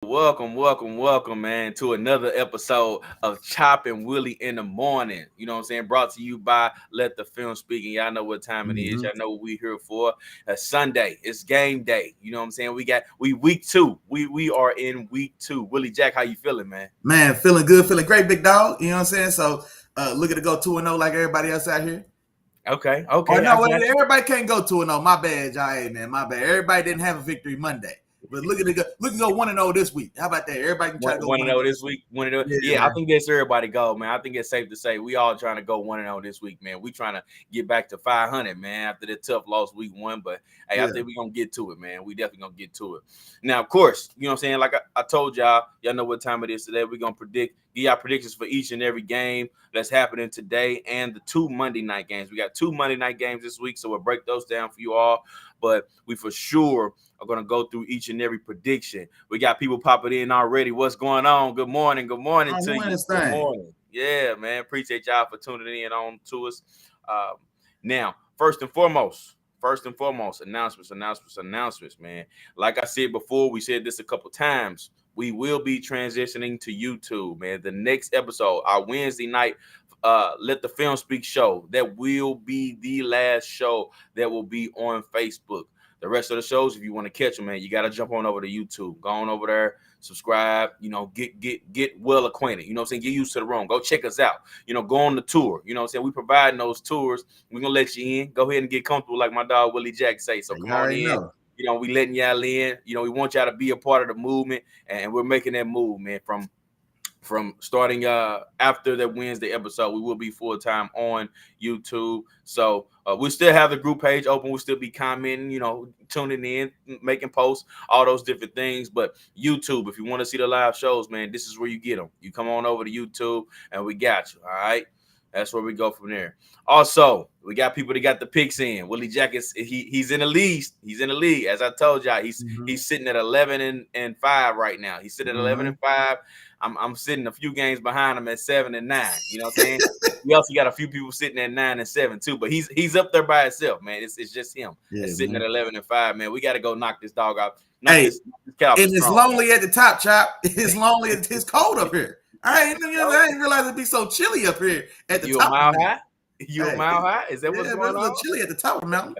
Welcome, man, to another episode of Chop Willie in the morning. You know what I'm saying? Brought to you by Let the Film Speak. And y'all know what time it is. hmm Y'all know what we here for. Sunday. It's game day. You know what I'm saying? We week two. We are in week two. Willie Jack, how you feeling, man? Man, feeling good, feeling great, big dog. You know what I'm saying? So, looking to go 2-0 like everybody else out here. Okay, Or okay, I no, got you. everybody can't go 2-0. My bad, y'all. Hey, man, my bad. Everybody didn't have a victory Monday. But look at go 1-0 this week. How about that? Everybody can try to go Want to 1-0 know this this week. week? Want to know? Yeah, Yeah, I man. think that's everybody go, man. I think it's safe to say we all trying to go 1-0 this week, man. We trying to get back to 500, man, after the tough loss week one. But hey, I Yeah. think we gonna get to it, man. We definitely gonna get to it. Now, of course, you know what I'm saying. Like I told y'all know what time it is today. We're gonna give y'all predictions for each and every game that's happening today and the two Monday night games. We got two Monday night games this week, so we'll break those down for you all. But we for sure are going to go through each and every prediction. We got people popping in already. What's going on? Good morning. Good morning I'm to winning you. this Good thing. morning. Yeah, man. Appreciate y'all for tuning in on to us. Um, Now, first and foremost, announcements, man. Like I said before, we said this a couple times. We will be transitioning to YouTube, man. The next episode, our Wednesday night Let the Film Speak show, that will be the last show that will be on Facebook. The rest of the shows, if you want to catch them, man, you got to jump on over to YouTube. Go on over there, subscribe, get well acquainted. You know what I'm saying? Get used to the room. Go check us out. Go on the tour. You know what I'm saying? We providing those tours. We're going to let you in. Go ahead and get comfortable like my dog Willie Jack say. So come You on already in. know. We letting y'all in. We want y'all to be a part of the movement, and we're making that move, man, from starting after that Wednesday episode. We will be full-time on YouTube. So we still have the group page open. We'll still be commenting, tuning in, making posts, all those different things. But YouTube, if you want to see the live shows, man, this is where you get them. You come on over to YouTube and we got you. All right. That's where we go from there. Also, we got people that got the picks in. Willie Jack he's in the lead. He's in the lead. As I told y'all, hmm he's sitting at 11 and 5 right now. He's sitting at 11 hmm and 5. I'm sitting a few games behind him at 7 and 9. You know what I'm saying? We also got a few people sitting at 9 and 7 too, but he's up there by himself, man. It's just him. Yeah, It's sitting at man. 11 and 5, man. We got to go knock this dog out. Knock Hey, this cat off the and it's strong. lonely at the top, Chop. It's lonely. It's cold up here. I didn't realize it'd be so chilly up here at the You a top of mile the mountain. high? You a Hey, mile high? Is that what's yeah, man, going it's a little on? chilly at the top of the mountain.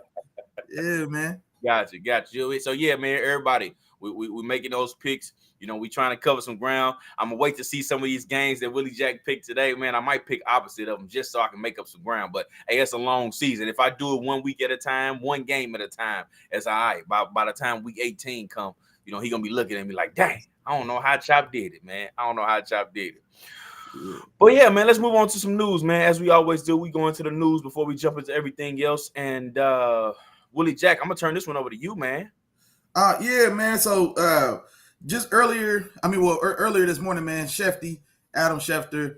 Yeah, man. Got you. So yeah, man, everybody, we making those picks. We trying to cover some ground. I'm gonna wait to see some of these games that Willie Jack picked today, man. I might pick opposite of them just so I can make up some ground. But hey, it's a long season. If I do it 1 week at a time, one game at a time, it's all right. By the time week 18 come, he gonna be looking at me like, dang, I don't know how Chop did it, man. I don't know how Chop did it. Yeah. But yeah, man, let's move on to some news, man. As we always do, we go into the news before we jump into everything else. And Willie Jack, I'm gonna turn this one over to you, man. Yeah, man. So just earlier, earlier this morning, man, Adam Schefter,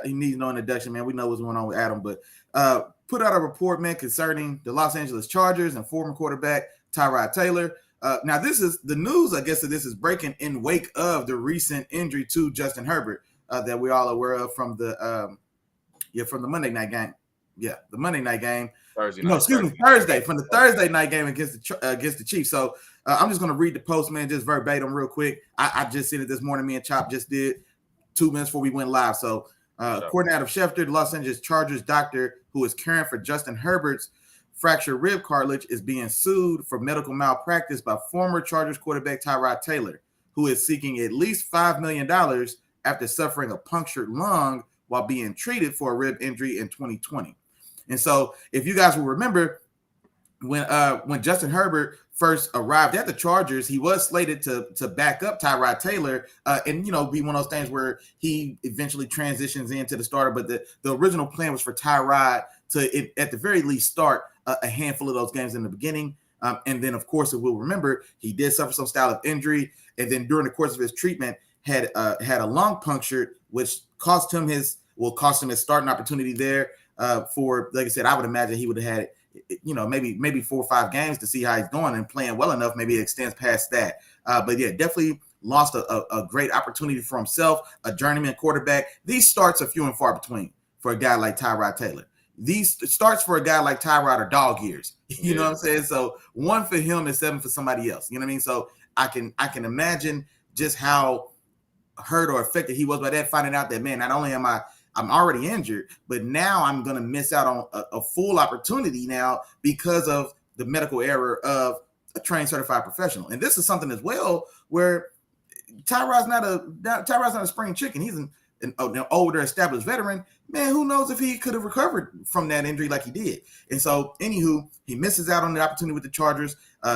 he needs no introduction, man. We know what's going on with Adam, but put out a report, man, concerning the Los Angeles Chargers and former quarterback Tyrod Taylor. Now, this is the news, I guess, that this is breaking in wake of the recent injury to Justin Herbert that we all aware of from the Monday night game. Yeah, the Monday night game. Thursday No, night. excuse me, Thursday, from the Thursday night game against the Chiefs. So I'm just going to read the post, man, just verbatim real quick. I just seen it this morning. Me and Chop just did 2 minutes before we went live. So according to Adam Schefter, the Los Angeles Chargers doctor who is caring for Justin Herbert's fractured rib cartilage is being sued for medical malpractice by former Chargers quarterback Tyrod Taylor, who is seeking at least $5 million after suffering a punctured lung while being treated for a rib injury in 2020. And so, if you guys will remember, when Justin Herbert first arrived at the Chargers, he was slated to back up Tyrod Taylor and be one of those things where he eventually transitions into the starter. But the original plan was for Tyrod to, at the very least, start a handful of those games in the beginning. And then, of course, if we'll remember, he did suffer some style of injury, and then during the course of his treatment, had a lung punctured, which cost him his starting opportunity there. For, like I said, I would imagine he would have had, maybe 4 or 5 games to see how he's going, and playing well enough, maybe it extends past that. But yeah, definitely lost a great opportunity for himself, a journeyman quarterback. These starts are few and far between for a guy like Tyrod Taylor. These starts for a guy like Tyrod are dog years. You know what I'm saying? So 1 for him is 7 for somebody else. You know what I mean? So I can imagine just how hurt or affected he was by that, finding out that, man, not only I'm already injured, but now I'm going to miss out on a full opportunity now because of the medical error of a trained certified professional. And this is something as well where Tyrod's not a spring chicken. He's an older established veteran. Man, who knows if he could have recovered from that injury like he did. And so, anywho, he misses out on the opportunity with the Chargers,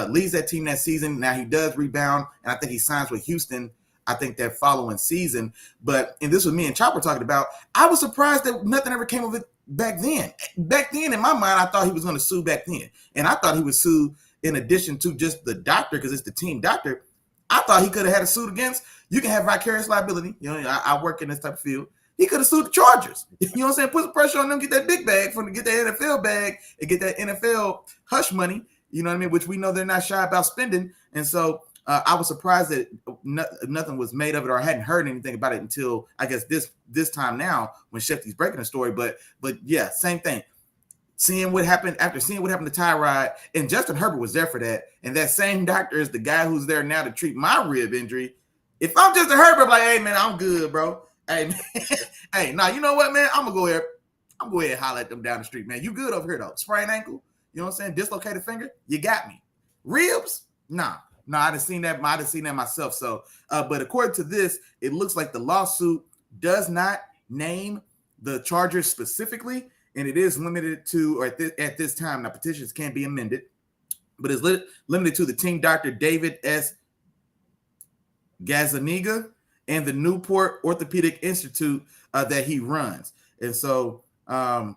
leads that team that season. Now he does rebound, and I think he signs with Houston, I think, that following season. And this was me and Chop were talking about, I was surprised that nothing ever came of it back then. Back then, in my mind, I thought he was going to sue back then. And I thought he would sue in addition to just the doctor, because it's the team doctor. I thought he could have had a suit against, you can have vicarious liability. You know, I work in this type of field. He could have sued the Chargers. You know what I'm saying? Put some pressure on them, get that big bag get that NFL bag and get that NFL hush money, you know what I mean? Which we know they're not shy about spending. And so I was surprised that nothing was made of it, or I hadn't heard anything about it until, I guess, this time now when Shefty's breaking the story. But yeah, same thing. Seeing what happened to Tyrod, and Justin Herbert was there for that. And that same doctor is the guy who's there now to treat my rib injury. If I'm Justin Herbert, I'm like, hey, man, I'm good, bro. Hey, man. Hey, nah, you know what, man? I'm going to go ahead and holler at them down the street, man. You good over here, though? Sprained ankle? You know what I'm saying? Dislocated finger? You got me. Ribs? Nah, I'd have seen that. I'd have seen that myself. So, but according to this, it looks like the lawsuit does not name the Chargers specifically, and it is limited to, or at this time, now petitions can be amended, but it's limited to the team doctor, David S. Gazzaniga, and the Newport Orthopedic Institute that he runs. And so I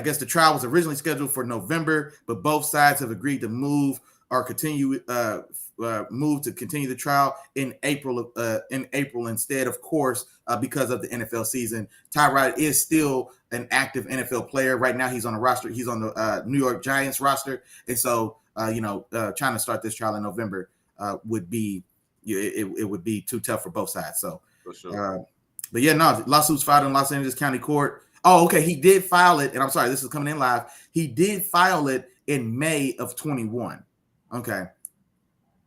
guess the trial was originally scheduled for November, but both sides have agreed to move to continue the trial in April instead, of course, because of the NFL season. Tyrod is still an active NFL player. Right now he's on the roster. He's on the New York Giants roster. And so, trying to start this trial in November would be, it would be too tough for both sides. So, for sure. But yeah, no, lawsuits filed in Los Angeles County Court. Oh, okay. He did file it. And I'm sorry, this is coming in live. He did file it in May of 21. Okay.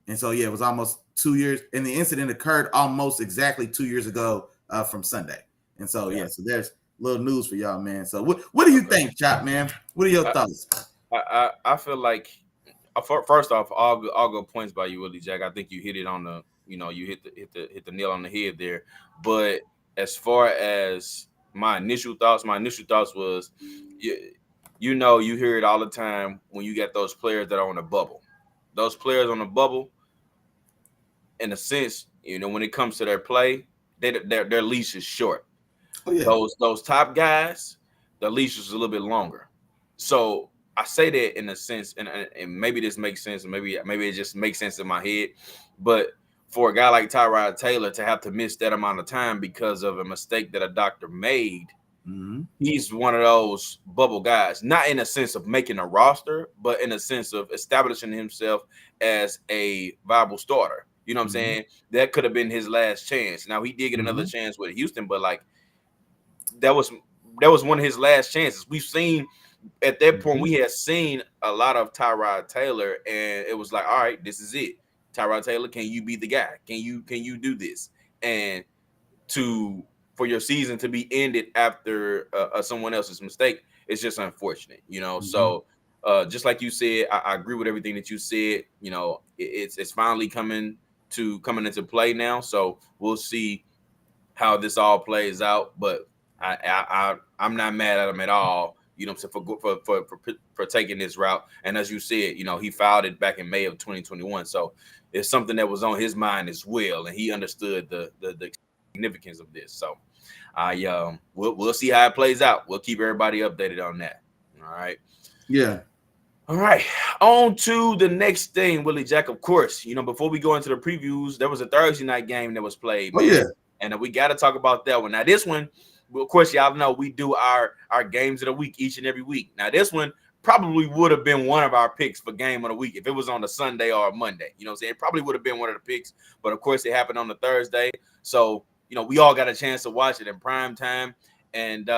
And so, yeah, it was almost 2 years. And the incident occurred almost exactly 2 years ago from Sunday. And so, yeah, so there's a little news for y'all, man. So what do you think, Chop, man? What are your thoughts? I feel like, first off, all good points by you, Willie Jack. I think you hit it on the, you hit the nail on the head there. But as far as my initial thoughts was, you hear it all the time when you get those players that are on the bubble. Those players on the bubble, in a sense, when it comes to their play, their leash is short. Oh, yeah. Those top guys, the leash is a little bit longer. So I say that in a sense, and maybe this makes sense, and maybe it just makes sense in my head. But for a guy like Tyrod Taylor to have to miss that amount of time because of a mistake that a doctor made, he's one of those bubble guys. Not in a sense of making a roster, but in a sense of establishing himself as a viable starter. You know what I'm saying? That could have been his last chance. Now he did get another chance with Houston, but like that was one of his last chances. We've seen at that point, we had seen a lot of Tyrod Taylor, and it was like, all right, this is it. Tyrod Taylor, can you be the guy? Can you do this? And for your season to be ended after someone else's mistake, it's just unfortunate, So just like you said, I agree with everything that you said. It's finally coming into play now. So we'll see how this all plays out. But I'm not mad at him at all. For taking this route. And as you said, he filed it back in May of 2021. So it's something that was on his mind as well, and he understood the significance of this. So we'll see how it plays out. We'll keep everybody updated on that. All right. Yeah. All right. On to the next thing, Willie Jack. Of course, before we go into the previews, there was a Thursday night game that was played. Man. Oh, yeah. And we got to talk about that one. Now, this one, well, of course, y'all know we do our games of the week each and every week. Now, this one probably would have been one of our picks for game of the week if it was on a Sunday or a Monday. You know what I'm saying? It probably would have been one of the picks. But, of course, it happened on the Thursday. So, we all got a chance to watch it in prime time. And,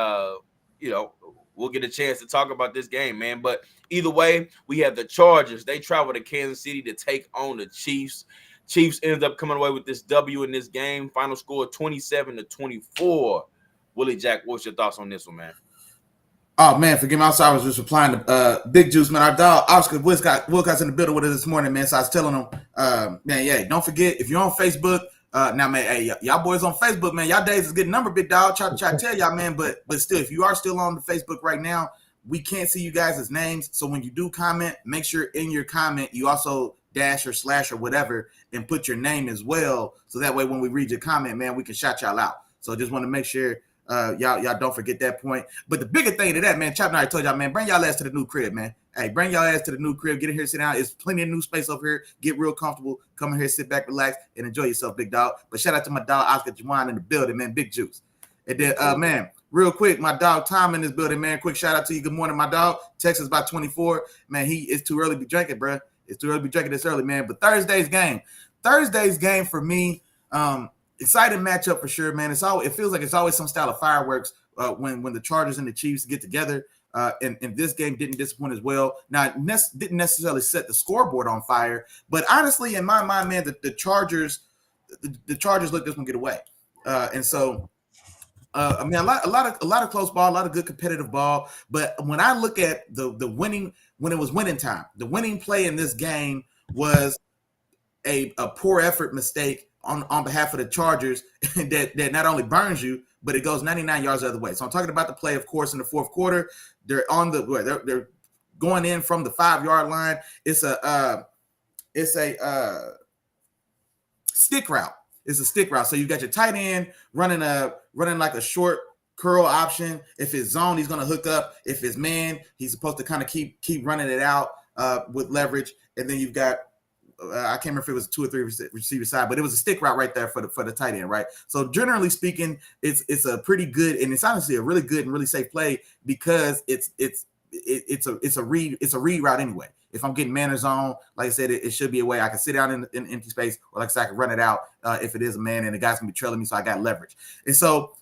we'll get a chance to talk about this game, man. But either way, we have the Chargers. They travel to Kansas City to take on the Chiefs. Chiefs ended up coming away with this W in this game. Final score 27-24. Willie Jack, what's your thoughts on this one, man? Oh man, forgive me. I was just replying to Big Juice, man. Our dog Oscar Wilcox in the building with us this morning, man. So I was telling him, man, yeah, don't forget if you're on Facebook. Now, man, hey, y'all boys on Facebook, man. Y'all days is getting number, big dog. Try to tell y'all, man. But still, if you are still on the Facebook right now, we can't see you guys' names. So when you do comment, make sure in your comment you also dash or slash or whatever and put your name as well. So that way, when we read your comment, man, we can shout y'all out. So just want to make sure. Y'all don't forget that point. But the bigger thing to that, man, Chop and I told y'all, man, bring y'all ass to the new crib, man. Hey, bring y'all ass to the new crib. Get in here, sit down. There's plenty of new space over here. Get real comfortable. Come in here, sit back, relax, and enjoy yourself, big dog. But shout out to my dog, Oscar Juwan in the building, man, Big Juice. And then, man, real quick, my dog Tom in this building, man. Quick shout out to you. Good morning, my dog. Texas about 24. Man, it's too early to be drinking, bro. It's too early to be drinking this early, man. But Thursday's game for me, exciting matchup for sure, man. It feels like it's always some style of fireworks when the Chargers and the Chiefs get together. And this game didn't disappoint as well. Now, it didn't necessarily set the scoreboard on fire, but honestly, in my mind, man, the Chargers let this one get away. And so, I mean, a lot of close ball, a lot of good competitive ball. But when I look at the winning, when it was winning time, the winning play in this game was a poor effort mistake on behalf of the Chargers that not only burns you, but it goes 99 yards the other way. So I'm talking about the play, of course, in the fourth quarter. They're going in from the 5-yard line. It's a stick route. It's a stick route. So you got your tight end running like a short curl option. If it's zone, he's going to hook up. If it's man, he's supposed to kind of keep running it out with leverage. And then you've got I can't remember if it was 2 or 3 receiver side, but it was a stick route right there for the tight end, right? So generally speaking, it's a pretty good, and it's honestly a really good and really safe play because it's a read route anyway. If I'm getting man or zone, like I said, it should be a way I can sit down in empty space, or like I said, I can run it out if it is a man and the guy's gonna be trailing me, so I got leverage. And so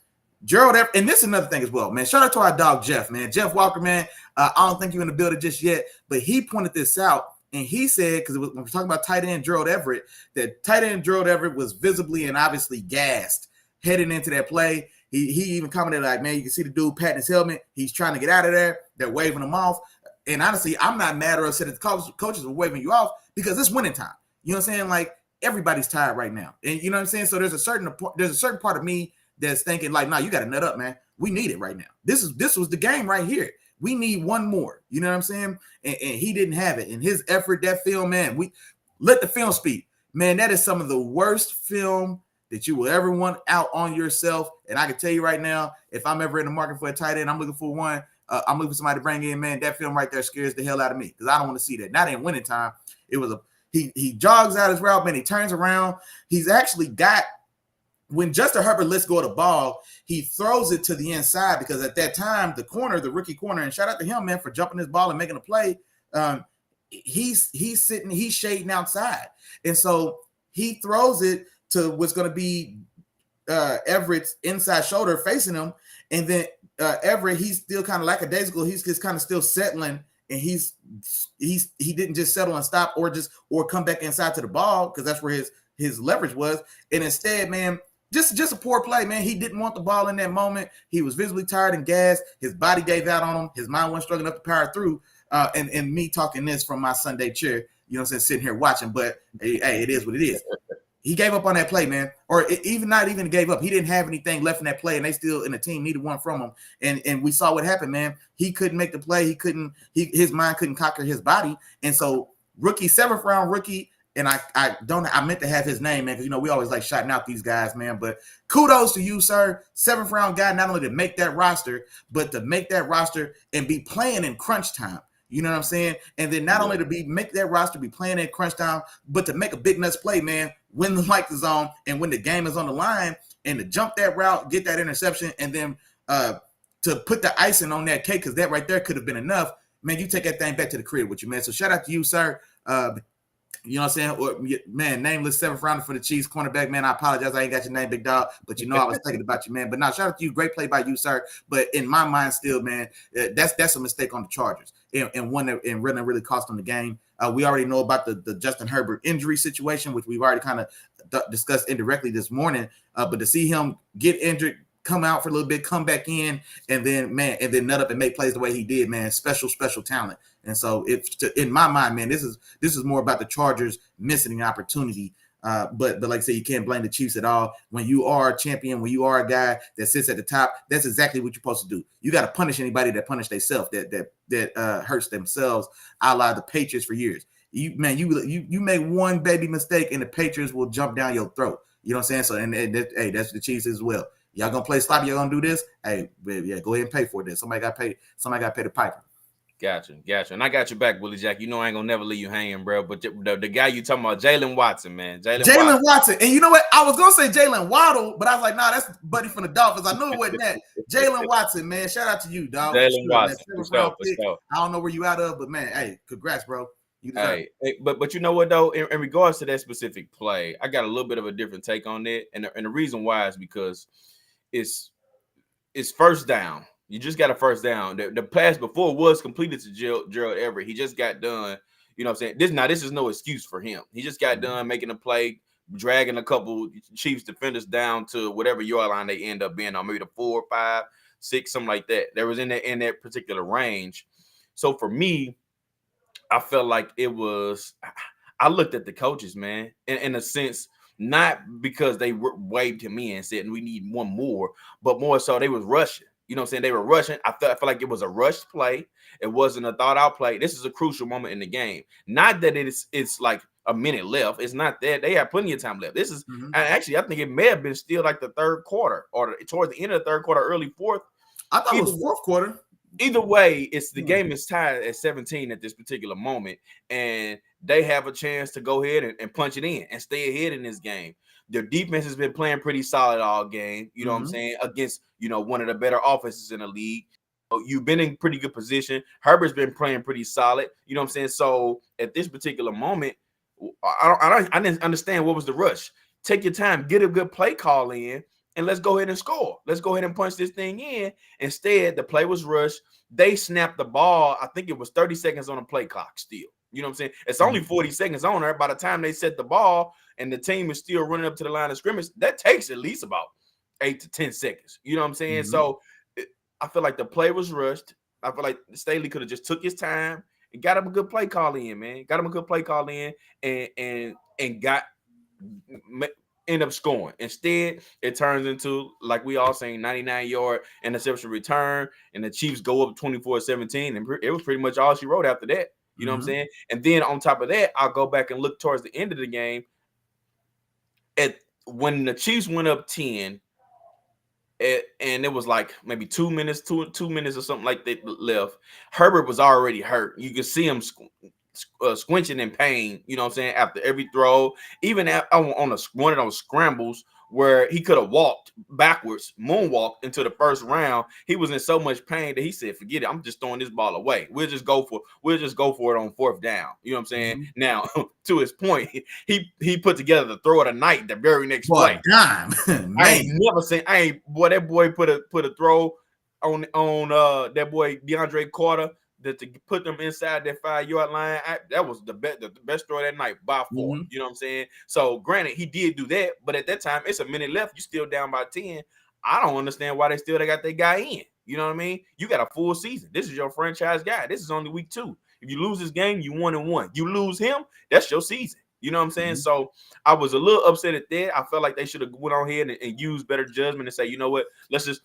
Gerald, and this is another thing as well, man. Shout out to our dog Jeff, man. Jeff Walker, man. I don't think you're in the building just yet, but he pointed this out. And he said, because when we're talking about tight end Gerald Everett, that tight end Gerald Everett was visibly and obviously gassed heading into that play. He even commented like, man, you can see the dude patting his helmet. He's trying to get out of there. They're waving him off. And honestly, I'm not mad or upset that the coaches were waving you off because it's winning time. You know what I'm saying? Like, everybody's tired right now. And you know what I'm saying? So there's a certain part of me that's thinking like, nah, you got to nut up, man. We need it right now. This was the game right here. We need one more. You know what I'm saying? And he didn't have it. And his effort, that film, man, we let the film speak. Man, that is some of the worst film that you will ever want out on yourself. And I can tell you right now, if I'm ever in the market for a tight end, I'm looking for one. I'm looking for somebody to bring in, man. That film right there scares the hell out of me because I don't want to see that. Not in winning time. It was he jogs out his route, man. He turns around. He's actually got, when Justin Herbert lets go of the ball, he throws it to the inside because at that time, the rookie corner, and shout out to him, man, for jumping his ball and making a play. He's shading outside. And so he throws it to what's going to be Everett's inside shoulder facing him. And then Everett, he's still kind of lackadaisical. He's just kind of still settling. And he didn't just settle and stop or come back inside to the ball because that's where his leverage was. And instead, man, just a poor play, man. He didn't want the ball in that moment. He was visibly tired and gassed. His body gave out on him. His mind wasn't strong enough to power through. And me talking this from my Sunday chair, you know what I'm saying, sitting here watching. But hey, it is what it is. He gave up on that play, man. Or not even gave up. He didn't have anything left in that play, and they still in the team needed one from him. And we saw what happened, man. He couldn't make the play. His mind couldn't conquer his body. And so rookie, 7th round rookie. And I meant to have his name, man, because, you know, we always like shouting out these guys, man. But kudos to you, sir. 7th round guy, not only to make that roster, but to make that roster and be playing in crunch time. You know what I'm saying? And then not only to make that roster, be playing in crunch time, but to make a big nuts play, man, when the light is on and when the game is on the line, and to jump that route, get that interception, and then to put the icing on that cake, because that right there could have been enough. Man, you take that thing back to the crib with you, man. So shout out to you, sir. You know what I'm saying? Or, man, nameless 7th rounder for the Chiefs, cornerback, man. I apologize. I ain't got your name, big dog, but I was thinking about you, man. But now, shout out to you. Great play by you, sir. But in my mind, still, man, that's a mistake on the Chargers, and one that really cost them the game. We already know about the Justin Herbert injury situation, which we've already kind of discussed indirectly this morning. But to see him get injured, come out for a little bit, come back in, and then nut up and make plays the way he did, man. Special talent. And so, in my mind, man, this is more about the Chargers missing an opportunity. But like I said, you can't blame the Chiefs at all. When you are a champion, when you are a guy that sits at the top, that's exactly what you're supposed to do. You got to punish anybody that punish themselves, that hurts themselves. A la the Patriots for years. You make one baby mistake and the Patriots will jump down your throat. You know what I'm saying? So hey, that's the Chiefs as well. Y'all gonna play sloppy? Y'all gonna do this? Hey, yeah, go ahead and pay for this. Somebody got to pay the piper. Gotcha. And I got you back, Willie Jack. You know I ain't gonna never leave you hanging, bro. But the guy you talking about, Jalen Watson, man. Jalen Watson. And you know what? I was gonna say Jalen Waddle, but I was like, nah, that's buddy from the Dolphins. I knew it wasn't that. Jalen Watson, man. Shout out to you, dog. Jalen Watson. For sure. I don't know where you out of, but man, hey, congrats, bro. Hey, but you know what though? In regards to that specific play, I got a little bit of a different take on it, and the reason why is because it's first down. You just got a first down. The pass before was completed to Gerald Everett. He just got done. You know what I'm saying? This is no excuse for him. He just got done making a play, dragging a couple Chiefs defenders down to whatever yard line they end up being on, maybe the 4, 5, 6, something like that. There was in that particular range. So for me, I felt like it was. I looked at the coaches, man, in a sense. Not because they waved him in and said we need one more, but more so they was rushing. You know what I'm saying? They were rushing. I felt like it was a rushed play. It wasn't a thought out play. This is a crucial moment in the game. Not that it's like a minute left. It's not that. They have plenty of time left. This is actually, I think it may have been still like the third quarter or towards the end of the third quarter, early fourth. I thought it was fourth quarter. Either way, it's the game is tied at 17 at this particular moment, and they have a chance to go ahead and punch it in and stay ahead in this game. Their defense has been playing pretty solid all game, you know what I'm saying, against, one of the better offenses in the league. You've been in pretty good position. Herbert's been playing pretty solid, you know what I'm saying? So at this particular moment, I didn't understand what was the rush. Take your time, get a good play call in, and let's go ahead and score. Let's go ahead and punch this thing in. Instead, the play was rushed. They snapped the ball. I think it was 30 seconds on the play clock still. You know what I'm saying? It's only 40 seconds on there. By the time they set the ball and the team is still running up to the line of scrimmage, that takes at least about 8 to 10 seconds. You know what I'm saying? So I feel like the play was rushed. I feel like Staley could have just took his time and got him a good play call in, man. Got him a good play call in and end up scoring. Instead, it turns into, like we all saying, 99-yard interception return, and the Chiefs go up 24-17, and it was pretty much all she wrote after that. You know what I'm saying? And then on top of that, I'll go back and look towards the end of the game. When the Chiefs went up 10, and it was like maybe 2 minutes or something like that left, Herbert was already hurt. You could see him squinching in pain, you know what I'm saying, after every throw, even on one of those scrambles where he could have walked backwards, moonwalked into the first round. He was in so much pain that he said, forget it, I'm just throwing this ball away. We'll just go for it on fourth down. You know what I'm saying? Now, to his point, he put together the throw of the night the very next play. That boy put a throw on that boy DeAndre Carter that to put them inside that 5-yard line. That was the best throw that night by far. You know what I'm saying? So granted, he did do that, but at that time, it's a minute left. You still down by 10. I don't understand why they got that guy in. You know what I mean? You got a full season. This is your franchise guy. This is only week 2. If you lose this game, you 1-1. You lose him, that's your season. You know what I'm saying? So I was a little upset at that. I felt like they should have went on here and used better judgment and say, you know what? Let's just.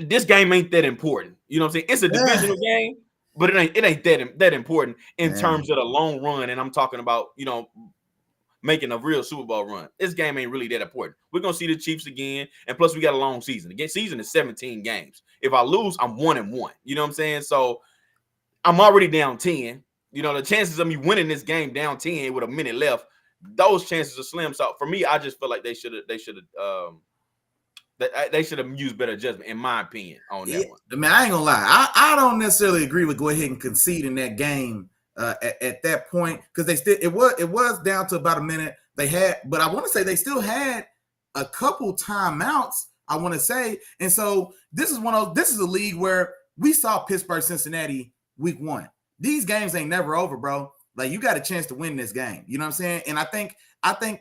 This game ain't that important. You know what I'm saying? It's a divisional game, but it ain't that important in terms of the long run. And I'm talking about, making a real Super Bowl run. This game ain't really that important. We're going to see the Chiefs again. And plus we got a long season. The season is 17 games. If I lose, I'm 1-1. You know what I'm saying? So I'm already down 10. The chances of me winning this game down 10 with a minute left, those chances are slim. So for me, I just feel like they should have used better judgment, in my opinion, on that one. Man, I ain't gonna lie. I don't necessarily agree with go ahead and concede in that game at that point, because it was down to about a minute. They had, but I want to say they still had a couple timeouts, I want to say. And so this is a league where we saw Pittsburgh, Cincinnati week 1. These games ain't never over, bro. Like, you got a chance to win this game. You know what I'm saying? And I think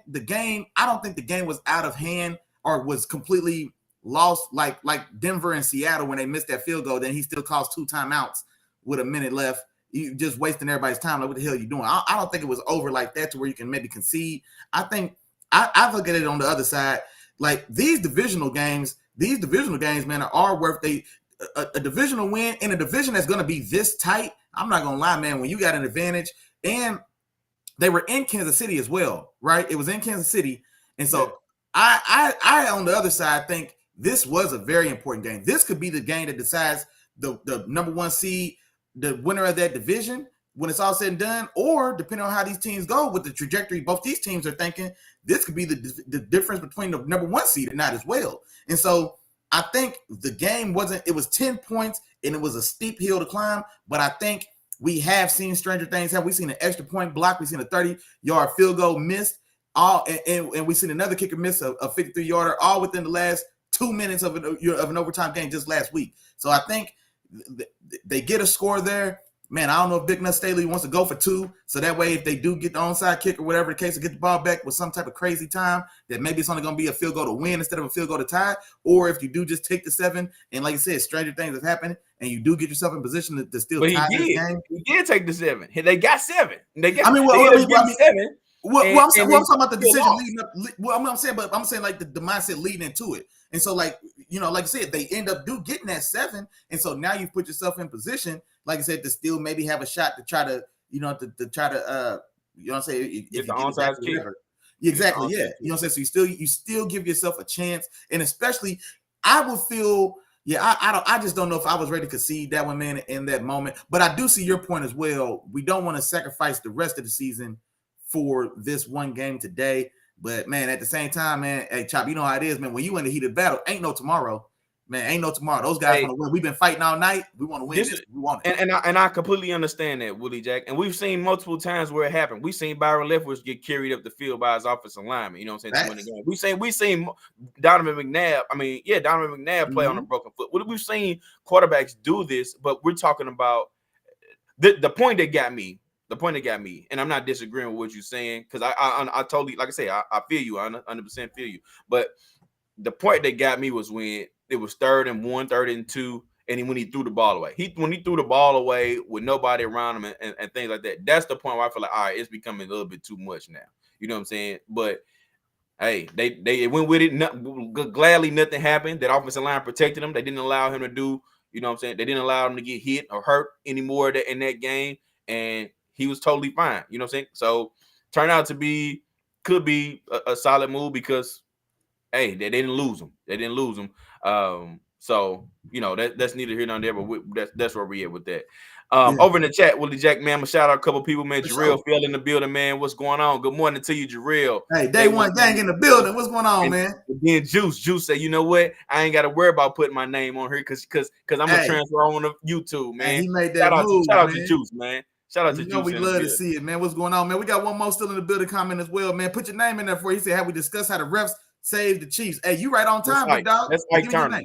the game, I don't think the game was out of hand or was completely lost like Denver and Seattle when they missed that field goal. Then he still calls 2 timeouts with a minute left. You just wasting everybody's time. Like, what the hell are you doing? I don't think it was over like that to where you can maybe concede. I think I look at it on the other side. Like, these divisional games, man, are worth a divisional win in a division that's going to be this tight. I'm not going to lie, man. When you got an advantage, and they were in Kansas City as well, right? It was in Kansas City. And so I on the other side think this was a very important game. This could be the game that decides the number 1 seed, the winner of that division when it's all said and done, or depending on how these teams go with the trajectory both these teams are thinking, this could be the difference between the number 1 seed and not as well. And so I think the game it was 10 points and it was a steep hill to climb, but I think we have seen stranger things. Have we seen an extra point block? We've seen a 30-yard field goal missed, and we've seen another kicker miss a 53-yarder, all within the last 2 minutes of an overtime game just last week. So I think they get a score there. Man, I don't know if Big Nut Staley wants to go for 2, so that way if they do get the onside kick or whatever the case, to get the ball back with some type of crazy time, that maybe it's only going to be a field goal to win instead of a field goal to tie. Or if you do just take the 7, and like you said, stranger things have happened, and you do get yourself in position to still tie this game. He did take the 7. They got 7. They got 7. I'm talking about the decision leading up. I'm saying like the mindset leading into it. And so, like, you know, like I said, they end up getting that 7. And so now you've put yourself in position, like I said, to still maybe have a shot to try to, you know, to try to, you know what I'm saying? If the onside kick. Exactly. Yeah. You know what I'm saying? So you still give yourself a chance. And especially, I would feel, I just don't know if I was ready to concede that one, man, in that moment. But I do see your point as well. We don't want to sacrifice the rest of the season for this one game today. But, man, at the same time, man, hey, Chop, you know how it is, man. When you in the heat of battle, ain't no tomorrow. Man, ain't no tomorrow. Those guys want to win. We've been fighting all night. We want to win this. We want it. And I completely understand that, Willie Jack. And we've seen multiple times where it happened. We've seen Byron Leftwich get carried up the field by his offensive lineman. You know what I'm saying? To win the game. We've seen Donovan McNabb. Donovan McNabb play on a broken foot. We've seen quarterbacks do this, but we're talking about the point that got me. The point that got me, and I'm not disagreeing with what you're saying, because I totally, like I say, I feel you. I 100% feel you. But the point that got me was when it was 3rd and 1, 3rd and 2, and when he threw the ball away. When he threw the ball away with nobody around him and things like that, that's the point where I feel like, all right, it's becoming a little bit too much now. You know what I'm saying? But hey, they went with it. Gladly, nothing happened. That offensive line protected him. They didn't allow him to do, you know what I'm saying? They didn't allow him to get hit or hurt anymore in that game. And he was totally fine. You know what I'm saying? So turned out to could be a solid move because, hey, they didn't lose him. So, you know, that's neither here nor there, but that's where we at with that. Over in the chat, Willie Jack, man, I'm gonna shout out a couple people, man. Jarrell Field in the building, man. What's going on? Good morning to you, Jarrell. Hey, day one gang in the building. What's going on, man? Then Juice say, you know what? I ain't got to worry about putting my name on here because I'm gonna transfer on to YouTube, man. He made that move. Shout out to Juice, man. Shout out to Juice. We love to see it, man. What's going on, man? We got one more still in the building comment as well, man. Put your name in there for you. He said, have we discussed how the refs saved the Chiefs? Hey, you right on time, big dog. That's Ike Turner.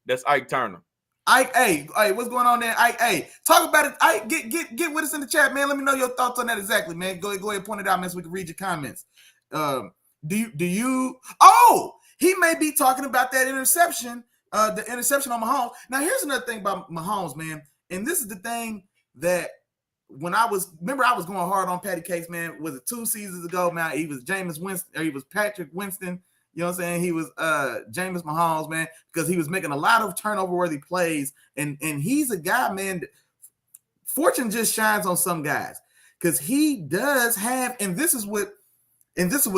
That's Ike Turner. Ike, hey, what's going on there? Ike, hey, talk about it. Ike, get with us in the chat, man. Let me know your thoughts on that exactly, man. Go ahead, point it out, man, so we can read your comments. Do you? Oh, he may be talking about that interception, the interception on Mahomes. Now, here's another thing about Mahomes, man, and this is the thing that when I was going hard on Patty Case, man. Was it 2 seasons ago, man? He was Jameis Winston, or he was Patrick Winston. You know what I'm saying? He was Jameis Mahomes, man, because he was making a lot of turnover-worthy plays. And he's a guy, man, fortune just shines on some guys. Because he does have, and this is what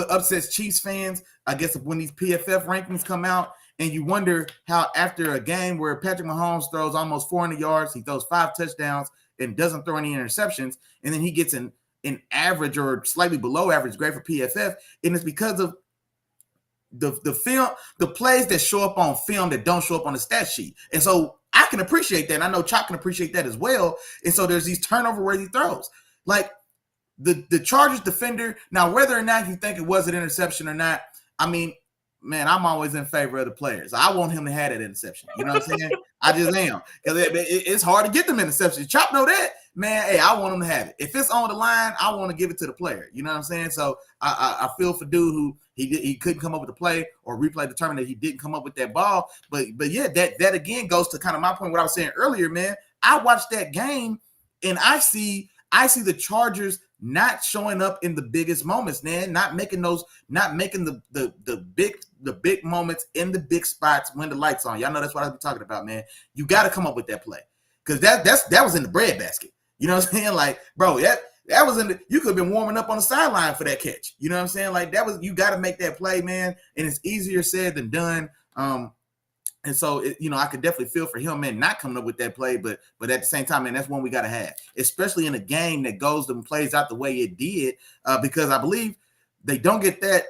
upsets Chiefs fans, I guess, when these PFF rankings come out, and you wonder how after a game where Patrick Mahomes throws almost 400 yards, he throws 5 touchdowns, and doesn't throw any interceptions, and then he gets an average or slightly below average grade for PFF, and it's because of the film, the plays that show up on film that don't show up on the stat sheet. And so I can appreciate that. And I know Chop can appreciate that as well. And so there's these turnover-worthy throws. Like the Chargers defender. Now, whether or not you think it was an interception or not, I mean, man, I'm always in favor of the players. I want him to have that interception. You know what I'm saying? I just am, because it's hard to get them interceptions. Chop know that, man. Hey, I want him to have it. If it's on the line, I want to give it to the player. You know what I'm saying? So I feel for dude who he couldn't come up with the play, or replay determined that he didn't come up with that ball. But yeah, that again goes to kind of my point, what I was saying earlier, man. I watched that game and I see the Chargers not showing up in the biggest moments, man. Not making the big moments in the big spots when the lights on. Y'all know that's what I be talking about, man. You got to come up with that play, because that was in the breadbasket. You know what I'm saying? Like, bro, that was in the. You could have been warming up on the sideline for that catch. You know what I'm saying? Like, that was, you got to make that play, man. And it's easier said than done. And so, I could definitely feel for him, man, not coming up with that play. But at the same time, man, that's one we got to have, especially in a game that goes and plays out the way it did, because I believe they don't get that.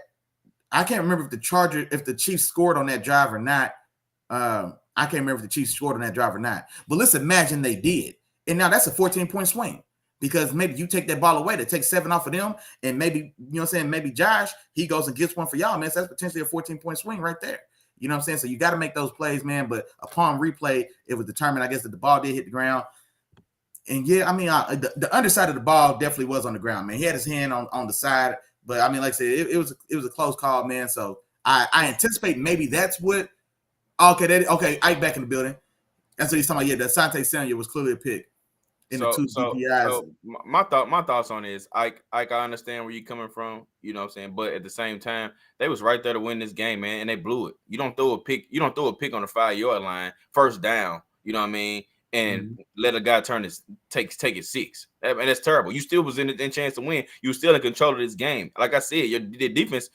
I can't remember if the Chiefs scored on that drive or not. I can't remember if the Chiefs scored on that drive or not. But let's imagine they did. And now that's a 14-point swing, because maybe you take that ball away to take 7 off of them, and maybe, maybe Josh, he goes and gets one for y'all, man. So that's potentially a 14-point swing right there. You know what I'm saying? So you got to make those plays, man. But upon replay, it was determined, I guess, that the ball did hit the ground. And yeah, I mean, the underside of the ball definitely was on the ground, man. He had his hand on the side, but I mean, like I said, it was a close call, man. So I anticipate maybe that's what. Okay, Ike back in the building. That's what he's talking about. Yeah, the Asante Samuel was clearly a pick in the two DPIs. So my thoughts on this, Ike, I understand where you're coming from. You know what I'm saying? But at the same time, they was right there to win this game, man, and they blew it. You don't throw a pick on the 5-yard line, first down. You know what I mean? And let a guy take it 6. And that's terrible. You still was in chance to win. You were still in control of this game. Like I said, the defense,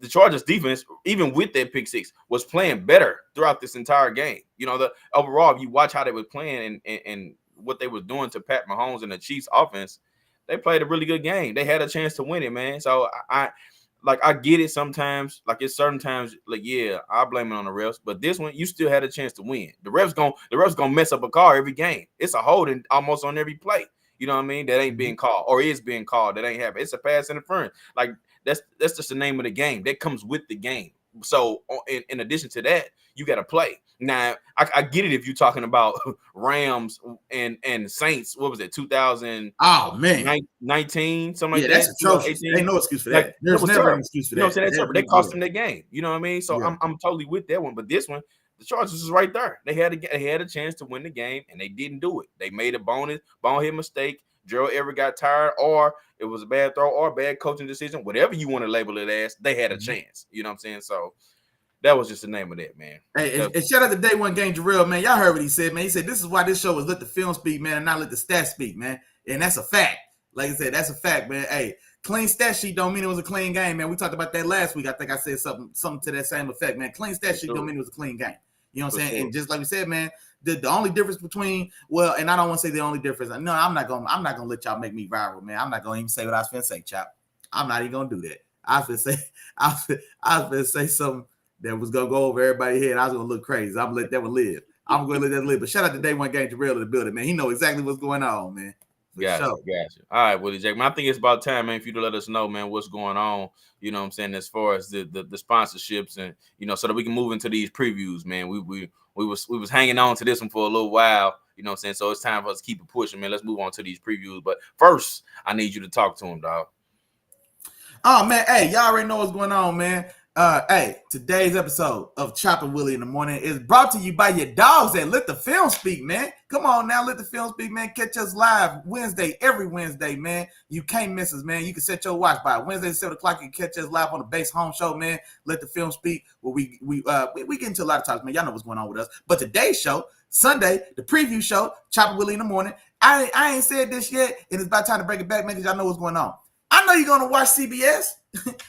the Chargers defense, even with that pick 6, was playing better throughout this entire game. The overall, if you watch how they were playing and what they was doing to Pat Mahomes and the Chiefs offense, they played a really good game. They had a chance to win it, man. So I get it sometimes. Like, it's certain times, like, yeah, I blame it on the refs, but this one, you still had a chance to win. The refs gonna mess up a call every game. It's a holding almost on every play. You know what I mean? That ain't being called, or is being called. That ain't happening. It's a pass interference. Like, that's just the name of the game. That comes with the game. So in addition to that, you got to play. Now, I get it if you're talking about Rams and Saints. What was it, 2000? Oh, man. 19, something like that. That's atrocious. There ain't no excuse for that. Like, There's never an excuse for that. You know what I'm saying? They cost them the game. You know what I mean? So yeah. I'm totally with that one. But this one, the Chargers was right there. They had a chance to win the game, and they didn't do it. They made a bonehead mistake. Gerald Everett got tired, or it was a bad throw, or a bad coaching decision, whatever you want to label it as. They had a chance. You know what I'm saying? So that was just the name of that, man. Hey, and shout out to Day One Game Jarrell, man. Y'all heard what he said, man. He said this is why this show was let the film speak, man, and not let the stats speak, man. And that's a fact. Like I said, that's a fact, man. Hey, clean stat sheet don't mean it was a clean game, man. We talked about that last week. I think I said something to that same effect, man. Clean stat sheet don't mean it was a clean game. You know what I'm saying? Sure. And just like we said, man, the only difference between, well, and I don't want to say the only difference. No, I'm not gonna let y'all make me viral, man. I'm not gonna even say what I was finna say, Chop. I'm not even gonna do that. I was finna say something that was gonna go over everybody's head. I was gonna look crazy. I'm gonna let that one live. I'm gonna let that live. But shout out to Day One Game Jarrell in the building, man. He know exactly what's going on, man. Gotcha. All right, Willie Jack. Man, I think it's about time, man, for you to let us know, man, what's going on. You know what I'm saying, as far as the sponsorships, and so that we can move into these previews, man. We was hanging on to this one for a little while. You know what I'm saying? So it's time for us to keep it pushing, man. Let's move on to these previews. But first, I need you to talk to him, dog. Oh man, hey, y'all already know what's going on, man. Hey, today's episode of Chop Willie in the Morning is brought to you by your dogs at Let the Film Speak, man. Come on now, Let the Film Speak, man. Catch us live every Wednesday, man. You can't miss us, man. You can set your watch by Wednesday at 7 o'clock. You can catch us live on the Base Home Show, man. Let the Film Speak, where we get into a lot of topics, man. Y'all know what's going on with us. But today's show, Sunday, the preview show, Chop Willie in the Morning. I ain't said this yet, and it's about time to break it back, man, because y'all know what's going on. I know you're gonna watch CBS.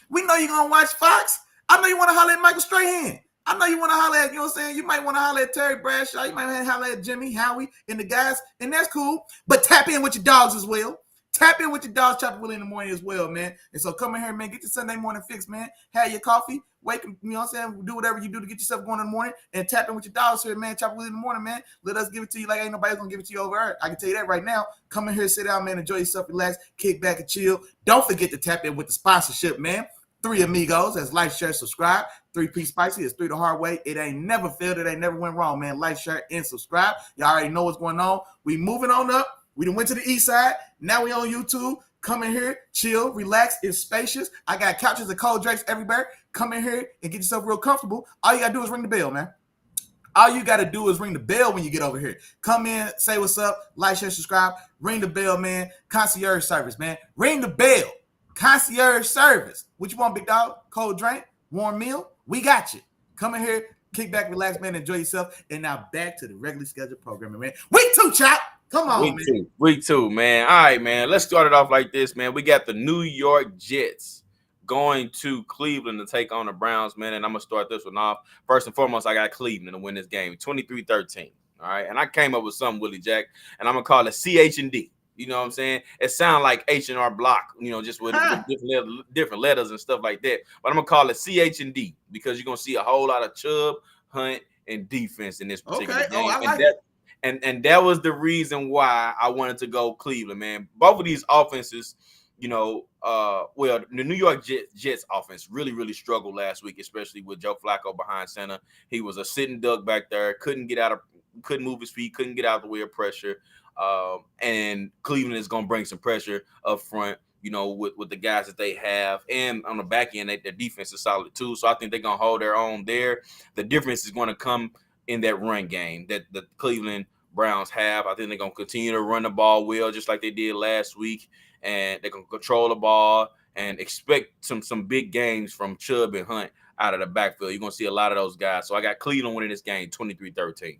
We know you're gonna watch Fox. I know you want to holler at Michael Strahan. I know you want to holler at, you know what I'm saying? You might want to holler at Terry Bradshaw. You might want to holler at Jimmy, Howie, and the guys, and that's cool. But tap in with your dogs as well. Tap in with your dogs, Chop Willie in the morning as well, man. And so come in here, man. Get your Sunday morning fix, man. Have your coffee. Wake, you know what I'm saying? Do whatever you do to get yourself going in the morning. And tap in with your dogs here, man. Chop Willie in the morning, man. Let us give it to you like ain't nobody gonna give it to you over there. I can tell you that right now. Come in here, sit down, man. Enjoy yourself, relax, kick back and chill. Don't forget to tap in with the sponsorship, man. 3 Amigos. That's like, share, subscribe. 3P Spicy. It's 3 the hard way. It ain't never failed. It ain't never went wrong, man. Like, share, and subscribe. Y'all already know what's going on. We moving on up. We done went to the east side. Now we on YouTube. Come in here, chill, relax. It's spacious. I got couches and cold drinks everywhere. Come in here and get yourself real comfortable. All you got to do is ring the bell, man. All you got to do is ring the bell when you get over here. Come in, say what's up, like, share, subscribe. Ring the bell, man. Concierge service, man. Ring the bell. Concierge service. What you want, big dog? Cold drink? Warm meal? We got you. Come in here, kick back, relax, man. Enjoy yourself. And now back to the regularly scheduled programming, man. Week 2, Chop. Come on, man. Week two, man. All right, man. Let's start it off like this, man. We got the New York Jets going to Cleveland to take on the Browns, man. And I'm going to start this one off. First and foremost, I got Cleveland to win this game, 23-13. All right. And I came up with something, Willie Jack, and I'm going to call it CH&D. You know what I'm saying? It sounds like H&R Block, you know, just with different letters and stuff like that. But I'm going to call it CH&D because you're going to see a whole lot of Chubb, Hunt, and defense in this particular game. I like it. And that was the reason why I wanted to go Cleveland, man. Both of these offenses, you know, well, the New York Jets offense really, really struggled last week, especially with Joe Flacco behind center. He was a sitting duck back there, couldn't move his feet, couldn't get out of the way of pressure. And Cleveland is going to bring some pressure up front, you know, with the guys that they have. And on the back end, their defense is solid too. So I think they're going to hold their own there. The difference is going to come in that run game that the Cleveland Browns have. I think they're going to continue to run the ball well, just like they did last week. And they're going to control the ball and expect some big games from Chubb and Hunt out of the backfield. You're going to see a lot of those guys. So I got Cleveland winning this game 23-13.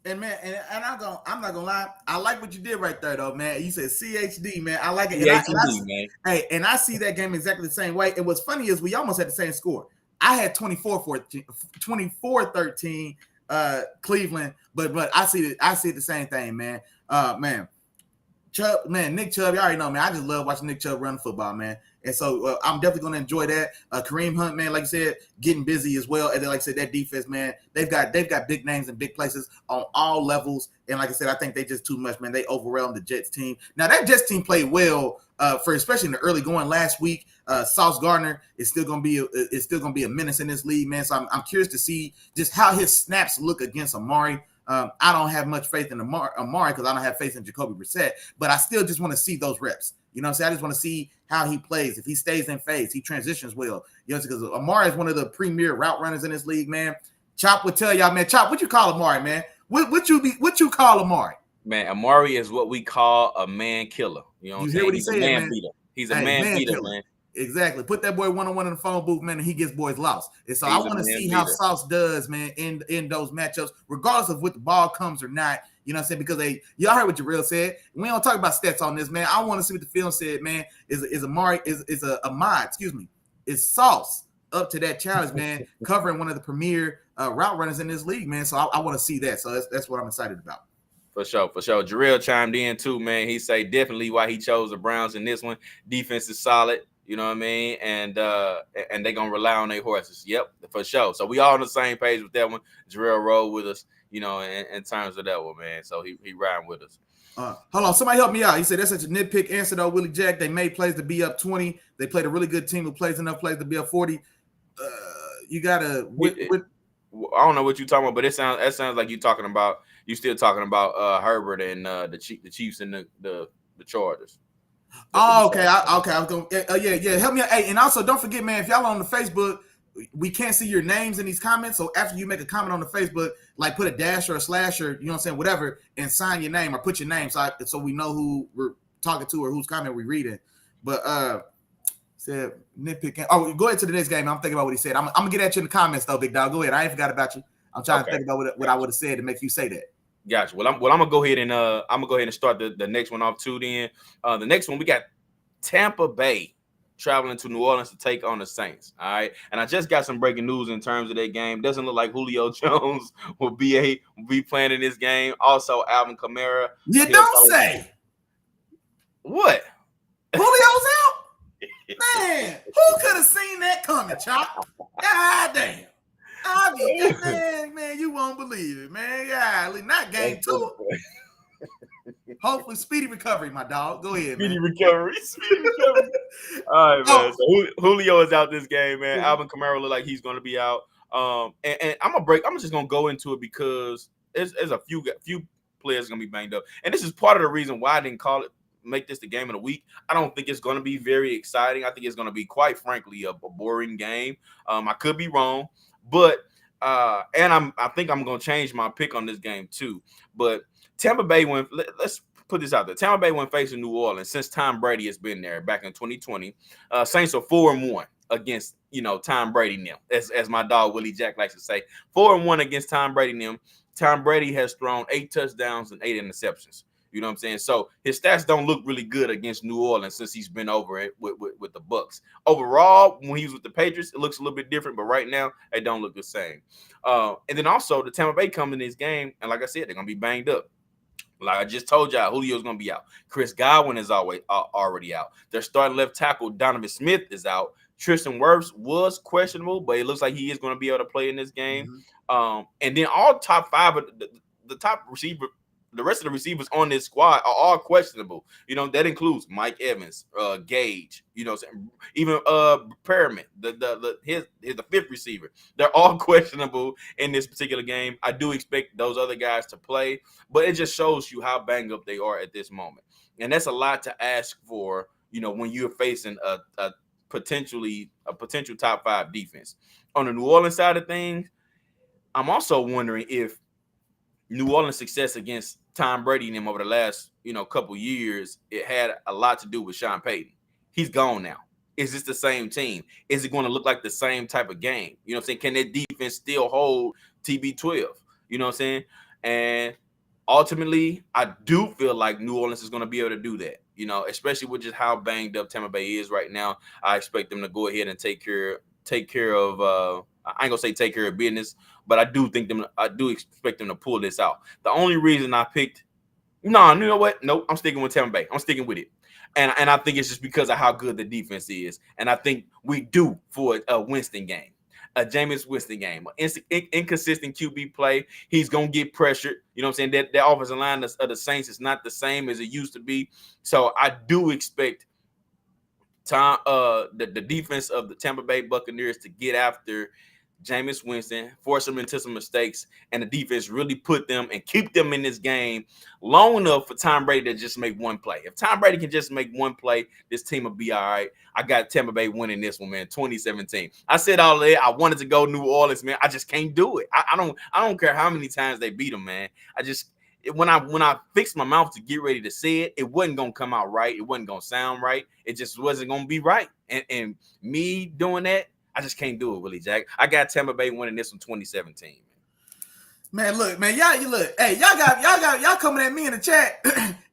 And man, and I'm not gonna lie. I like what you did right there, though, man. You said CHD, man. I like it. Man. Hey, and I see that game exactly the same way. And what's funny is we almost had the same score. I had 24-13 Cleveland, but I see the same thing, man. Man, Chubb, man, Nick Chubb, you already know, man. I just love watching Nick Chubb run the football, man. And so I'm definitely going to enjoy that. Kareem Hunt, man, like you said, getting busy as well. And then, like I said, that defense, man, they've got big names and big places on all levels. And like I said, I think they just too much, man. They overwhelmed the Jets team. Now that Jets team played well for especially in the early going last week. Sauce Gardner is still going to be a menace in this league, man. So I'm curious to see just how his snaps look against Amari. I don't have much faith in Amari because I don't have faith in Jacoby Brissett, but I still just want to see those reps. You know what I'm saying? I just want to see how he plays. If he stays in phase, he transitions well. You know, because Amari is one of the premier route runners in this league, man. Chop would tell y'all, man. Chop, what you call Amari, man? What you call Amari? Man, Amari is what we call a man killer. You know what I'm saying? He's a man beater. He's a man beater, man. Exactly. Put that boy one-on-one in the phone booth, man, and he gets boys lost. And so I want to see how Sauce does, man, in those matchups, regardless of what the ball comes or not. You know what I'm saying? Because y'all heard what Jarrell said. We don't talk about stats on this, man. I want to see what the film said, man. Is Sauce up to that challenge, man, covering one of the premier route runners in this league, man. So I want to see that. So that's what I'm excited about. For sure. Jarrell chimed in too, man. He say definitely why he chose the Browns in this one. Defense is solid. You know what I mean? And they're going to rely on their horses. Yep, for sure. So we all on the same page with that one. Jarrell rode with us, you know, in terms of that one, man. So he riding with us. Hold on. Somebody help me out. He said that's such a nitpick answer, though, Willie Jack. They made plays to be up 20. They played a really good team who plays enough plays to be up 40. You got to – I don't know what you're talking about, but it sounds like you're still talking about Herbert and the Chiefs and the Chargers. Oh, okay. I was going yeah. Help me out. Hey, and also don't forget, man, if y'all are on the Facebook, we can't see your names in these comments. So after you make a comment on the Facebook, like put a dash or a slash or, you know what I'm saying, whatever, and sign your name or put your name so we know who we're talking to or whose comment we're reading. But said nitpicking. Oh, go ahead to the next game. I'm thinking about what he said. I'm going to get at you in the comments, though, big dog. Go ahead. I ain't forgot about you. I'm trying to think about what I would have said to make you say that. Gotcha. Well, I'm gonna go ahead and start the next one off too. Then the next one we got Tampa Bay traveling to New Orleans to take on the Saints. All right, and I just got some breaking news in terms of that game. Doesn't look like Julio Jones will be playing in this game. Also, Alvin Kamara. You don't say. What? Julio's out? Man, who could have seen that coming, Chop? God damn. Man, you won't believe it, man. Yeah, not game 2. Hopefully, speedy recovery, my dog. Go ahead, Speedy man. recovery. All right, man. So Julio is out this game, man. Alvin Kamara look like he's going to be out. And I'm just gonna go into it because there's a few players gonna be banged up, and this is part of the reason why I didn't make this the game of the week. I don't think it's gonna be very exciting. I think it's gonna be, quite frankly, a boring game. I could be wrong, but I think I'm gonna change my pick on this game too. But Tampa Bay let's put this out there. Tampa Bay went facing New Orleans since Tom Brady has been there back in 2020. Saints are 4-1 against Tom Brady now, as my dog Willie Jack likes to say. 4-1 against Tom Brady now. Tom Brady has thrown 8 touchdowns and 8 interceptions. You know what I'm saying? So his stats don't look really good against New Orleans since he's been over it with the Bucs. Overall, when he was with the Patriots, it looks a little bit different, but right now they don't look the same. And then also the Tampa Bay come in this game, and like I said, they're gonna be banged up. Like I just told y'all, Julio's going to be out. Chris Godwin is already out. Their starting left tackle, Donovan Smith, is out. Tristan Wirfs was questionable, but it looks like he is going to be able to play in this game. Mm-hmm. And then all top 5 of the top receiver, the rest of the receivers on this squad are all questionable. That includes Mike Evans, Gage, even Perriman, the 5th receiver. They're all questionable in this particular game. I do expect those other guys to play, but it just shows you how banged up they are at this moment. And that's a lot to ask for, when you're facing a potential top 5 defense. On the New Orleans side of things, I'm also wondering if New Orleans' success against Tom Brady and him over the last, couple years, it had a lot to do with Sean Payton. He's gone now. Is this the same team? Is it going to look like the same type of game? You know what I'm saying? Can that defense still hold TB12? You know what I'm saying? And ultimately, I do feel like New Orleans is going to be able to do that, especially with just how banged up Tampa Bay is right now. I expect them to go ahead and take care of I ain't gonna say take care of business, but I do expect them to pull this out. The only reason I picked, you know what? Nope, I'm sticking with Tampa Bay. I'm sticking with it. And I think it's just because of how good the defense is. And I think we do for a Winston game, a Jameis Winston game, inconsistent QB play. He's going to get pressured. You know what I'm saying? That offensive line of the Saints is not the same as it used to be. So I do expect the defense of the Tampa Bay Buccaneers to get after Jameis Winston, force them into some mistakes, and the defense really put them and keep them in this game long enough for Tom Brady to just make one play. If Tom Brady can just make one play, this team will be all right. I got Tampa Bay winning this one, man. 2017. I said all that. I wanted to go New Orleans, man. I just can't do it. I don't care how many times they beat them, man. When I fixed my mouth to get ready to say it, it wasn't gonna come out right. It wasn't gonna sound right. It just wasn't gonna be right. And me doing that, I just can't do it, Willie Jack. I got Tampa Bay winning this one 2017. Man, look, man, y'all coming at me in the chat.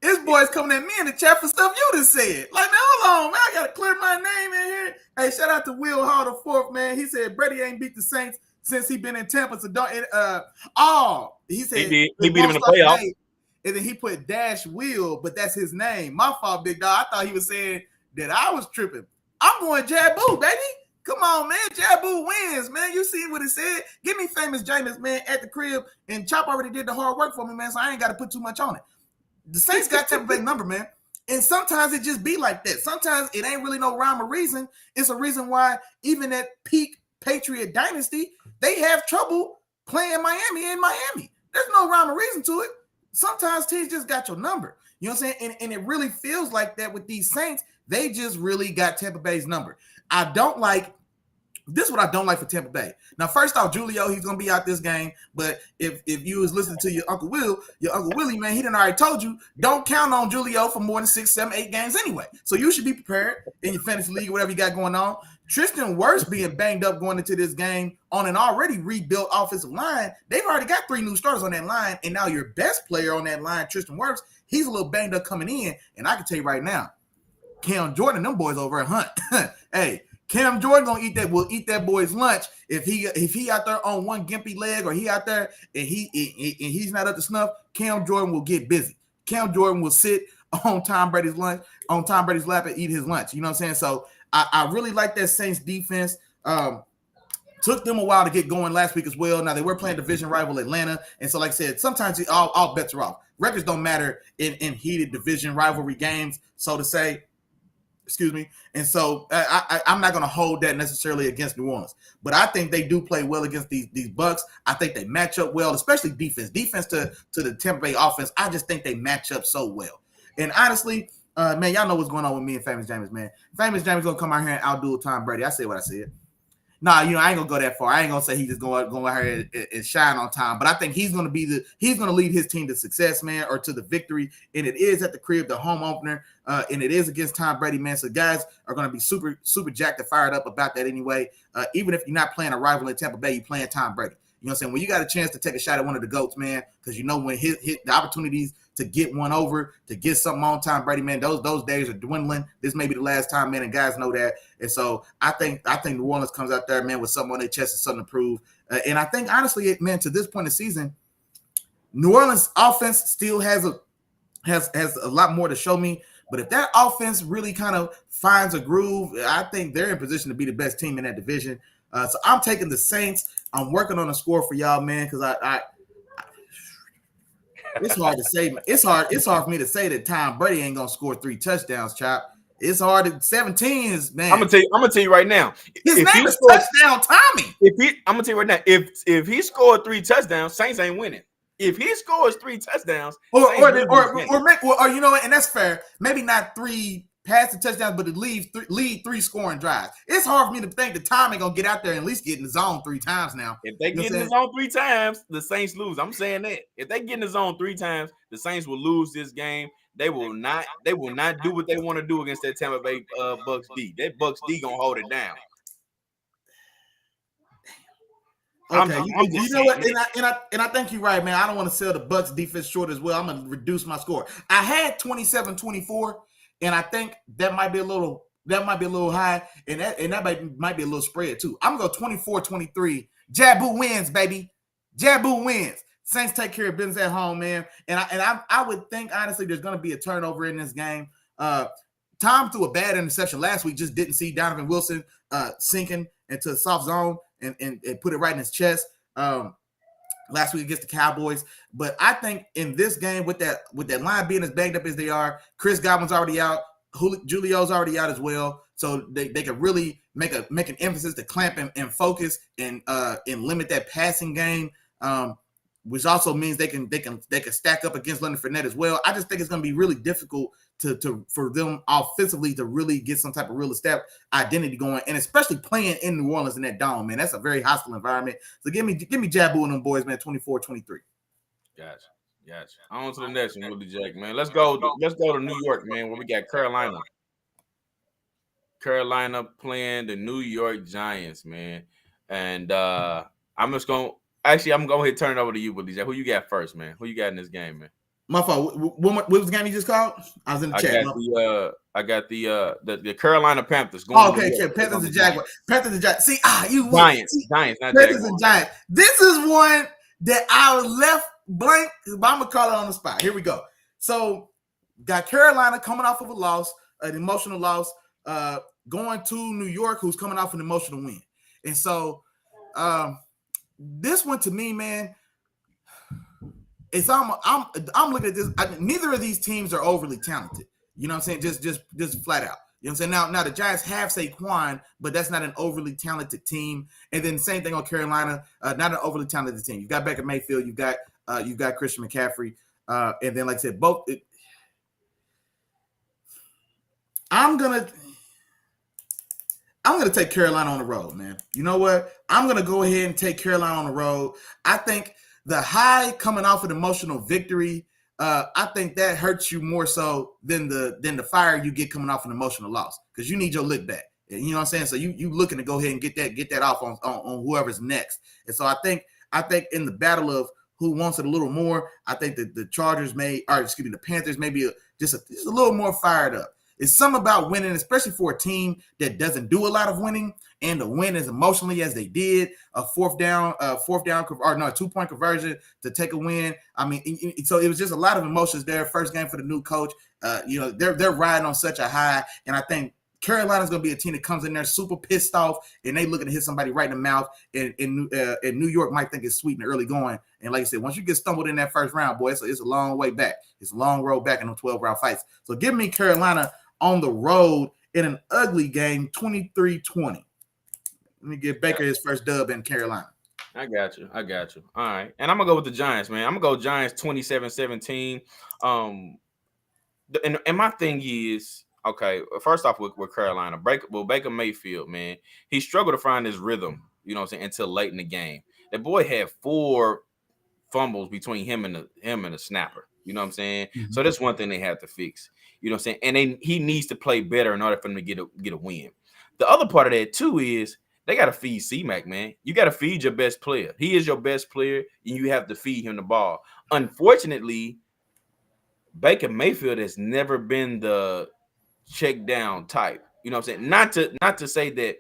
This boy's coming at me in the chat for stuff you just said. Like, man, hold on, man, I gotta clear my name in here. Hey, shout out to Will Hall the fourth, man. He said Brady ain't beat the Saints since he been in Tampa. So don't he said he beat him in the playoffs. And then he put Dash Will, but that's his name. My fault, big dog. I thought he was saying that I was tripping. I'm going Jabu, baby. Come on, man. Jabu wins, man. You see what it said? Give me famous Jameis, man, at the crib. And Chop already did the hard work for me, man, so I ain't got to put too much on it. The Saints got Tampa Bay number, man. And sometimes it just be like that. Sometimes it ain't really no rhyme or reason. It's a reason why even at peak Patriot dynasty, they have trouble playing Miami in Miami. There's no rhyme or reason to it. Sometimes teams just got your number. You know what I'm saying? And it really feels like that with these Saints. They just really got Tampa Bay's number. This is what I don't like for Tampa Bay. Now, first off, Julio, he's going to be out this game. But if you was listening to your Uncle Willie, man, he done already told you, don't count on Julio for more than 6, 7, 8 games anyway. So you should be prepared in your fantasy league, whatever you got going on. Tristan Wirfs being banged up going into this game on an already rebuilt offensive line. They've already got 3 new starters on that line. And now your best player on that line, Tristan Wirfs, he's a little banged up coming in. And I can tell you right now, Cam Jordan, them boys over at Hunt. Hey, Cam Jordan will eat that boy's lunch if he out there on one gimpy leg or he out there and he's not up to snuff. Cam Jordan will get busy. Cam Jordan will sit on Tom Brady's lap and eat his lunch. You know what I'm saying? So I really like that Saints defense. Took them a while to get going last week as well. Now they were playing division rival Atlanta, and so like I said, sometimes all bets are off. Records don't matter in heated division rivalry games, so to say. Excuse me. And so I'm not going to hold that necessarily against New Orleans, but I think they do play well against these Bucks. I think they match up well, especially defense to the Tampa Bay offense. I just think they match up so well. And honestly, man, y'all know what's going on with me and Famous James, man. Famous James gonna come out here and outdo Tom Brady. I said what I said. Nah, I ain't gonna go that far. I ain't gonna say he just go out here and shine on Tom, but I think he's gonna lead his team to success, man, or to the victory. And it is at the crib, the home opener, and it is against Tom Brady, man. So guys are gonna be super, super jacked and fired up about that anyway. Even if you're not playing a rival in Tampa Bay, you're playing Tom Brady. You know what I'm saying? When you got a chance to take a shot at one of the GOATs, man, because when hit the opportunities to get one over, to get something on Tom Brady, man, those days are dwindling. This may be the last time, man, and guys know that. And so I think New Orleans comes out there, man, with something on their chest and something to prove. And I think, honestly, man, to this point in the season, New Orleans offense still has a lot more to show me. But if that offense really kind of finds a groove, I think they're in position to be the best team in that division. So I'm taking the Saints. I'm working on a score for y'all, man, because I it's hard to say. It's hard for me to say that Tom Brady ain't gonna score 3 touchdowns, Chop. It's hard to 17 is, man. I'm gonna tell you right now. His name is Touchdown Tommy. I'm gonna tell you right now, if he scored 3 touchdowns, Saints ain't winning. If he scores 3 touchdowns, or you know what, and that's fair. Maybe not 3 passing touchdowns, but it lead 3 scoring drives. It's hard for me to think that Tom ain't gonna get out there and at least get in the zone 3 times now. If they get in the zone 3 times, the Saints lose. I'm saying that. If they get in the zone 3 times, the Saints will lose this game. They will not do what they want to do against that Tampa Bay Bucks D. That Bucks D gonna hold it down. Okay, you know what? And I think you're right, man. I don't want to sell the Bucks defense short as well. I'm gonna reduce my score. I had 27-24. And I think that might be a little high, and that might be a little spread too. I'm gonna go 24-23. Jabu wins, baby. Jabu wins. Saints take care of business at home, man. And I would think honestly there's gonna be a turnover in this game. Tom threw a bad interception last week, just didn't see Donovan Wilson sinking into a soft zone and put it right in his chest. Last week against the Cowboys. But I think in this game, with that line being as banged up as they are, Chris Godwin's already out, Julio's already out as well. So they can really make an emphasis to clamp and focus and limit that passing game, which also means they can stack up against Leonard Fournette as well. I just think it's going to be really difficult for them offensively to really get some type of real established identity going, and especially playing in New Orleans in that dome, man. That's a very hostile environment. So give me Jabu and them boys, man. 24-23. Gotcha. On to the next one, Willie Jack, man. Let's go to New York, man, where we got Carolina. Carolina playing the New York Giants, man. And I'm going to ahead and turn it over to you, Willie Jack. Who you got first, man? Who you got in this game, man? My fault. What was the game you just called? I was in the chat. I got the Carolina Panthers going. Oh, okay, Panthers and Jaguars. Panthers and Giants. See, you Giants, not Panthers and Giants. This is one that I left blank, but I'm gonna call it on the spot. Here we go. So, got Carolina coming off of a loss, an emotional loss, going to New York, who's coming off an emotional win, and so this one to me, man. I'm looking at this. Neither of these teams are overly talented. You know what I'm saying? Just flat out. You know what I'm saying? Now the Giants have Saquon, but that's not an overly talented team. And then same thing on Carolina, not an overly talented team. You've got Baker Mayfield, you've got Christian McCaffrey, and then like I said, I'm gonna take Carolina on the road, man. You know what? I'm gonna go ahead and take Carolina on the road. I think the high coming off an emotional victory, I think that hurts you more so than the fire you get coming off an emotional loss, because you need your lick back. You know what I'm saying? So you looking to go ahead and get that off on whoever's next. And so I think in the battle of who wants it a little more, I think that the Panthers may be just a little more fired up. It's something about winning, especially for a team that doesn't do a lot of winning, and to win as emotionally as they did, a 2-point conversion to take a win. I mean, so it was just a lot of emotions there. First game for the new coach. They're riding on such a high, and I think Carolina's going to be a team that comes in there super pissed off, and they looking to hit somebody right in the mouth. And New York might think it's sweet and early going. And like I said, once you get stumbled in that first round, boy, it's a long way back. It's a long road back in the 12-round fights. So give me Carolina on the road in an ugly game, 23-20. Let me give Baker his first dub in Carolina. I got you. All right. And I'm going to go with the Giants, man. I'm going to go Giants 27-17. And my thing is, okay, first off with Carolina, Baker Mayfield, man, he struggled to find his rhythm, you know what I'm saying, until late in the game. That boy had 4 fumbles between him and the snapper, you know what I'm saying? Mm-hmm. So that's one thing they have to fix, you know what I'm saying? And he needs to play better in order for him to get a win. The other part of that too is they got to feed C-Mac, man. You got to feed your best player. He is your best player, and you have to feed him the ball. Unfortunately, Baker Mayfield has never been the check down type, you know what I'm saying? Not to say that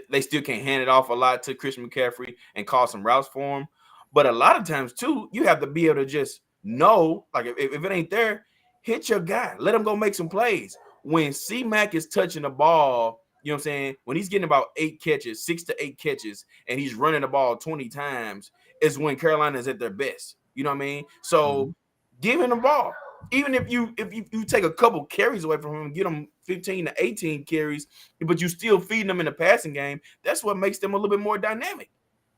they still can't hand it off a lot to Christian McCaffrey and call some routes for him, but a lot of times too, you have to be able to just know, like if it ain't there, hit your guy, let him go make some plays. When C-Mac is touching the ball, you know what I'm saying, when he's getting about 6 to 8 catches, and he's running the ball 20 times, is when Carolina is at their best. You know what I mean? So give him the ball. Even if you take a couple carries away from him, get him 15 to 18 carries, but you still feeding them in the passing game, that's what makes them a little bit more dynamic.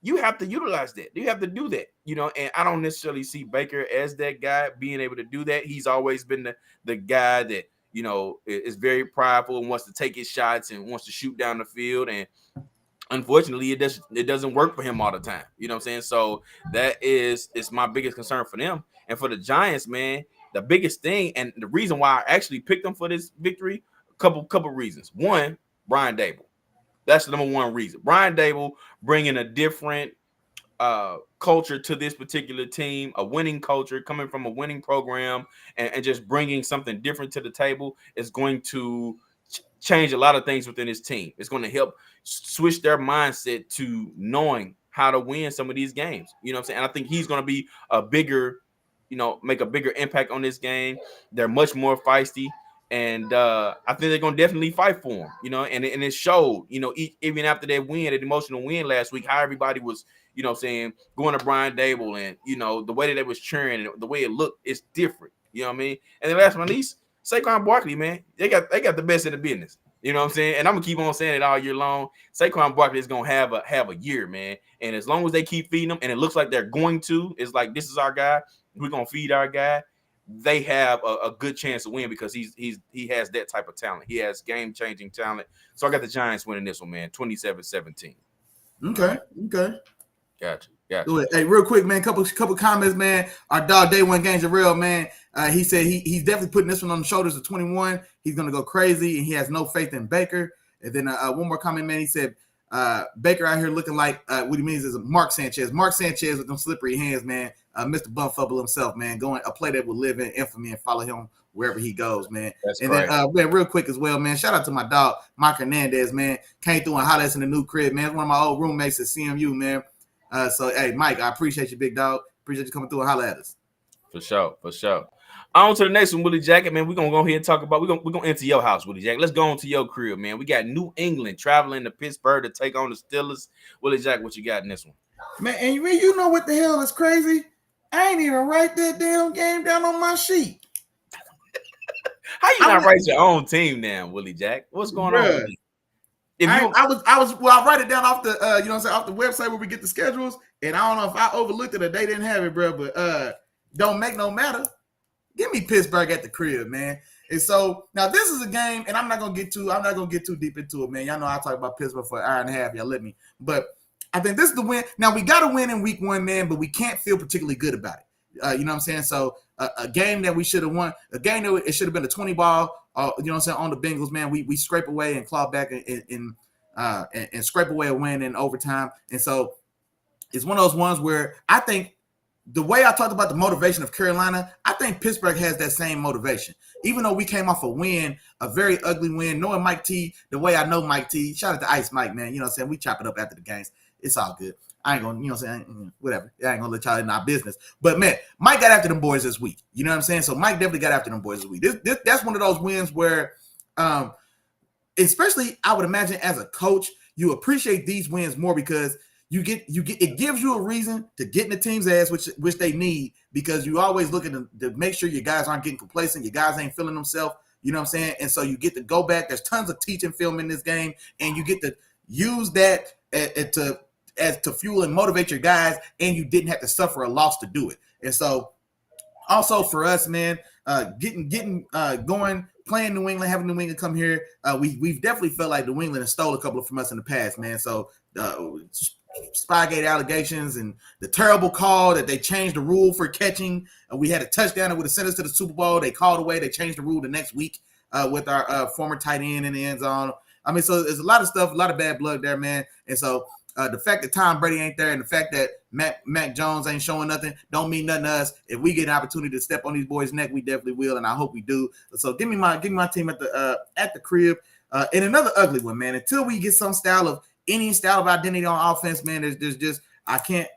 You have to utilize that. You have to do that, you know, and I don't necessarily see Baker as that guy being able to do that. He's always been the guy that, you know, is very prideful and wants to take his shots and wants to shoot down the field. And unfortunately, it doesn't work for him all the time. You know what I'm saying? So it's my biggest concern for them. And for the Giants, man, the biggest thing and the reason why I actually picked them for this victory, couple reasons. One, Brian Dable. That's the number one reason. Brian Dable bringing a different culture to this particular team, a winning culture, coming from a winning program, and just bringing something different to the table is going to change a lot of things within his team. It's going to help switch their mindset to knowing how to win some of these games. You know what I'm saying? And I think he's going to be make a bigger impact on this game. They're much more feisty. And I think they're going to definitely fight for him, you know, and it showed, you know, even after that win, that emotional win last week, how everybody was, you know, saying going to Brian Dable, and, you know, the way that they was cheering and the way it looked, it's different. You know what I mean? And then last but not least, Saquon Barkley, man, they got the best in the business. You know what I'm saying? And I'm going to keep on saying it all year long. Saquon Barkley is going to have a year, man. And as long as they keep feeding him, and it looks like they're going to, it's like, this is our guy. We're going to feed our guy. They have a good chance to win because he has that type of talent. He has game-changing talent. So I got the Giants winning this one, man, 27-17. Okay. Gotcha. Hey, real quick, man, couple comments, man. Our dog Day One Games are real, man. He said he's definitely putting this one on the shoulders of 21. He's going to go crazy, and he has no faith in Baker. And then one more comment, man. He said Baker out here looking like what he means is Mark Sanchez. Mark Sanchez with them slippery hands, man. Mr. Bumfumble himself, man. Going a play that will live in infamy and follow him wherever he goes, man. That's and great. Then man, real quick as well, man. Shout out to my dog Mike Hernandez, man. Came through and hollered us in the new crib, man. One of my old roommates at CMU, man. So hey, Mike, I appreciate you, big dog. Appreciate you coming through and holler at us. For sure. On to the next one, Willie Jacket, man. We're gonna go ahead and talk about. We're gonna enter your house, Willie Jack. Let's go on to your crib, man. We got New England traveling to Pittsburgh to take on the Steelers. Willie Jack, what you got in this one? Man, and you know what the hell is crazy? I ain't even write that damn game down on my sheet. How you not write your own team down, Willie Jack? What's going on with you? I write it down off the off the website where we get the schedules, and I don't know if I overlooked it or they didn't have it, bro. But don't make no matter. Give me Pittsburgh at the crib, man. And so now this is a game, and I'm not gonna get too deep into it, man. Y'all know I talk about Pittsburgh for an hour and a half. Y'all let me, but I think this is the win. Now we got to win in week 1, man, but we can't feel particularly good about it. You know what I'm saying? So a game that we should have won, a game that it should have been a 20 ball. You know what I'm saying, on the Bengals, man. We scrape away and claw back and scrape away a win in overtime. And so it's one of those ones where I think the way I talked about the motivation of Carolina, I think Pittsburgh has that same motivation. Even though we came off a win, a very ugly win, knowing Mike T the way I know Mike T, shout out to Ice Mike, man. You know what I'm saying? We chop it up after the games. It's all good. I ain't gonna, you know what I'm saying? Whatever. I ain't gonna let y'all in our business. But man, Mike got after them boys this week. You know what I'm saying? So Mike definitely got after them boys this week. That's one of those wins where, especially I would imagine as a coach, you appreciate these wins more because you get it gives you a reason to get in the team's ass, which they need, because you always looking to make sure your guys aren't getting complacent, your guys ain't feeling themselves, you know what I'm saying? And so you get to go back. There's tons of teaching film in this game, and you get to use that to fuel and motivate your guys, and you didn't have to suffer a loss to do it. And so also for us, man, getting going, playing New England, having New England come here, we've definitely felt like New England has stole a couple from us in the past, man. So Spygate allegations and the terrible call that they changed the rule for catching. We had a touchdown that would have sent us to the Super Bowl. They called away. They changed the rule the next week with our former tight end in the end zone. I mean, so there's a lot of stuff, a lot of bad blood there, man. And so the fact that Tom Brady ain't there and the fact that Mac Jones ain't showing nothing don't mean nothing to us. If we get an opportunity to step on these boys' neck, we definitely will, and I hope we do. So give me my team at the crib. And another ugly one, man. Until we get any style of identity on offense, man, there's just I can't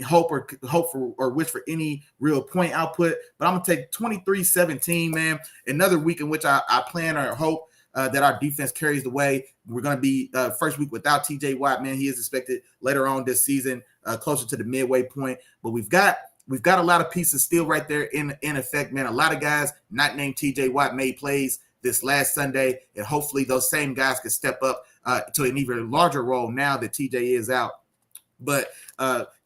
hope for or wish for any real point output. But I'm gonna take 23-17, man. Another week in which I plan or hope that our defense carries the way. We're going to be first week without TJ Watt, man. He is expected later on this season, closer to the midway point. But we've got a lot of pieces still right there in effect, man. A lot of guys not named TJ Watt made plays this last Sunday, and hopefully those same guys can step up to an even larger role now that TJ is out. But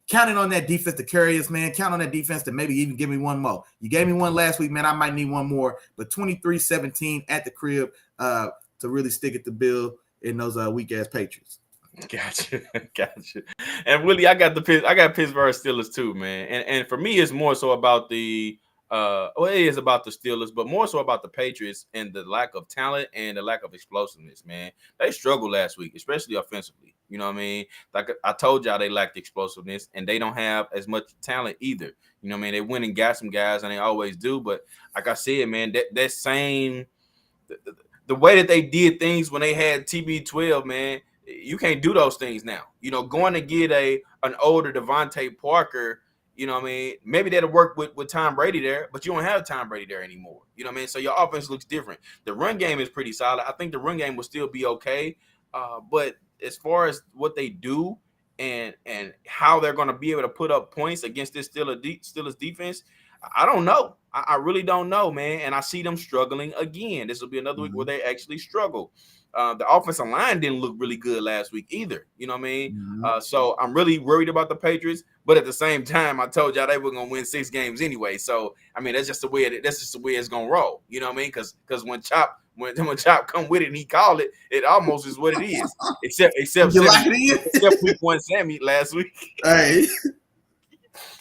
counting on that defense to carry us, man. Count on that defense to maybe even give me one more. You gave me one last week, man. I might need one more. But 23-17 at the crib to really stick at the bill in those weak-ass Patriots. Gotcha. And Willie, I got Pittsburgh Steelers too, man. And for me, it's more so about it is about the Steelers, but more so about the Patriots and the lack of talent and the lack of explosiveness, man. They struggled last week, especially offensively. You know what I mean? Like I told y'all, they lacked explosiveness, and they don't have as much talent either. You know what I mean? They went and got some guys, and they always do. But like I said, man, that same the way that they did things when they had TB12, man, you can't do those things now. You know, going to get an older Devontae Parker, you know what I mean? Maybe that'll work with Tom Brady there, but you don't have Tom Brady there anymore. You know what I mean? So your offense looks different. The run game is pretty solid. I think the run game will still be okay. But as far as what they do and how they're going to be able to put up points against this Steelers defense, I don't know. I really don't know, man. And I see them struggling again. This will be another week where they actually struggle. The offensive line didn't look really good last week either. You know what I mean? So I'm really worried about the Patriots. But at the same time, I told y'all they were gonna win 6 games anyway. So I mean, that's just the way it's gonna roll. You know what I mean? Because when Chop come with it and he called it, it almost is what it is. Except week 1 Sammy last week. Hey.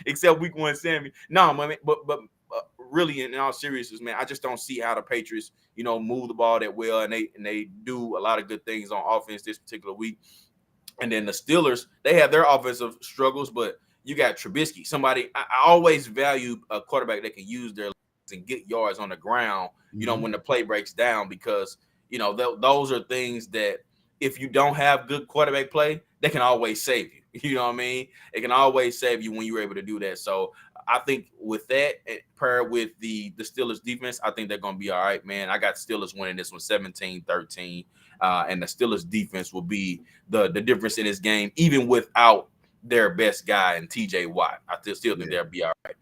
Except week 1 Sammy. No, I mean, but really, in all seriousness, man, I just don't see how the Patriots, you know, move the ball that well, and they do a lot of good things on offense this particular week. And then the Steelers, they have their offensive struggles, but you got Trubisky, somebody I always value a quarterback that can use their legs and get yards on the ground, you know, when the play breaks down, because, you know, those are things that if you don't have good quarterback play, they can always save you. You know what I mean? It can always save you when you're able to do that. So I think with that, paired with the Steelers defense, I think they're going to be all right, man. I got Steelers winning this one 17-13. And the Steelers defense will be the difference in this game, even without their best guy and TJ Watt. I still think they'll be all right.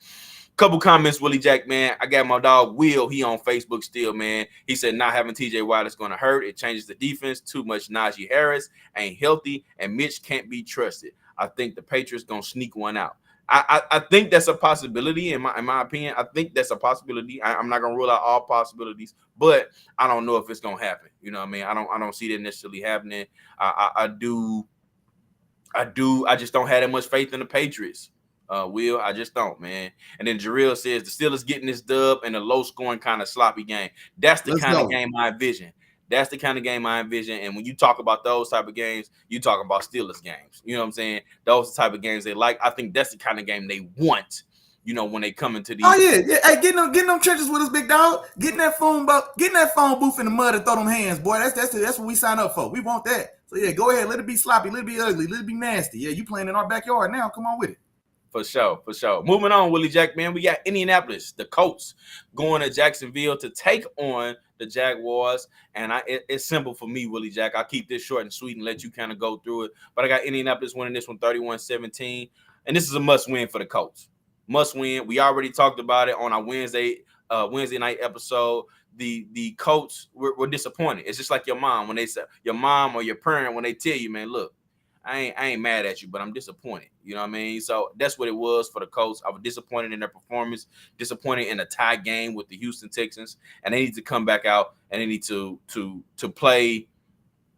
Couple comments, Willie Jack, man. I got my dog Will. He on Facebook still, man. He said not having TJ Watt is going to hurt. It changes the defense. Too much Najee Harris ain't healthy, and Mitch can't be trusted. I think the Patriots going to sneak one out. I think that's a possibility in my opinion. I think that's a possibility. I'm not gonna rule out all possibilities, but I don't know if it's gonna happen. You know what I mean? I don't see that necessarily happening. I just don't have that much faith in the Patriots. Will, I just don't, man. And then Jarrell says the Steelers getting this dub in a low scoring kind of sloppy game. That's the kind of game I envision. That's the kind of game I envision. And when you talk about those type of games, you talk about Steelers games. You know what I'm saying? Those type of games they like. I think that's the kind of game they want when they come into these. Oh yeah. Hey, getting them trenches with us, big dog. Getting that phone booth in the mud and throw them hands, boy. That's what we sign up for. We want that. So yeah, go ahead. Let it be sloppy. Let it be ugly. Let it be nasty. Yeah, you playing in our backyard now. Come on with it. For sure. Moving on, Willie Jack, man. We got Indianapolis, the Colts, going to Jacksonville to take on the Jaguars. And it's simple for me, Willie Jack. I'll keep this short and sweet and let you kind of go through it. But I got Indianapolis winning this one 31-17. And this is a must-win for the Colts. Must win. We already talked about it on our Wednesday night episode. The Colts were disappointed. It's just like your mom when they say your mom or your parent when they tell you, man, look, I ain't mad at you, but I'm disappointed. You know what I mean? So that's what it was for the Colts. I was disappointed in their performance, disappointed in a tie game with the Houston Texans, and they need to come back out and they need to play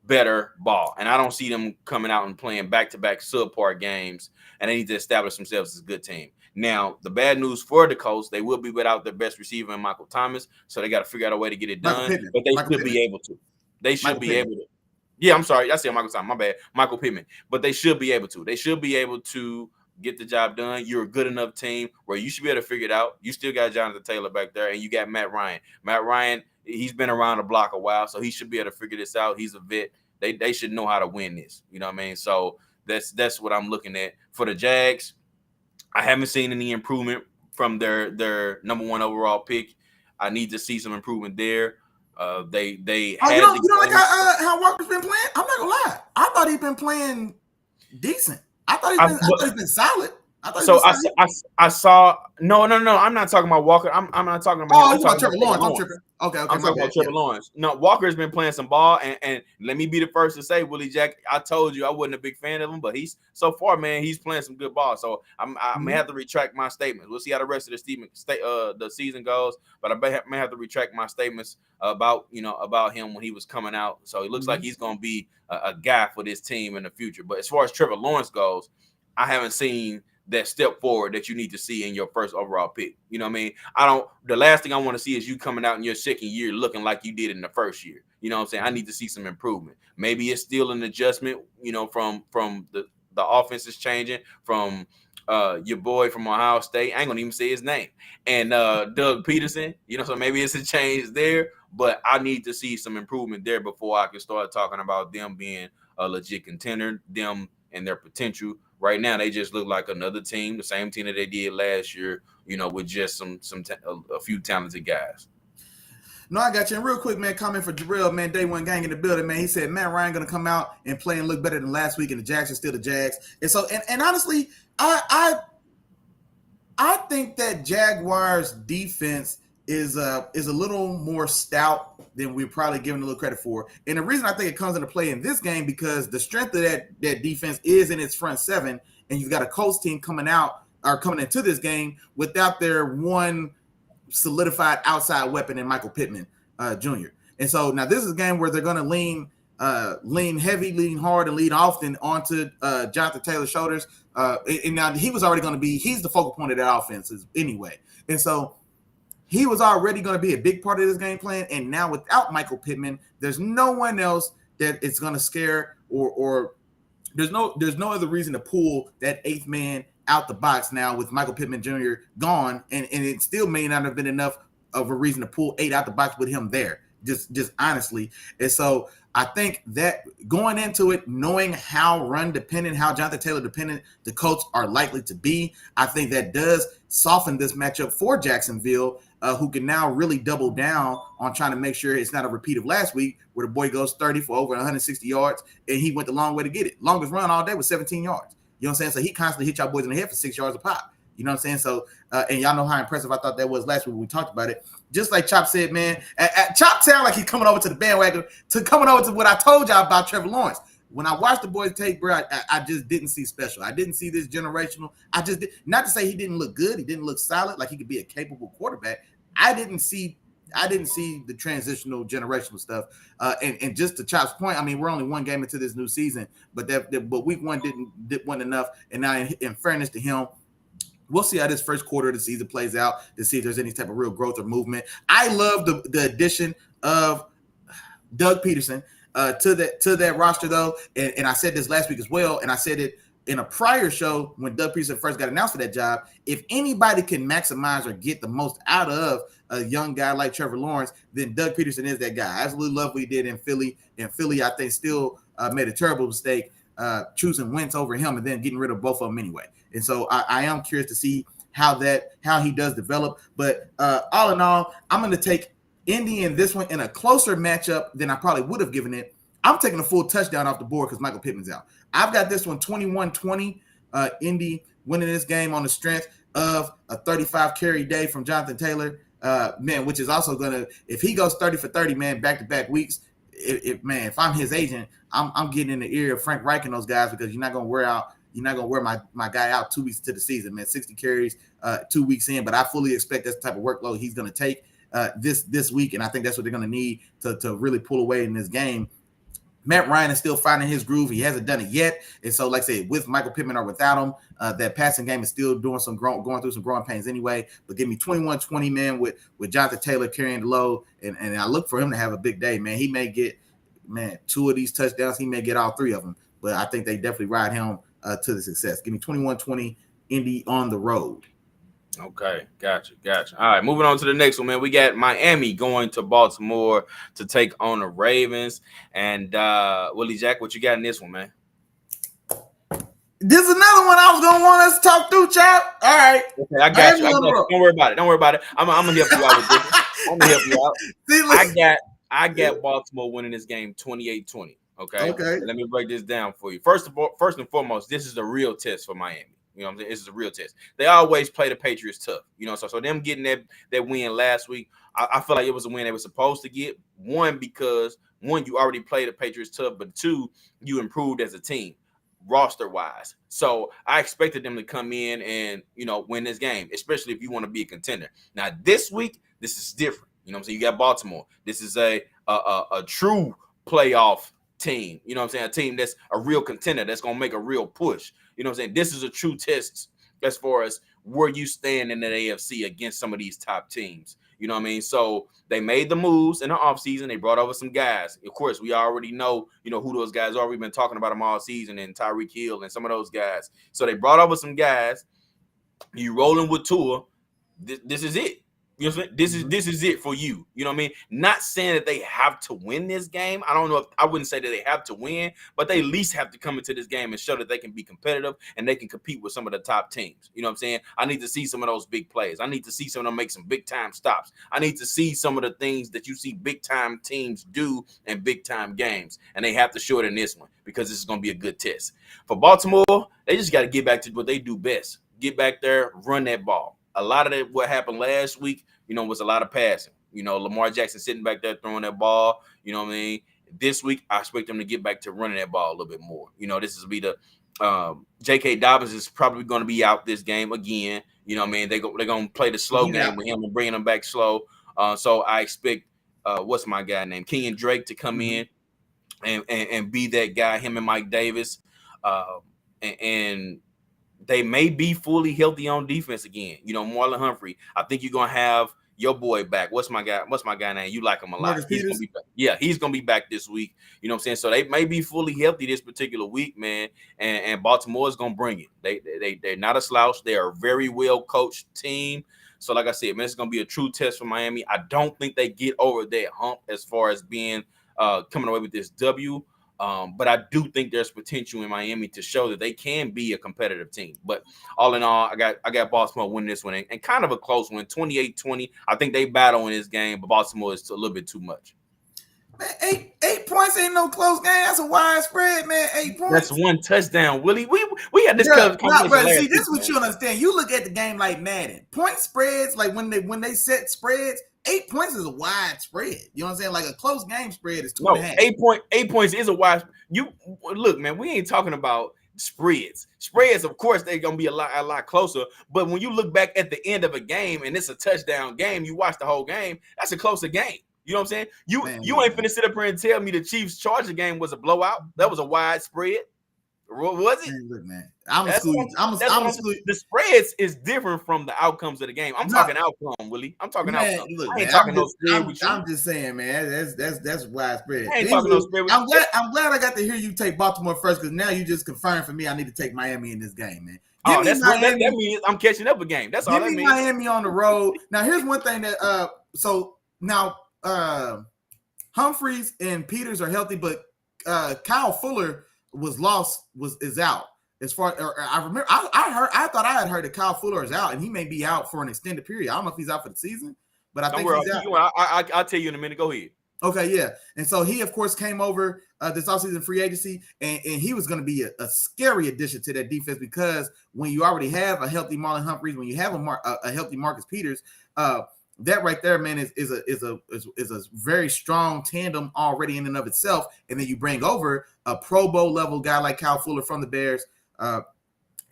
better ball. And I don't see them coming out and playing back-to-back subpar games, and they need to establish themselves as a good team. Now, the bad news for the Colts, they will be without their best receiver in Michael Thomas, so they got to figure out a way to get it done. But they should be able to. They should be able to. Yeah, I'm sorry. I said Michael Thomas. My bad. Michael Pittman. But they should be able to. They should be able to get the job done. You're a good enough team where you should be able to figure it out. You still got Jonathan Taylor back there, and you got Matt Ryan. Matt Ryan, he's been around the block a while, so he should be able to figure this out. He's a vet. They should know how to win this. You know what I mean? So that's what I'm looking at. For the Jags, I haven't seen any improvement from their number one overall pick. I need to see some improvement there. They you don't like how Walker's been playing? I'm not gonna lie. I thought he'd been playing decent. I thought he's been solid. I saw no. I'm not talking about Walker. I'm not talking about. Oh, you're talking Trevor Lawrence. I'm tripping. Okay. I'm talking about Trevor Lawrence. No, Walker's been playing some ball, and let me be the first to say, Willie Jack, I told you I wasn't a big fan of him, but he's so far, man, he's playing some good ball. So I may have to retract my statements. We'll see how the rest of the season goes, but I may have to retract my statements about him when he was coming out. So it looks like he's going to be a guy for this team in the future. But as far as Trevor Lawrence goes, I haven't seen that step forward that you need to see in your first overall pick. You know what I mean? The last thing I want to see is you coming out in your second year looking like you did in the first year. You know what I'm saying? I need to see some improvement. Maybe it's still an adjustment, from the offense is changing, from your boy from Ohio State. I ain't gonna even say his name. And Doug Peterson, so maybe it's a change there, but I need to see some improvement there before I can start talking about them being a legit contender, them and their potential. Right now, they just look like another team, the same team that they did last year, with just a few talented guys. No, I got you. And real quick, man, comment for Jarrell, man, day one gang in the building, man. He said Matt Ryan going to come out and play and look better than last week, and the Jags are still the Jags. And so, and honestly, I think that Jaguars defense is a little more stout than we're probably giving a little credit for. And the reason I think it comes into play in this game because the strength of that defense is in its front seven, and you've got a Colts team coming into this game without their one solidified outside weapon in Michael Pittman Jr. And so now this is a game where they're going to lean heavy, lean hard, and lean often onto Jonathan Taylor's shoulders. And now he was already going to he's the focal point of that offense anyway. And so he was already going to be a big part of this game plan, and now without Michael Pittman, there's no one else that it's going to scare, or there's no other reason to pull that eighth man out the box now with Michael Pittman Jr. gone, and it still may not have been enough of a reason to pull 8 out the box with him there, just honestly. And so I think that going into it, knowing how run dependent, how Jonathan Taylor dependent the Colts are likely to be, I think that does soften this matchup for Jacksonville, who can now really double down on trying to make sure it's not a repeat of last week where the boy goes 30 for over 160 yards and he went the long way to get it. Longest run all day was 17 yards. You know what I'm saying? So he constantly hit y'all boys in the head for 6 yards a pop. You know what I'm saying? So, and y'all know how impressive I thought that was last week when we talked about it. Just like Chop said, man, Chop sound like he's coming over to the bandwagon, coming over to what I told y'all about Trevor Lawrence. When I watched the boys take, bro, I just didn't see special. I didn't see this generational. Not to say he didn't look good. He didn't look solid, like he could be a capable quarterback. I didn't see the transitional generational stuff. And just to Chop's point, I mean, we're only one game into this new season, but week one wasn't enough. And now in fairness to him, we'll see how this first quarter of the season plays out to see if there's any type of real growth or movement. I love the addition of Doug Peterson to that roster, though. And I said this last week as well, and I said it in a prior show when Doug Peterson first got announced for that job, if anybody can maximize or get the most out of a young guy like Trevor Lawrence, then Doug Peterson is that guy. I absolutely love what he did in Philly. In Philly, I think still made a terrible mistake choosing Wentz over him and then getting rid of both of them anyway. And so I am curious to see how he does develop. But all in all, I'm going to take Indy in this one in a closer matchup than I probably would have given it. I'm taking a full touchdown off the board because Michael Pittman's out. I've got this one 21-20, Indy winning this game on the strength of a 35 carry day from Jonathan Taylor, which is also going to, if he goes 30 for 30, man, back-to-back weeks, if I'm his agent, I'm getting in the ear of Frank Reich and those guys because you're not going to wear my guy out 2 weeks into the season, man. 60 carries 2 weeks in, but I fully expect that's the type of workload he's going to take this week, and I think that's what they're going to need to really pull away in this game. Matt Ryan is still finding his groove. He hasn't done it yet. And so, like I said, with Michael Pittman or without him, that passing game is still going through some growing pains anyway. But give me 21-20, man, with Jonathan Taylor carrying the load. And I look for him to have a big day, man. He may get, 2 of these touchdowns. He may get all 3 of them. But I think they definitely ride him to the success. Give me 21-20, Indy on the road. Okay, gotcha. All right, moving on to the next one, man. We got Miami going to Baltimore to take on the Ravens. And Willie Jack, what you got in this one, man? This is another one I was gonna want us to talk through, Chop. All right, okay, I got you. Don't worry about it. I'm gonna help you out with this. I'm gonna help you out. See, I got Baltimore winning this game 28-20. Okay. Let me break this down for you. First and foremost, this is a real test for Miami. You know what I'm saying? This is a real test. They always play the Patriots tough. You know, so them getting that win last week, I feel like it was a win they were supposed to get. One, because you already played the Patriots tough, but 2, you improved as a team, roster-wise. So I expected them to come in and, win this game, especially if you want to be a contender. Now, this week, this is different. You know what I'm saying? You got Baltimore. This is a true playoff team. You know what I'm saying? A team that's a real contender that's going to make a real push. You know what I'm saying? This is a true test as far as where you stand in the AFC against some of these top teams. You know what I mean? So they made the moves in the offseason. They brought over some guys. Of course, we already know, who those guys are. We've been talking about them all season, and Tyreek Hill and some of those guys. So they brought over some guys. You rolling with Tua. This is it. You know what I'm saying? This is it for you. You know what I mean? Not saying that they have to win this game. I don't know if I wouldn't say that they have to win, but they at least have to come into this game and show that they can be competitive and they can compete with some of the top teams. You know what I'm saying? I need to see some of those big plays. I need to see some of them make some big time stops. I need to see some of the things that you see big time teams do in big time games, and they have to show it in this one because this is going to be a good test. For Baltimore, they just got to get back to what they do best. Get back there, run that ball. A lot of what happened last week, was a lot of passing. Lamar Jackson sitting back there throwing that ball. You know what I mean? This week, I expect them to get back to running that ball a little bit more. This is be the J.K. Dobbins is probably going to be out this game again. You know what I mean? They're going to play the slow game with him and bringing him back slow. So I expect, what's my guy name? Kenyon Drake to come in and be that guy, him and Mike Davis. And they may be fully healthy on defense again. Marlon Humphrey. I think you're gonna have your boy back. What's my guy name? You like him a lot. He's gonna be back. Yeah, he's gonna be back this week. You know what I'm saying? So they may be fully healthy this particular week, man. And Baltimore is gonna bring it. They're not a slouch. They are a very well coached team. So like I said, man, it's gonna be a true test for Miami. I don't think they get over that hump as far as being coming away with this W. But I do think there's potential in Miami to show that they can be a competitive team. But all in all, I got Baltimore winning this one and kind of a close one, 28-20. I think they battle in this game, but Baltimore is a little bit too much. Man, eight points ain't no close game. That's a wide spread, man. 8 points. That's one touchdown, Willie. We had this conversation. See, this is what you understand. You look at the game like Madden. Point spreads, like when they set spreads, 8 points is a wide spread. You know what I'm saying? Like a close game spread is 2.5. 8 points is a wide. You look, man. We ain't talking about spreads. Spreads, of course, they're gonna be a lot closer. But when you look back at the end of a game and it's a touchdown game, you watch the whole game. That's a closer game. You know what I'm saying? You ain't finna sit up here and tell me the Chiefs Charger game was a blowout. That was a wide spread. What was it? Man, look, man, I'm a school. I'm a school. The spreads is different from the outcomes of the game. I'm talking outcome, Willie. I'm talking outcome. Look, I ain't man, talking no spread with you. I'm just saying, man, that's widespread. I ain't talking no spread with you. I'm glad I got to hear you take Baltimore first, because now you just confirmed for me I need to take Miami in this game, man. That means I'm catching up a game. That's all that means. Give me Miami on the road. Now, here's one thing that so now Humphreys and Peters are healthy, but Kyle Fuller is out. As far I remember, I thought I had heard that Kyle Fuller is out, and he may be out for an extended period. I don't know if he's out for the season, but I think he's out. I'll tell you in a minute. Go ahead. Okay, yeah. And so he, of course, came over this offseason free agency, and he was going to be a scary addition to that defense, because when you already have a healthy Marlon Humphreys, when you have a healthy Marcus Peters, that right there, man, is a very strong tandem already in and of itself. And then you bring over a Pro Bowl level guy like Kyle Fuller from the Bears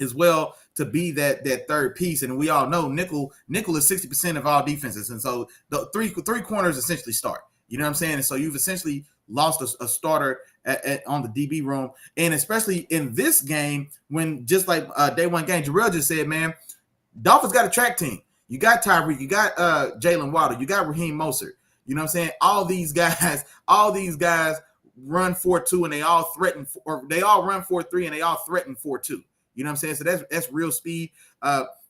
as well to be that third piece. And we all know nickel is 60% of all defenses, and so the three corners essentially start. You know what I'm saying? And so you've essentially lost a starter on the DB room. And especially in this game, when just like day one game, Jarrell just said, man, Dolphins got a track team. You got Tyreek, you got Jalen Waddle, you got Raheem Mostert. You know what I'm saying? All these guys run 4-2, and they all threaten, or they all run 4-3, and they all threaten 4-2. You know what I'm saying? So that's real speed.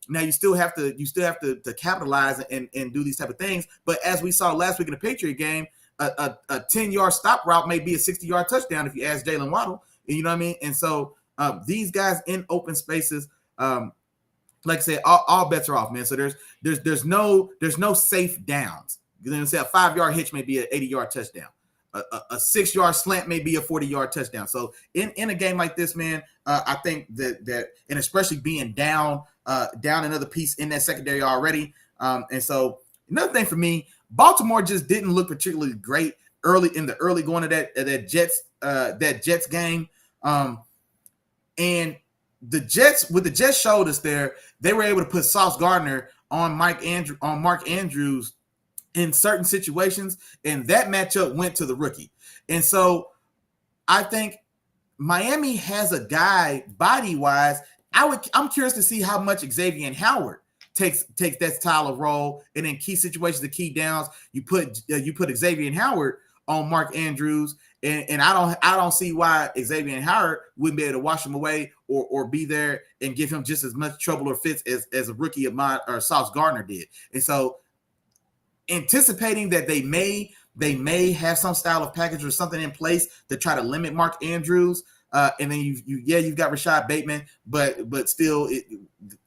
Now you still have to capitalize and do these type of things. But as we saw last week in the Patriot game, a 10-yard stop route may be a 60-yard touchdown if you ask Jalen Waddle. You know what I mean? And so these guys in open spaces, like I said, all bets are off, man. So there's no safe downs. You know what I'm saying? A 5-yard hitch may be an 80-yard touchdown. A 6-yard slant may be a 40-yard touchdown. So in a game like this, man, I think that and especially being down another piece in that secondary already. And so another thing for me, Baltimore just didn't look particularly great early going to that Jets game. And the Jets showed us there, they were able to put Sauce Gardner on Mark Andrews in certain situations, and that matchup went to the rookie. And so I think Miami has a guy body-wise. I'm curious to see how much Xavier Howard takes that style of role, and in key situations, the key downs, you put Xavier Howard on Mark Andrews, and I don't see why Xavier Howard wouldn't be able to wash him away or be there and give him just as much trouble or fits as a rookie of mine or Sauce Gardner did. And so anticipating that they may have some style of package or something in place to try to limit Mark Andrews. And then you've got Rashad Bateman, but still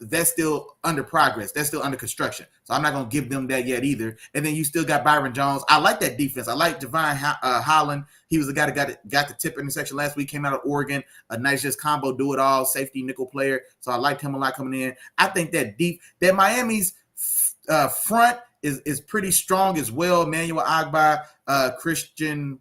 that's still under progress. That's still under construction. So I'm not going to give them that yet either. And then you still got Byron Jones. I like that defense. I like Javon Holland. He was the guy that got the tip interception last week, came out of Oregon, a nice just combo, do it all, safety nickel player. So I liked him a lot coming in. I think that Miami's front is pretty strong as well. Emmanuel Ogbah, Christian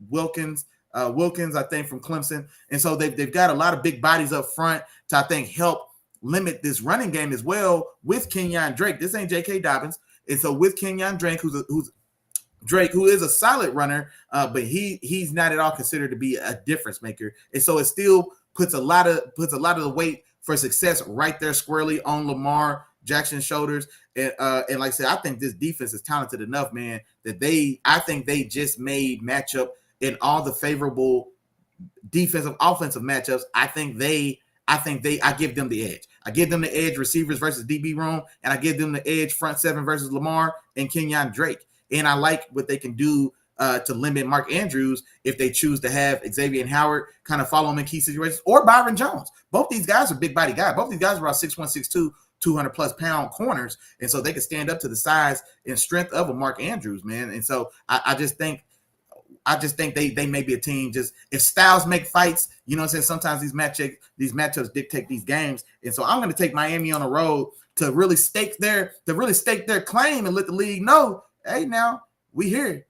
Wilkins, I think, from Clemson. And so they've got a lot of big bodies up front to, I think, help limit this running game as well with Kenyon Drake. This ain't J.K. Dobbins. And so with Kenyon Drake, who is a solid runner, but he's not at all considered to be a difference maker. And so it still puts a lot of the weight for success right there squarely on Lamar Jackson's shoulders. And like I said, I think this defense is talented enough, man, that I think they just made matchup in all the favorable defensive, offensive matchups. I give them the edge. I give them the edge receivers versus DB room, and I give them the edge front seven versus Lamar and Kenyon Drake. And I like what they can do to limit Mark Andrews if they choose to have Xavier Howard kind of follow him in key situations, or Byron Jones. Both these guys are big body guys. Both these guys are about 6'1", 6'2", 200+ pound corners, and so they can stand up to the size and strength of a Mark Andrews, man. And so I just think they may be a team. Just if styles make fights, you know what I'm saying? Sometimes these matchups dictate these games. And so I'm going to take Miami on the road to really stake their claim and let the league know, hey, now we here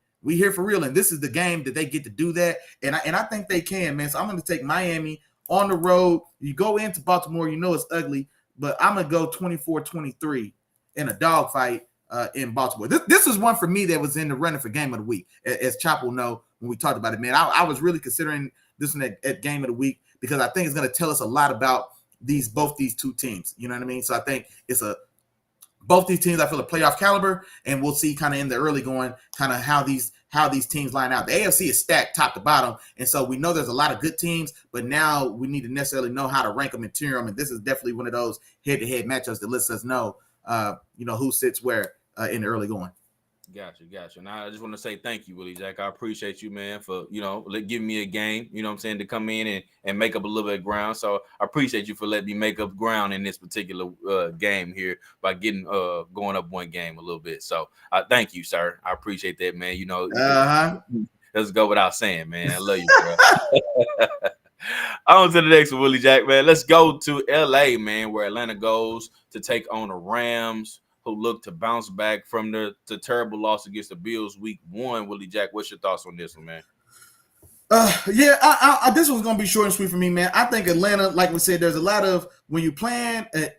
for real. And this is the game that they get to do that. And I think they can, man. So I'm going to take Miami on the road. You go into Baltimore, you know it's ugly, but I'm going to go 24-23 in a dogfight in Baltimore. This is one for me that was in the running for game of the week, as Chop will know when we talked about it, man. I was really considering this one at game of the week, because I think it's going to tell us a lot about both these two teams. You know what I mean? So I think it's both these teams, I feel, a playoff caliber, and we'll see kind of in the early going kind of how these teams line out. The AFC is stacked top to bottom, and so we know there's a lot of good teams, but now we need to necessarily know how to rank them and tier them, and this is definitely one of those head-to-head matchups that lets us know, who sits where in the early going. Gotcha. Now I just want to say thank you, Willie Jack. I appreciate you, man, for giving me a game. You know what I'm saying, to come in and make up a little bit of ground. So I appreciate you for letting me make up ground in this particular game here by getting going up one game a little bit. So thank you, sir. I appreciate that, man. Let's go without saying, man. I love you, bro. On to the next one, Willie Jack, man. Let's go to LA, man, where Atlanta goes to take on the Rams, who look to bounce back from the terrible loss against the Bills week 1. Willie Jack, what's your thoughts on this one, man? This one's gonna be short and sweet for me, man. I think Atlanta, like we said, there's a lot of when you plan an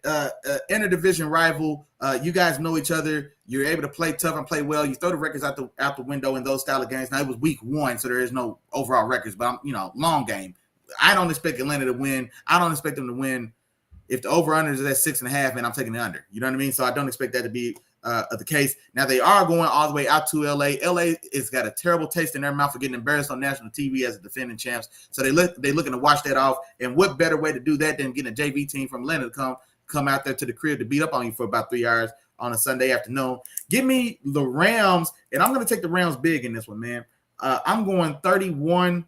interdivision rival, you guys know each other. You're able to play tough and play well. You throw the records out the window in those style of games. Now it was week 1, so there is no overall records, but long game. I don't expect Atlanta to win. I don't expect them to win. If the over-under is at 6.5, man, I'm taking the under. You know what I mean? So I don't expect that to be the case. Now, they are going all the way out to L.A. L.A. has got a terrible taste in their mouth for getting embarrassed on national TV as a defending champs. So they're looking to wash that off. And what better way to do that than getting a JV team from Atlanta to come out there to the crib to beat up on you for about 3 hours on a Sunday afternoon? Give me the Rams, and I'm going to take the Rams big in this one, man. I'm going 31.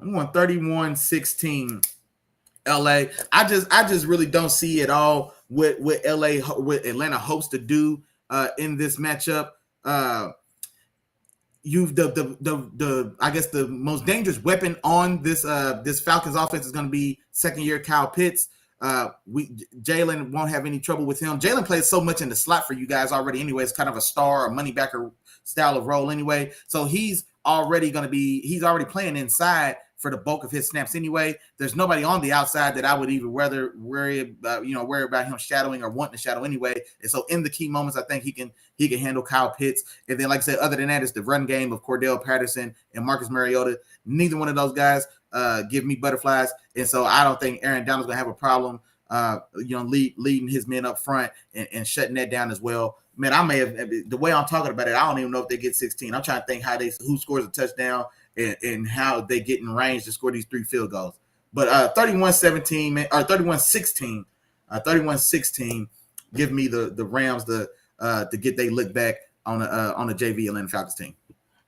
I'm going 31-16 LA. I just really don't see at all what Atlanta hopes to do in this matchup. You've I guess the most dangerous weapon on this Falcons offense is going to be second-year Kyle Pitts. Jalen won't have any trouble with him. Jalen plays so much in the slot for you guys already anyway. It's kind of a star or money backer style of role anyway. So he's already playing inside for the bulk of his snaps anyway. There's nobody on the outside that I would even worry about him shadowing or wanting to shadow anyway. And so in the key moments, I think he can handle Kyle Pitts. And then, like I said, other than that, it's the run game of Cordell Patterson and Marcus Mariota. Neither one of those guys give me butterflies. And so I don't think Aaron Donald's going to have a problem leading his men up front and shutting that down as well. Man, I may have, the way I'm talking about it, I don't even know if they get 16. I'm trying to think who scores a touchdown and how they get in range to score these 3 field goals. But 31-17, man, or 31-16, 31-16, give me the Rams to get they look back on the JV Atlanta Falcons team.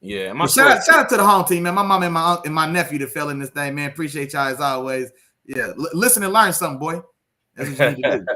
Yeah, shout out to the home team, man. My mom and my nephew that fell in this thing, man. Appreciate y'all as always. Yeah, listen and learn something, boy. That's what you need to do.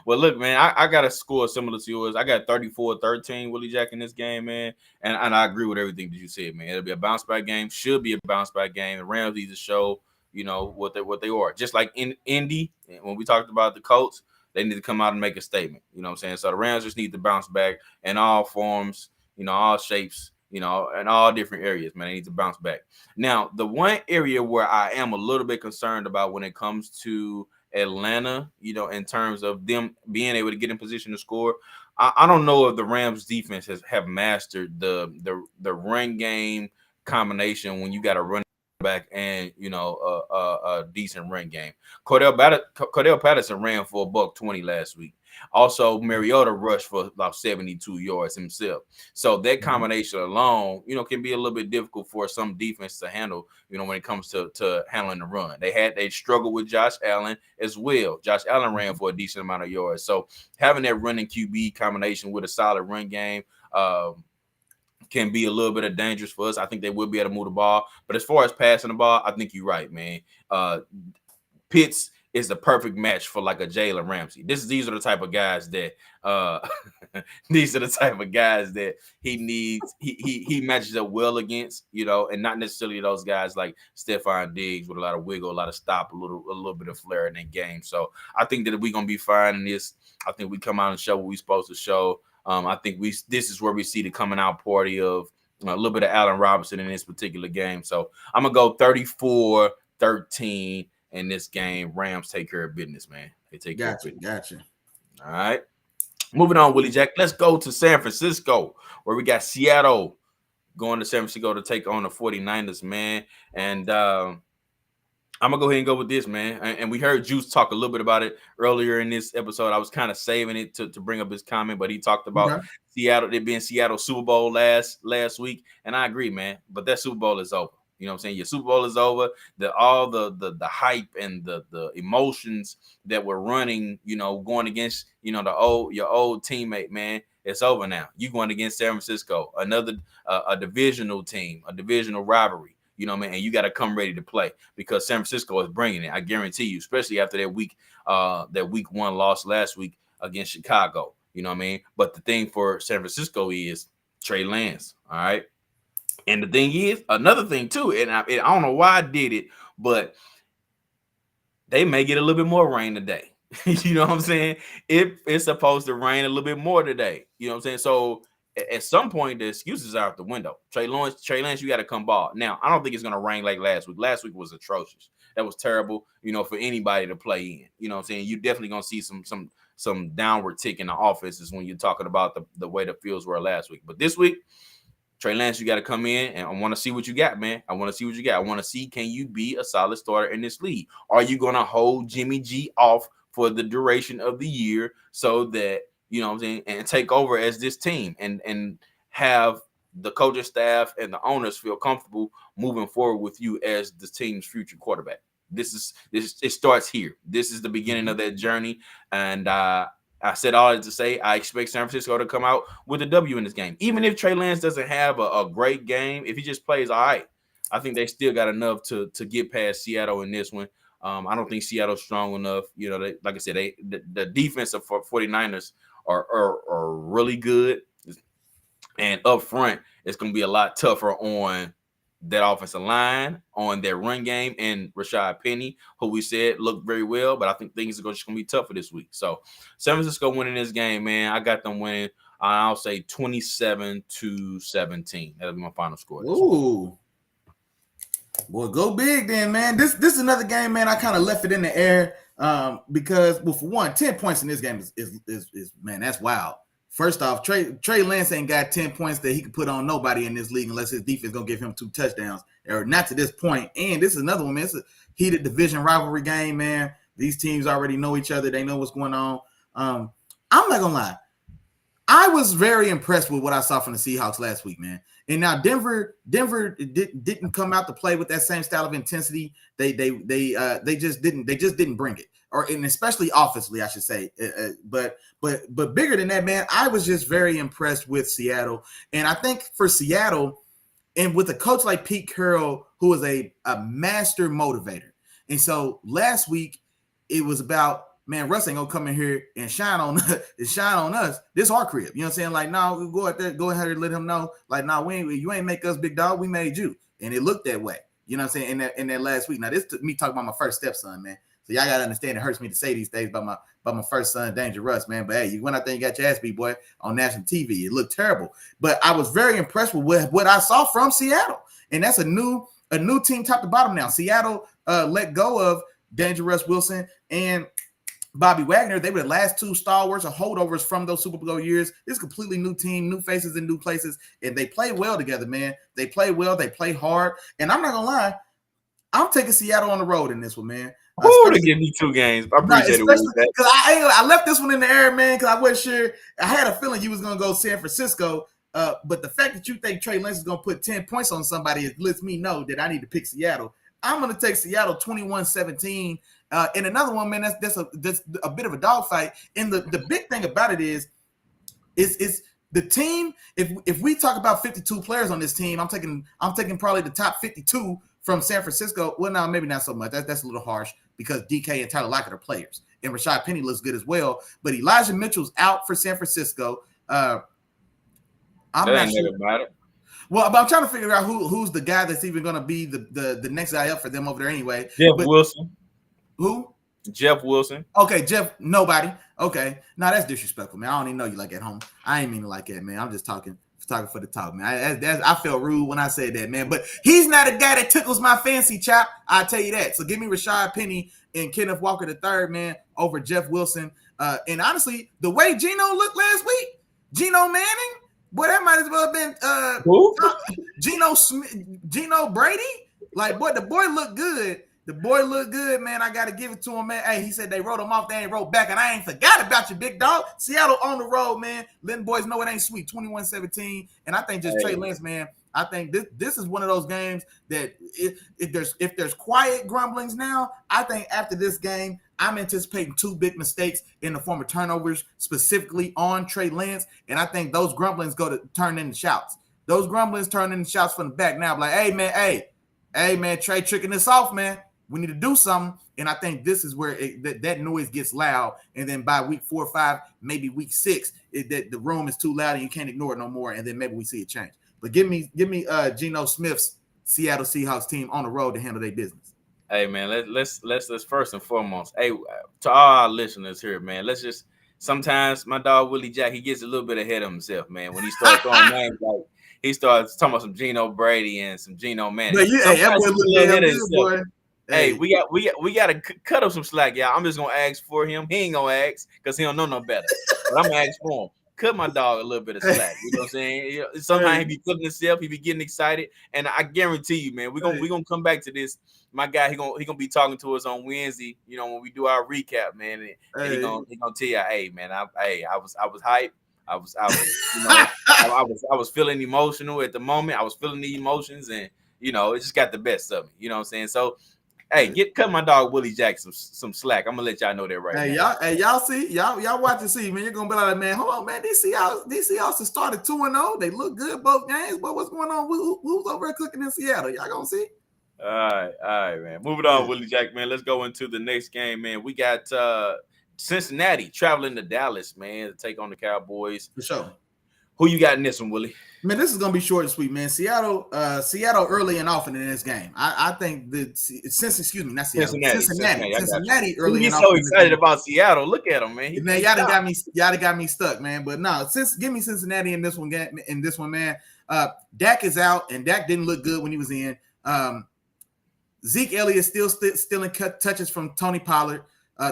Well, look, man, I got a score similar to yours. I got 34-13, Willie Jack, in this game, man. And I agree with everything that you said, man. It'll be a bounce back game. Should be a bounce back game. The Rams need to show, what they are. Just like in Indy, when we talked about the Colts, they need to come out and make a statement. You know what I'm saying? So the Rams just need to bounce back in all forms, all shapes, in all different areas, man. They need to bounce back. Now, the one area where I am a little bit concerned about when it comes to Atlanta, in terms of them being able to get in position to score, I don't know if the Rams defense have mastered the run game combination when you got a running back and a decent run game. Cordell Patterson ran for $120 last week. Also, Mariota rushed for about 72 yards himself. So that combination alone, can be a little bit difficult for some defense to handle, when it comes to handling the run. They struggled with Josh Allen as well. Josh Allen ran for a decent amount of yards. So having that running QB combination with a solid run game can be a little bit of dangerous for us. I think they will be able to move the ball. But as far as passing the ball, I think you're right, man. Pitts is the perfect match for like a Jalen Ramsey. These are the type of guys that he needs. He matches up well against, and not necessarily those guys like Stephon Diggs with a lot of wiggle, a lot of stop, a little bit of flair in that game. So I think that we're gonna be fine in this. I think we come out and show what we're supposed to show. I think this is where we see the coming out party of a little bit of Allen Robinson in this particular game. So I'm gonna go 34-13. In this game. Rams take care of business, man. They take care of business. Gotcha. All right. Moving on, Willie Jack. Let's go to San Francisco, where we got Seattle going to San Francisco to take on the 49ers, man. And I'm gonna go ahead and go with this, man. And we heard Juice talk a little bit about it earlier in this episode. I was kind of saving it to bring up his comment, but he talked about Seattle, it being Seattle Super Bowl last week, and I agree, man. But that Super Bowl is over. You know what I'm saying? Your Super Bowl is over. All the hype and the emotions that were running, you know, going against, you know, your old teammate, man. It's over now. You going against San Francisco, another a divisional team, a divisional rivalry. You know what I mean? And you got to come ready to play because San Francisco is bringing it. I guarantee you, especially after that week 1 loss last week against Chicago. You know what I mean? But the thing for San Francisco is Trey Lance. All right. And the thing is, another thing too, and I don't know why I did it, but they may get a little bit more rain today. You know what I'm saying? It's supposed to rain a little bit more today. You know what I'm saying? So at some point, the excuses are out the window. Trey Lance, you got to come ball. Now, I don't think it's going to rain like last week. Last week was atrocious. That was terrible, you know, for anybody to play in. You know what I'm saying? You definitely going to see some downward tick in the offenses when you're talking about the way the fields were last week. But this week, Trey Lance, you got to come in, and I want to see what you got, man. I want to see what you got. I want to see, can you be a solid starter in this league? Are you going to hold Jimmy G off for the duration of the year so that, you know what I'm saying, and take over as this team and have the coaching staff and the owners feel comfortable moving forward with you as the team's future quarterback? It starts here. This is the beginning of that journey. And I said all that to say I expect San Francisco to come out with a W in this game. Even if Trey Lance doesn't have a great game, if he just plays all right, I think they still got enough to get past Seattle in this one. I don't think Seattle's strong enough. You know, like I said, the defense of 49ers are really good. And up front, it's going to be a lot tougher on that offensive line, on their run game, and Rashad Penny, who we said looked very well, but I think things are just going to be tougher this week. So San Francisco winning this game, man. I got them winning. I'll say 27-17. That'll be my final score. Ooh. Boy, go big then, man. This is another game, man. I kind of left it in the air because, well, for one, 10 points in this game is man, that's wild. First off, Trey Lance ain't got 10 points that he could put on nobody in this league unless his defense gonna give him 2 touchdowns, or not to this point. And this is another one, man. It's a heated division rivalry game, man. These teams already know each other. They know what's going on. I'm not gonna lie. I was very impressed with what I saw from the Seahawks last week, man. And now Denver didn't come out to play with that same style of intensity. They just didn't bring it, and especially offensively, I should say. But bigger than that, man, I was just very impressed with Seattle. And I think for Seattle, and with a coach like Pete Carroll, who is a master motivator. And so last week it was about, man, Russ ain't gonna come in here and shine on us. This our crib. You know what I'm saying? Like, no, we go out there, go ahead and let him know. Like, no, you ain't make us big dog. We made you. And it looked that way. You know what I'm saying? In that last week. Now, this took me talking about my first stepson, man. So y'all gotta understand, it hurts me to say these days about my first son, Danger Russ, man. But hey, you went out there and got your ass beat, boy, on national TV. It looked terrible. But I was very impressed with what I saw from Seattle. And that's a new team top to bottom now. Seattle let go of Danger Russ Wilson and Bobby Wagner. They were the last 2 stalwarts or holdovers from those Super Bowl years. This is a completely new team, new faces in new places, and they play well together, man. They play well, they play hard, and I'm not gonna lie, I'm taking Seattle on the road in this one, man. To give me 2 games. I appreciate it. Because I left this one in the air, man, because I wasn't sure. I had a feeling you was gonna go San Francisco, but the fact that you think Trey Lance is gonna put 10 points on somebody, it lets me know that I need to pick Seattle. I'm going to take Seattle 21-17. And another one, man, that's a bit of a dogfight. And the big thing about it is the team. If we talk about 52 players on this team, I'm taking probably the top 52 from San Francisco. Well, no, maybe not so much. That's a little harsh because DK and Tyler Lockett are players, and Rashad Penny looks good as well. But Elijah Mitchell's out for San Francisco. I'm not sure about it. Well, but I'm trying to figure out who's the guy that's even going to be the next guy up for them over there anyway. Wilson. Who? Jeff Wilson. Okay, Jeff. Nobody. Okay. Now that's disrespectful, man. I don't even know you like at home. I ain't mean to like that, man. I'm just talking for the talk, man. I felt rude when I said that, man. But he's not a guy that tickles my fancy, Chop. I'll tell you that. So give me Rashad Penny and Kenneth Walker III, man, over Jeff Wilson. And honestly, the way Geno looked last week, Geno Manning, Boy, that might as well have been Gino Brady. Like, boy, the boy looked good. The boy looked good, man. I got to give it to him, man. Hey, he said they wrote him off. They ain't wrote back, and I ain't forgot about you, big dog. Seattle on the road, man. Letting boys know it ain't sweet. 21-17. And I think just Trey Lance, man, I think this is one of those games that if there's quiet grumblings now, I think after this game, I'm anticipating 2 big mistakes in the form of turnovers, specifically on Trey Lance. And I think those grumblings go to turn into shouts. Those grumblings turn into shouts from the back now. Like, hey, man, Trey tricking this off, man. We need to do something. And I think this is where that noise gets loud. And then by week 4 or 5, maybe week 6, the room is too loud and you can't ignore it no more. And then maybe we see it change. But give me Geno Smith's Seattle Seahawks team on the road to handle their business. Hey, man, let's first and foremost, hey, to all our listeners here, man, let's just, sometimes my dog Willie Jack, he gets a little bit ahead of himself, man. When he starts throwing names like, he starts talking about some Geno Brady and some Geno Manning. But that boy look ahead of himself. Boy. Hey, we got to cut up some slack, y'all. I'm just gonna ask for him. He ain't gonna ask because he don't know no better. But I'm gonna ask for him. Cut my dog a little bit of slack. You know what I'm saying? Sometimes he be feeling himself, he be getting excited, and I guarantee you, man, we're gonna come back to this. My guy, he gonna be talking to us on Wednesday. You know, when we do our recap, man, and he gonna tell you, hey, man, I was hyped. I was feeling emotional at the moment. I was feeling the emotions, and you know, it just got the best of me. You know what I'm saying? So, hey, cut my dog Willie Jack some slack. I'm gonna let y'all know that right now. Y'all see, y'all watch and see, man. You're gonna be like, man, hold on, man. These Seahawks started 2-0. They look good both games, but what's going on? Who's over there cooking in Seattle? Y'all gonna see? All right, man. Moving on, Willie Jack, man. Let's go into the next game, man. We got Cincinnati traveling to Dallas, man, to take on the Cowboys. For sure. Who you got in this one, Willie? Man, this is gonna be short and sweet, man. Seattle early and often in this game. I think Cincinnati early. He's so excited about Seattle. Look at him, man. Y'all got me stuck, man. But no, give me Cincinnati in this one. Man. Dak is out, and Dak didn't look good when he was in. Zeke Elliott still stealing touches from Tony Pollard.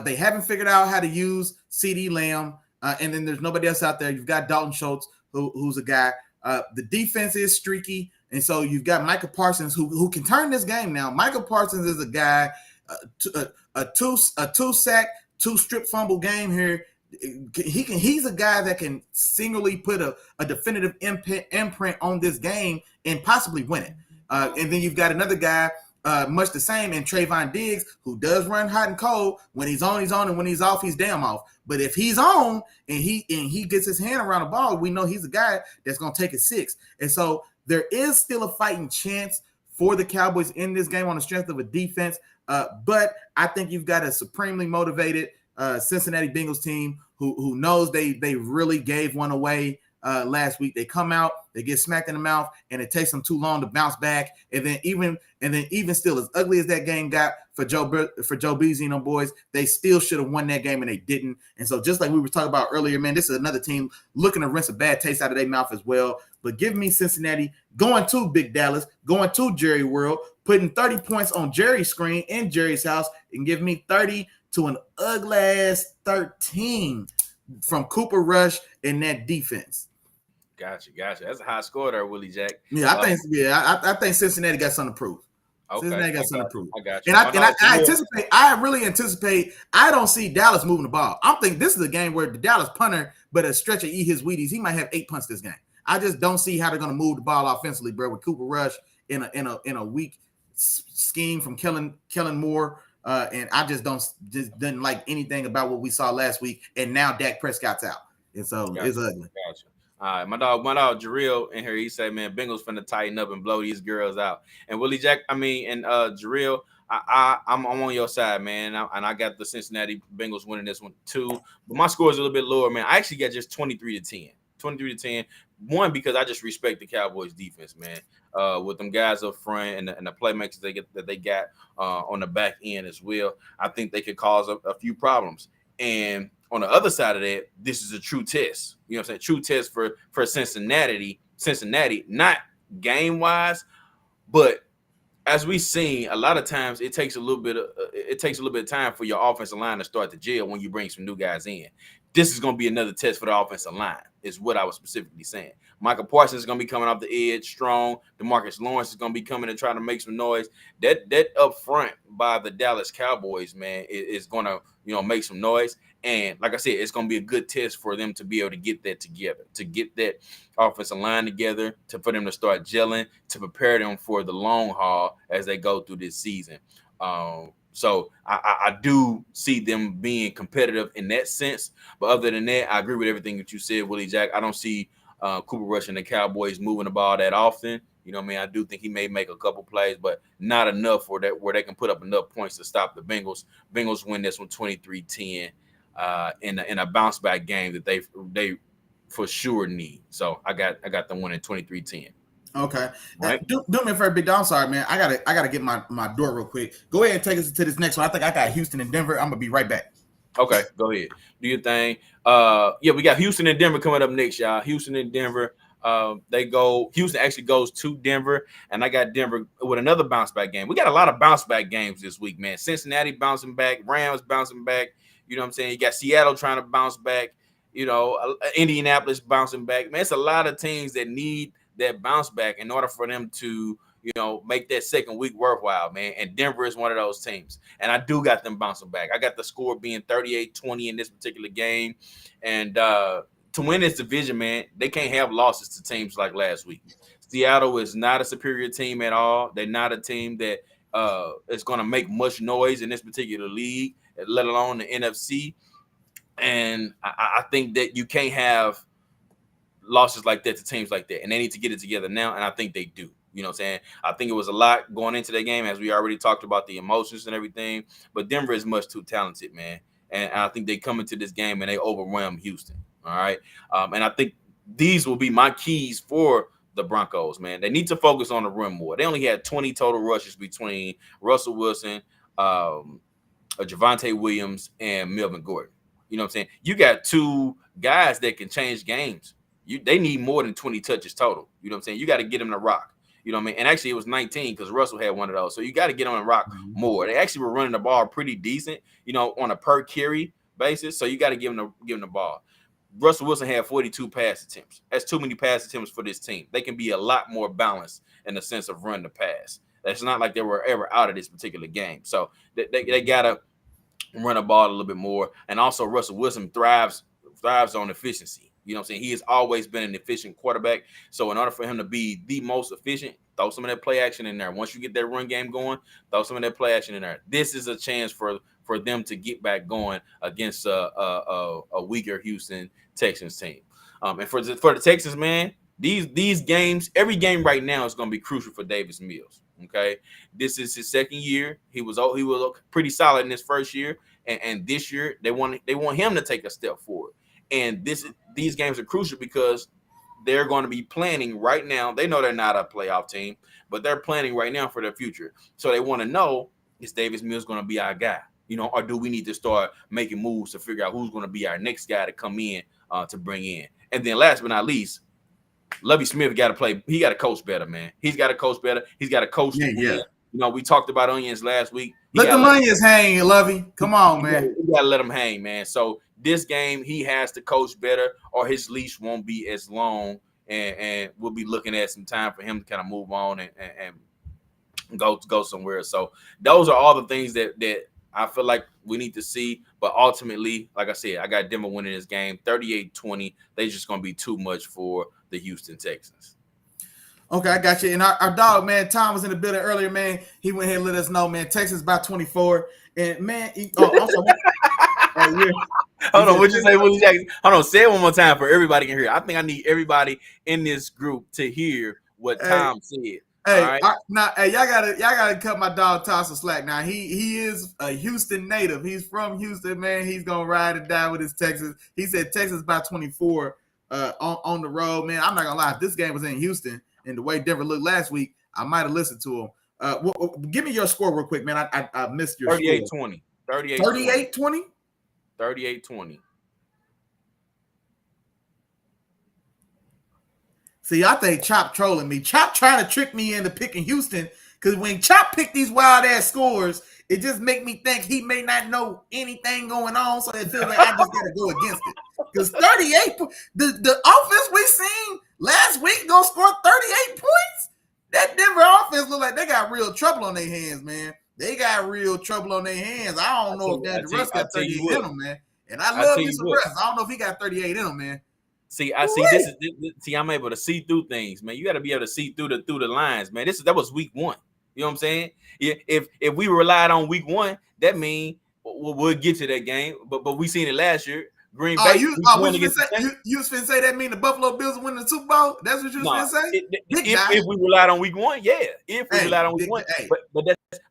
They haven't figured out how to use CeeDee Lamb, and then there's nobody else out there. You've got Dalton Schultz, who's a guy. The defense is streaky, and so you've got Micah Parsons, who can turn this game now. Micah Parsons is a guy, a two sack, 2 strip fumble game here. He's a guy that can singularly put a definitive imprint on this game and possibly win it. And then you've got another guy, much the same, in Trayvon Diggs, who does run hot and cold. When he's on, and when he's off, he's damn off. But if he's on and he gets his hand around the ball, we know he's a guy that's going to take it 6. And so there is still a fighting chance for the Cowboys in this game on the strength of a defense. But I think you've got a supremely motivated Cincinnati Bengals team who knows they really gave one away last week. They come out, they get smacked in the mouth, and it takes them too long to bounce back. And then even still, as ugly as that game got for Joe Beasley and them boys, they still should have won that game, and they didn't. And so just like we were talking about earlier, man, this is another team looking to rinse a bad taste out of their mouth as well. But give me Cincinnati going to Big Dallas, going to Jerry World, putting 30 points on Jerry's screen in Jerry's house, and give me 30 to an ugly ass 13 from Cooper Rush and that defense. Gotcha. That's a high score there, Willie Jack. Yeah, I think Cincinnati got something to prove. Okay, Cincinnati got something to prove. I got you. And I really anticipate. I don't see Dallas moving the ball. I'm thinking this is a game where the Dallas punter, but a stretcher eat his Wheaties. He might have 8 punts this game. I just don't see how they're going to move the ball offensively, bro. With Cooper Rush in a weak scheme from Kellen Moore. And I just didn't like anything about what we saw last week. And now Dak Prescott's out. And so it's ugly. Gotcha. All right, my dog Jarrell in here, he said, man, Bengals finna tighten up and blow these girls out. And Willie Jack, Jarrell, I'm on your side, man. And I got the Cincinnati Bengals winning this one too. But my score is a little bit lower, man. I actually got just 23-10. 23-10. One, because I just respect the Cowboys defense, man. With them guys up front and the playmakers they got on the back end as well. I think they could cause a few problems. And on the other side of that, this is a true test. You know what I'm saying? True test for Cincinnati, not game-wise, but as we've seen, a lot of times it takes a little bit of time for your offensive line to start to gel when you bring some new guys in. this is going to be another test for the offensive line, is what I was specifically saying. Michael Parsons is going to be coming off the edge strong. DeMarcus Lawrence is going to be coming and trying to make some noise. That up front by the Dallas Cowboys, man, is going to, make some noise. And like I said, it's going to be a good test for them to be able to get that together, to get that offensive line together, for them to start gelling, to prepare them for the long haul as they go through this season. So I do see them being competitive in that sense. But other than that, I agree with everything that you said, Willie Jack. I don't see Cooper Rush and the Cowboys moving the ball that often. I do think he may make a couple plays, but not enough where they can put up enough points to stop the Bengals. Bengals win this one 23-10 in a bounce back game that they for sure need. So I got them winning 23-10. Okay. Right. Do me a favor, big dog. I'm sorry, man. I gotta get my door real quick. Go ahead and take us to this next one. I think I got Houston and Denver. I'm gonna be right back. Okay, go ahead. Do your thing. We got Houston and Denver coming up next, y'all. Houston and Denver. Houston actually goes to Denver, and I got Denver with another bounce back game. We got a lot of bounce back games this week, man. Cincinnati bouncing back, Rams bouncing back. You know what I'm saying? You got Seattle trying to bounce back. Indianapolis bouncing back. Man, it's a lot of teams that need that bounce back in order for them to, make that second week worthwhile, man. And Denver is one of those teams. And I do got them bouncing back. I got the score being 38-20 in this particular game. And to win this division, man, they can't have losses to teams like last week. Seattle is not a superior team at all. They're not a team that is going to make much noise in this particular league, let alone the NFC. And I think that you can't have losses like that to teams like that, and they need to get it together now, and I think they do. You know what I'm saying? I think it was a lot going into that game, as we already talked about the emotions and everything, but Denver is much too talented, man, and I think they come into this game and they overwhelm Houston, all right? And I think these will be my keys for the Broncos, man. They need to focus on the run more. They only had 20 total rushes between Russell Wilson, Javonte Williams, and Melvin Gordon. You know what I'm saying? You got two guys that can change games. They need more than 20 touches total. You know what I'm saying? You got to get them to rock. You know what I mean? And actually, it was 19 because Russell had one of those. So you got to get them to rock more. They actually were running the ball pretty decent, on a per carry basis. So you got to give them the ball. Russell Wilson had 42 pass attempts. That's too many pass attempts for this team. They can be a lot more balanced in the sense of run the pass. That's not like they were ever out of this particular game. So they got to run the ball a little bit more. And also Russell Wilson thrives on efficiency. You know what I'm saying? He has always been an efficient quarterback. So in order for him to be the most efficient, throw some of that play action in there. Once you get that run game going, throw some of that play action in there. This is a chance for them to get back going against a weaker Houston Texans team. And for the Texans, man, these games, every game right now is going to be crucial for Davis Mills. Okay, this is his second year. He was pretty solid in his first year, and this year they want him to take a step forward. And these games are crucial because they're going to be planning right now. They know they're not a playoff team, but they're planning right now for their future. So they want to know, is Davis Mills going to be our guy? Or do we need to start making moves to figure out who's going to be our next guy to come in to bring in? And then last but not least, Lovie Smith got to play. He got to coach better, man. He's got to coach better. He's got to coach. Yeah. We talked about onions last week. Let the onions hang, Lovie. Come on, man. You got to let them hang, man. So this game, he has to coach better, or his leash won't be as long, and we'll be looking at some time for him to kind of move on and go somewhere. So those are all the things that I feel like we need to see. But ultimately, like I said, I got Denver winning this game 38-20. They're just going to be too much for the Houston Texans. Okay, I got you. And our dog, man, Tom was in the building earlier, man. He went ahead and let us know, man, Texas by 24. And, man, also, hold on, what'd you say, Willie Jackson? Hold on, say it one more time for everybody can hear. I think I need everybody in this group to hear what Tom said. Hey, right? Y'all gotta cut my dog Tom some slack. Now he is a Houston native. He's from Houston, man. He's gonna ride and die with his Texas. He said Texas by 24 on the road, man. I'm not gonna lie. If this game was in Houston and the way Denver looked last week, I might have listened to him. Give me your score real quick, man. I missed your 38-20. 38-20? 38-20. See, I think Chop trolling me. Chop trying to trick me into picking Houston Because when Chop picked these wild ass scores, it just make me think he may not know anything going on. So it feels like I just got to go against it. Because 38, the offense we seen last week gonna score 38 points. That Denver offense look like they got real trouble on their hands, man. They got real trouble on their hands. I don't know if D'Angelo Russ got 38 in him, man. And I love me some Russ. I don't know if he got 38 in him, man. See, I'm able to see through things, man. You got to be able to see through the lines, man. That was week 1. You know what I'm saying? Yeah, if we relied on week 1, that means we'll get to that game. But we seen it last year. Green Bay. You was finna say that mean the Buffalo Bills winning the Super Bowl? That's what you was finna say? If we relied on week 1, yeah. If we relied on week 1,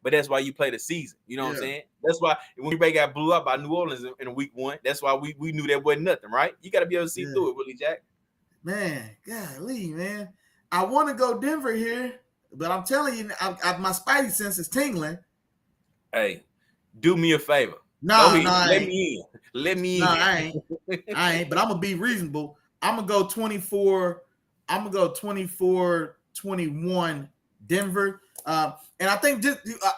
but that's why you play the season. You know what I'm saying? That's why when Green Bay got blew up by New Orleans in week 1, that's why we knew that wasn't nothing, right? You got to be able to see through it, Willie Jack. Man, golly, man. I want to go Denver here, but I'm telling you, my spidey sense is tingling. Hey, do me a favor. Let me in. I ain't. But I'm gonna be reasonable. I'm gonna go 24. I'm gonna go 24-21 Denver. And I think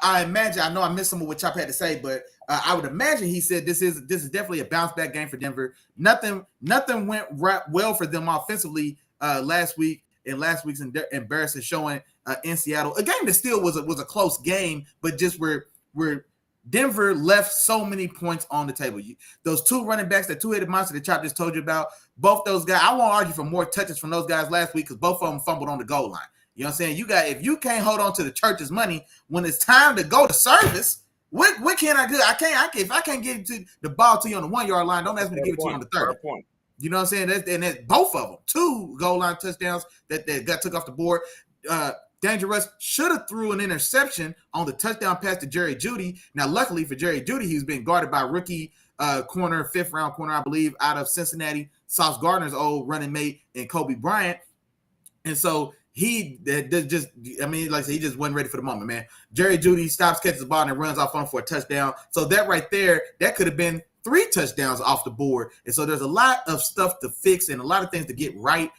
I imagine. I know I missed some of what Chop had to say, but I would imagine he said this is definitely a bounce back game for Denver. Nothing went well for them offensively last week, and last week's embarrassing showing in Seattle. A game that still was a close game, but just where Denver left so many points on the table. Those two running backs, that two-headed monster that Chop just told you about, both those guys, I won't argue for more touches from those guys last week because both of them fumbled on the goal line. You know what I'm saying? If you can't hold on to the church's money when it's time to go to service, what can I do? If I can't get the ball to you on the 1-yard line, don't ask me to give it to you on the 30. You know what I'm saying? That's both of them. 2 goal line touchdowns that got took off the board. Dangerous should have threw an interception on the touchdown pass to Jerry Jeudy. Now, luckily for Jerry Jeudy, he's been guarded by rookie corner, 5th-round corner, I believe, out of Cincinnati, Sauce Gardner's old running mate, and Kobe Bryant. And so he just wasn't ready for the moment, man. Jerry Jeudy stops, catches the ball, and runs off on him for a touchdown. So that right there, that could have been 3 touchdowns off the board. And so there's a lot of stuff to fix and a lot of things to get right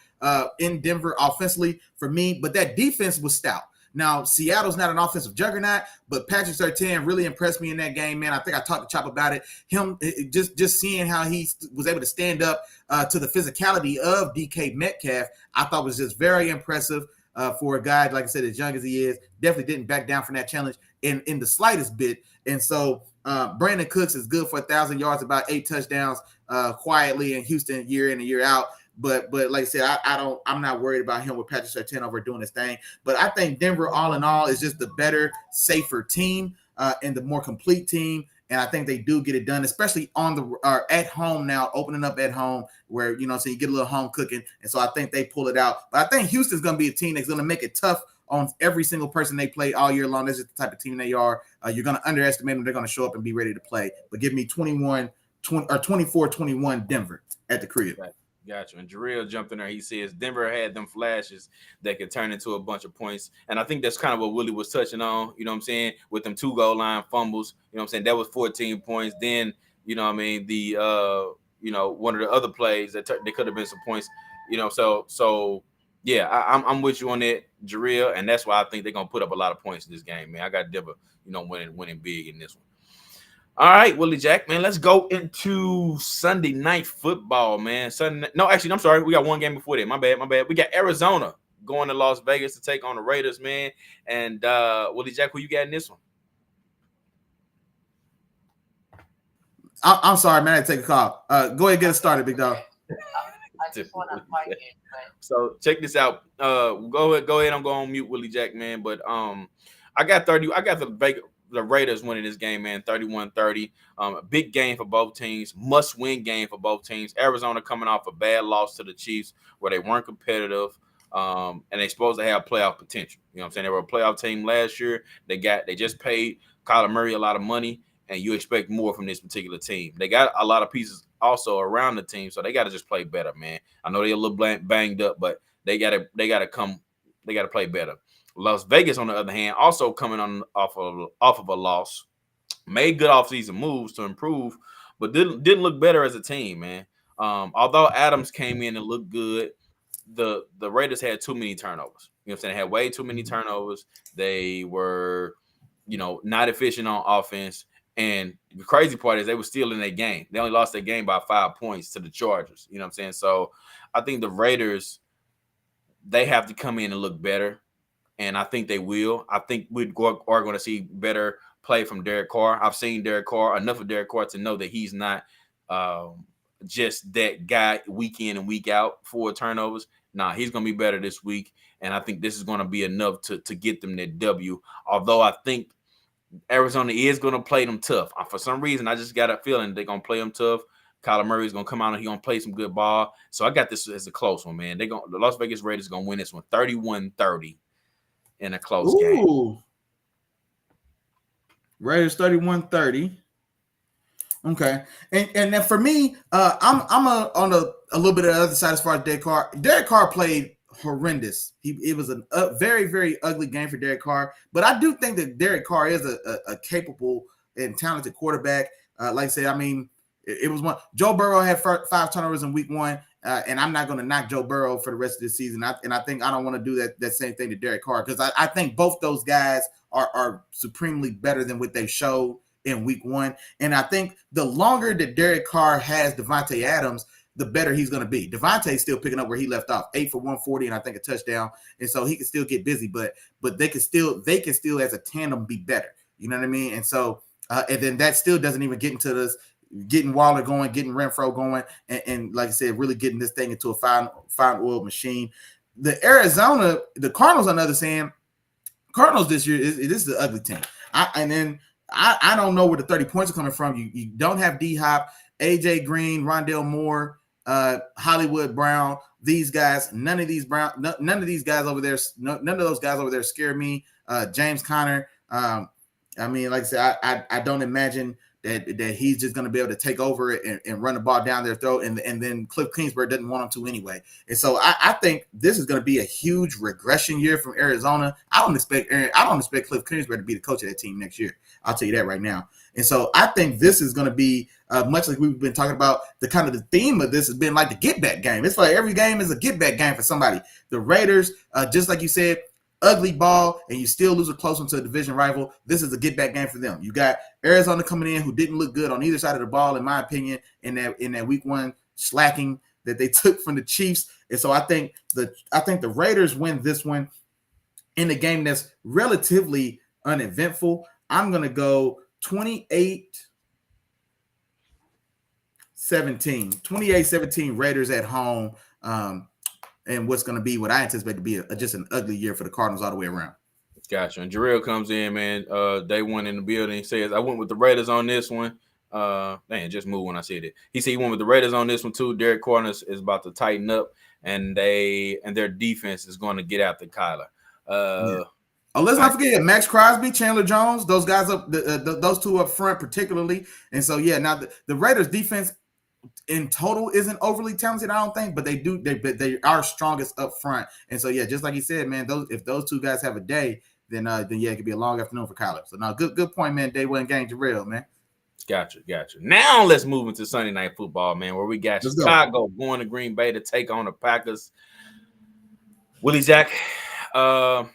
in Denver offensively for me, but that defense was stout. Now, Seattle's not an offensive juggernaut, but Patrick Surtain really impressed me in that game, man. I think I talked to Chop about it. Just seeing how he was able to stand up to the physicality of DK Metcalf, I thought was just very impressive for a guy, like I said, as young as he is. Definitely didn't back down from that challenge in the slightest bit. And so Brandon Cooks is good for 1,000 yards, about 8 touchdowns quietly in Houston year in and year out. But like I said, I'm not worried about him with Patrick Surtain over doing his thing. But I think Denver, all in all, is just the better, safer team and the more complete team. And I think they do get it done, especially at home now, opening up at home where, so you get a little home cooking. And so I think they pull it out. But I think Houston's going to be a team that's going to make it tough on every single person they play all year long. That's just the type of team they are. You're going to underestimate them. They're going to show up and be ready to play. But give me 24-21 Denver at the crib. Right. Gotcha. And Jarrell jumped in there. He says Denver had them flashes that could turn into a bunch of points. And I think that's kind of what Willie was touching on, you know what I'm saying, with them 2 goal line fumbles. You know what I'm saying? That was 14 points. Then, you know what I mean, the one of the other plays that there could have been some points, so yeah, I'm with you on that, Jarrell, and that's why I think they're gonna put up a lot of points in this game, man. I got Denver, winning big in this one. All right, Willie Jack, man, let's go into Sunday night football, man. I'm sorry. We got one game before that. My bad. We got Arizona going to Las Vegas to take on the Raiders, man. And Willie Jack, who you got in this one? I'm sorry, man. I had to take a call. Go ahead and get it started, big dog. I just want to fight it. So check this out. Go ahead. I'm going on mute, Willie Jack, man. But I got the Raiders winning this game, man, 31-30. A big game for both teams, must-win game for both teams. Arizona coming off a bad loss to the Chiefs where they weren't competitive, and they're supposed to have playoff potential. You know what I'm saying? They were a playoff team last year. They just paid Kyler Murray a lot of money, and you expect more from this particular team. They got a lot of pieces also around the team, so they got to just play better, man. I know they're a little banged up, but they got to play better. Las Vegas, on the other hand, also coming off of a loss, made good offseason moves to improve, but didn't look better as a team, man. Although Adams came in and looked good, the Raiders had too many turnovers. You know what I'm saying? They had way too many turnovers. They were, not efficient on offense. And the crazy part is they were still in their game. They only lost their game by 5 points to the Chargers. You know what I'm saying? So I think the Raiders, they have to come in and look better. And I think they will. I think we are going to see better play from Derek Carr. I've seen Derek Carr, enough of Derek Carr to know that he's not just that guy week in and week out for turnovers. Nah, he's going to be better this week. And I think this is going to be enough to get them that W. Although I think Arizona is going to play them tough. For some reason, I just got a feeling they're going to play them tough. Kyler Murray is going to come out and he's going to play some good ball. So I got this as a close one, man. The Las Vegas Raiders are going to win this one 31-30 in a close game. Raiders 31-30. Okay. And then for me, I'm on a little bit of the other side as far as Derek Carr. Derek Carr played horrendous. It was a very, very ugly game for Derek Carr. But I do think that Derek Carr is a capable and talented quarterback. Like I said, I mean, it was one. Joe Burrow had 5 turnovers in week 1, and I'm not going to knock Joe Burrow for the rest of the season. And I think I don't want to do that same thing to Derek Carr because I think both those guys are supremely better than what they showed in week 1. And I think the longer that Derek Carr has Devontae Adams, the better he's going to be. Devontae's still picking up where he left off, 8 for 140 and I think a touchdown. And so he can still get busy, but they can still as a tandem be better. You know what I mean? And so and then that still doesn't even get into this getting Waller going, getting Renfro going, and like I said, really getting this thing into a fine-oiled machine. The Cardinals on the other hand, Cardinals this year this is an ugly team. I don't know where the 30 points are coming from. You don't have D-Hop, AJ Green, Rondale Moore, Hollywood Brown. These guys, none of those guys over there scare me. James Conner. I mean, like I said, I don't imagine that he's just going to be able to take over and run the ball down their throat, and then Cliff Kingsbury doesn't want him to anyway. And so I think this is going to be a huge regression year from Arizona. I don't expect Cliff Kingsbury to be the coach of that team next year. I'll tell you that right now. And so I think this is going to be much like we've been talking about. The theme of this has been like the get back game. It's like every game is a get back game for somebody. The Raiders, just like you said, ugly ball, and you still lose a close one to a division rival. This is a get back game for them. You got Arizona coming in who didn't look good on either side of the ball, in my opinion, in that week 1 slacking that they took from the Chiefs. And so I think the Raiders win this one in a game that's relatively uneventful. I'm gonna go 28-17 Raiders at home. And what's going to be what I anticipate to be just an ugly year for the Cardinals all the way around. Gotcha. And Jarrell comes in, man. Day 1 in the building. Says, I went with the Raiders on this one. Just moved when I said it. He said he went with the Raiders on this one too. Derek Carr is about to tighten up, and their defense is going to get after Kyler. Oh, let's not forget Max Crosby, Chandler Jones, those guys up, those two up front particularly. And so, yeah, now the Raiders defense in total isn't overly talented, I don't think, but they are strongest up front. And so, yeah, just like you said, man, if those two guys have a day, then yeah, it could be a long afternoon for Kyler. So now, good point, man. Day 1 game, Jarrell, man. Gotcha. Now let's move into Sunday Night Football, man, where we got Chicago going to Green Bay to take on the Packers. Willie Jack, who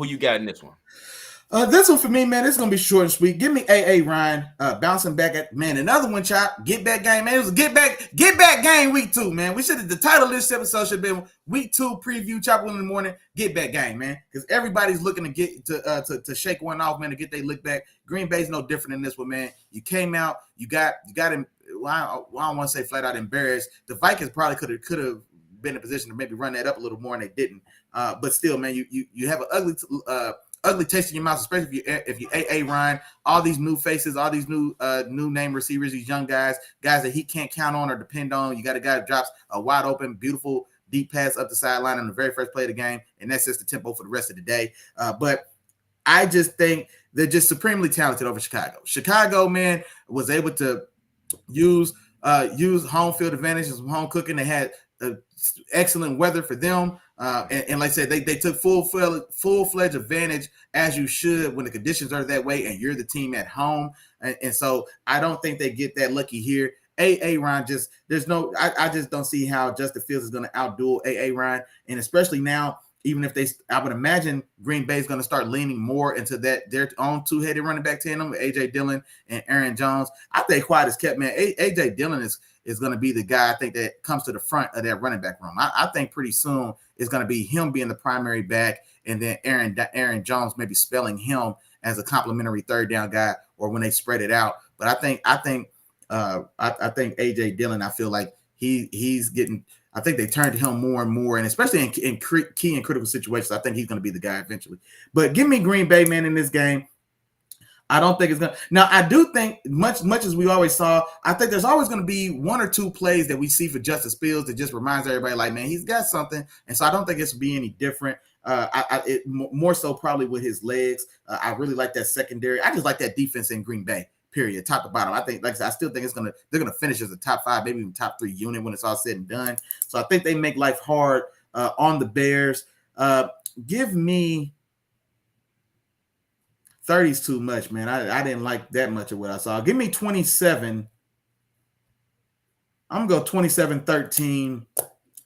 you got in this one? This one for me, man, it's going to be short and sweet. Give me A.A. Ryan bouncing back at, man, another one, Chop. Get back game, man. It was a get back game week 2, man. The title of this episode should have been week 2 preview, Chop Willie in the morning, get back game, man. Because everybody's looking to get to shake one off, man, to get their lick back. Green Bay's no different than this one, man. You came out, you got him. Well, I don't want to say flat out embarrassed. The Vikings probably could have been in a position to maybe run that up a little more, and they didn't. But still, man, you have an ugly taste in your mouth, especially if you A.A. Ryan, all these new faces, all these new name receivers, these young guys that he can't count on or depend on. You got a guy that drops a wide open, beautiful deep pass up the sideline on the very first play of the game, and that sets the tempo for the rest of the day. But I just think they're just supremely talented over Chicago. Chicago, man, was able to use home field advantage and some home cooking. They had excellent weather for them. And like I said, they took full-fledged advantage, as you should, when the conditions are that way and you're the team at home. And so I don't think they get that lucky here. Ron just there's no I just don't see how Justin Fields is going to outduel Ron, and especially now. Even if I would imagine Green Bay is going to start leaning more into their own two-headed running back tandem with A.J. Dillon and Aaron Jones. I think quiet as kept, man. A.J. Dillon is going to be the guy I think that comes to the front of that running back room. I think pretty soon it's going to be him being the primary back, and then Aaron Jones maybe spelling him as a complimentary third down guy, or when they spread it out. But I think A.J. Dillon, I feel like he's getting. I think they turned to him more and more, and especially in key and critical situations, I think he's going to be the guy eventually. But give me Green Bay, man, in this game. I don't think it's going to. Now, I do think, much as we always saw, I think there's always going to be one or two plays that we see for Justin Fields that just reminds everybody, like, man, he's got something. And so I don't think it's going to be any different. More so probably with his legs. I really like that secondary. I just like that defense in Green Bay. Period, top to bottom. I think, like I said, I still think they're gonna finish as a top 5, maybe even top 3 unit when it's all said and done. So I think they make life hard on the Bears. Give me 30's too much, man. I didn't like that much of what I saw. Give me 27. I'm gonna go 27-13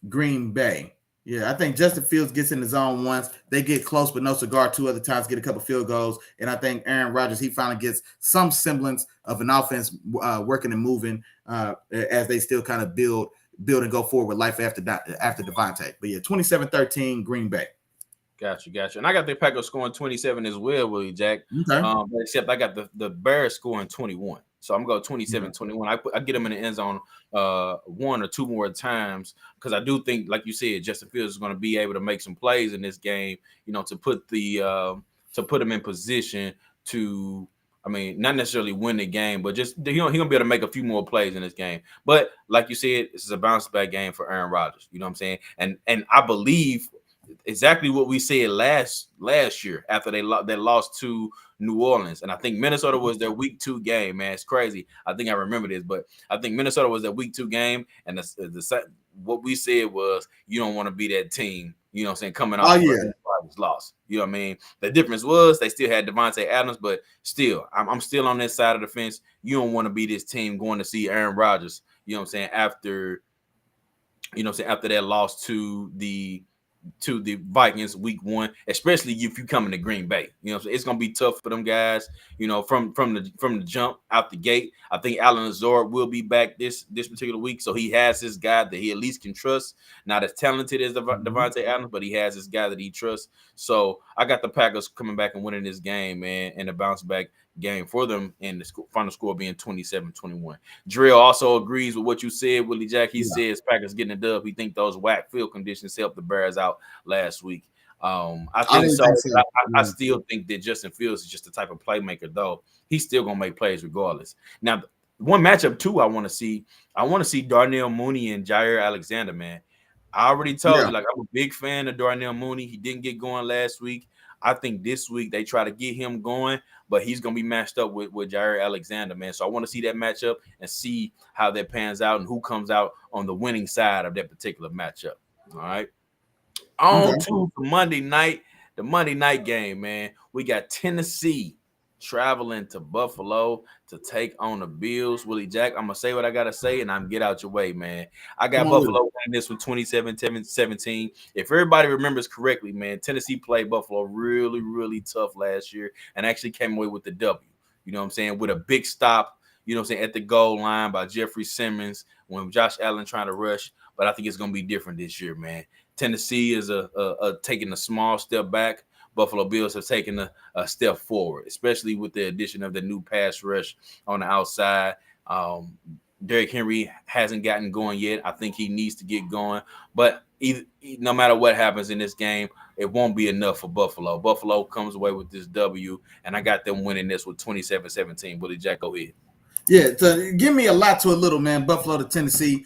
Green Bay. Yeah, I think Justin Fields gets in the zone once. They get close, but no cigar 2 other times, get a couple field goals. And I think Aaron Rodgers, he finally gets some semblance of an offense working and moving as they still kind of build and go forward with life after Devontae. But yeah, 27-13 Green Bay. Got you. And I got the Packers scoring 27 as well, Willie Jack. Okay. Except I got the Bears scoring 21. So I'm going to go 27-21. I get them in the end zone 1 or 2 more times because I do think, like you said, Justin Fields is going to be able to make some plays in this game, to put them in position to, not necessarily win the game, but just he's going to be able to make a few more plays in this game. But like you said, this is a bounce back game for Aaron Rodgers. You know what I'm saying? And I believe exactly what we said last year after they lost to New Orleans. And I think Minnesota was their week 2 game, man. It's crazy. I think I remember this, but I think Minnesota was their week 2 game. And what we said was, you don't want to be that team, you know what I'm saying, coming off loss. You know what I mean? The difference was they still had Devontae Adams, but still, I'm still on this side of the fence. You don't want to be this team going to see Aaron Rodgers, you know what I'm saying, after that loss to the Vikings week 1, especially if you come into Green Bay. It's going to be tough for them guys, from the jump out the gate. I think Allen Lazard will be back this particular week, so he has this guy that he at least can trust. Not as talented as Devontae Adams, but he has this guy that he trusts. So I got the Packers coming back and winning this game, man, and a bounce back game for them, and the final score being 27-21. Drill also agrees with what you said, Willie Jack. He says Packers getting a dub. He think those whack field conditions helped the Bears out last week. I think so. I still think that Justin Fields is just the type of playmaker, though. He's still gonna make plays regardless. Now, one matchup too I want to see Darnell Mooney and Jair Alexander, man. I already told you, like, I'm a big fan of Darnell Mooney. He didn't get going last week. I think this week they try to get him going, but he's going to be matched up with Jair Alexander, man. So I want to see that matchup and see how that pans out and who comes out on the winning side of that particular matchup. All right. On to Monday night, the Monday night game, man. We got Tennessee traveling to Buffalo to take on the Bills. Willie Jack, I'm going to say what I got to say, and I'm get out your way, man. I got Buffalo winning this with 27-17. If everybody remembers correctly, man, Tennessee played Buffalo really, really tough last year and actually came away with the W. You know what I'm saying? With a big stop, you know what I'm saying, at the goal line by Jeffrey Simmons when Josh Allen trying to rush. But I think it's going to be different this year, man. Tennessee is taking a small step back. Buffalo Bills have taken a step forward, especially with the addition of the new pass rush on the outside. Derrick Henry hasn't gotten going yet. I think he needs to get going. But no matter what happens in this game, it won't be enough for Buffalo. Buffalo comes away with this W, and I got them winning this with 27-17. Willie Jack, go ahead. Yeah, so give me a lot to a little, man. Buffalo to Tennessee.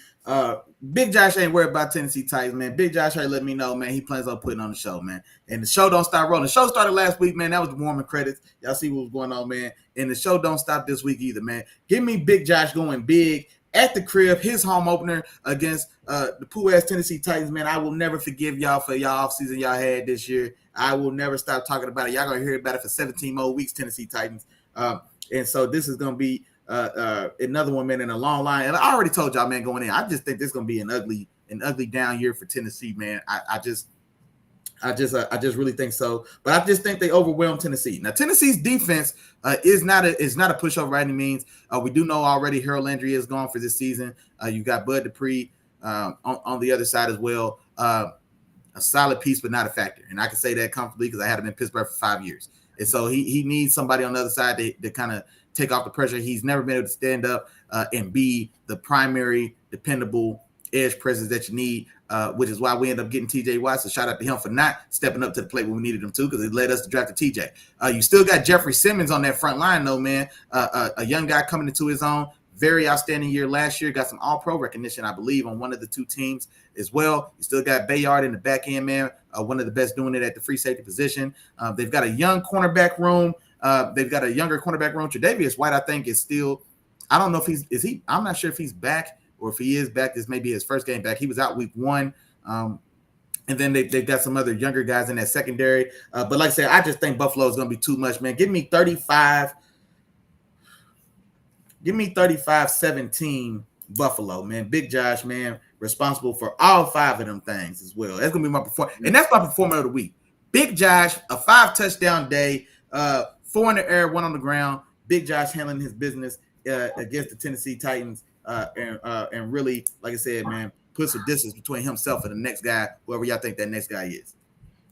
Big Josh ain't worried about Tennessee Titans, man. Big Josh already let me know, man. He plans on putting on the show, man. And the show don't stop rolling. The show started last week, man. That was the warming credits. Y'all see what was going on, man. And the show don't stop this week either, man. Give me Big Josh going big at the crib, his home opener against the poo-ass Tennessee Titans, man. I will never forgive y'all for y'all offseason y'all had this year. I will never stop talking about it. Y'all going to hear about it for 17 more weeks, Tennessee Titans. And so this is going to be another one, man, in a long line. And I already told y'all, man, going in, I just think this is going to be an ugly down year for Tennessee, man. I just really think so. But I just think they overwhelmed Tennessee. Now, Tennessee's defense is not a pushover by any means. We do know already Harold Landry is gone for this season. You got Bud Dupree on the other side as well. A solid piece, but not a factor. And I can say that comfortably because I had him in Pittsburgh for 5 years. And so he needs somebody on the other side to kind of take off the pressure. He's never been able to stand up and be the primary, dependable edge presence that you need, which is why we end up getting TJ Watt. So shout out to him for not stepping up to the plate when we needed him to, because it led us to draft the TJ. You still got Jeffrey Simmons on that front line, though, man. A young guy coming into his own. Very outstanding year last year. Got some all-pro recognition, I believe, on one of the two teams as well. You still got Bayard in the back end, man. One of the best doing it at the free safety position. They've got a young cornerback room. They've got a younger cornerback room. Tre'Davious White, I think, is still – I don't know if he's – I'm not sure if he's back or if he is back. This may be his first game back. He was out week 1. And then they've got some other younger guys in that secondary. But like I said, I just think Buffalo is going to be too much, man. Give me 35-17 Buffalo, man. Big Josh, man, responsible for all 5 of them things as well. That's going to be my performance. And that's my performer of the week. Big Josh, a 5-touchdown day, 4 in the air, 1 on the ground. Big Josh handling his business against the Tennessee Titans and really, like I said, man, put some distance between himself and the next guy, whoever y'all think that next guy is.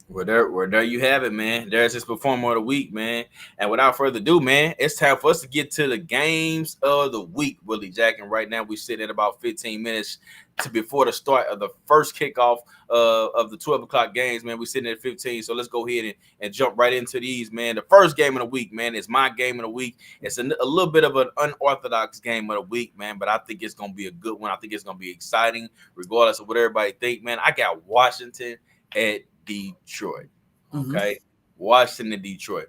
Well, there you have it, man. There's his performer of the week, man. And without further ado, man, it's time for us to get to the games of the week, Willie Jack. And right now we're sitting at about 15 minutes before the start of the first kickoff of the 12 o'clock games, man. We're sitting at 15, so let's go ahead and jump right into these, man. The first game of the week, man, is my game of the week. It's a little bit of an unorthodox game of the week, man, but I think it's going to be a good one. I think it's going to be exciting, regardless of what everybody think, man. I got Washington at Detroit. Okay. Washington and Detroit.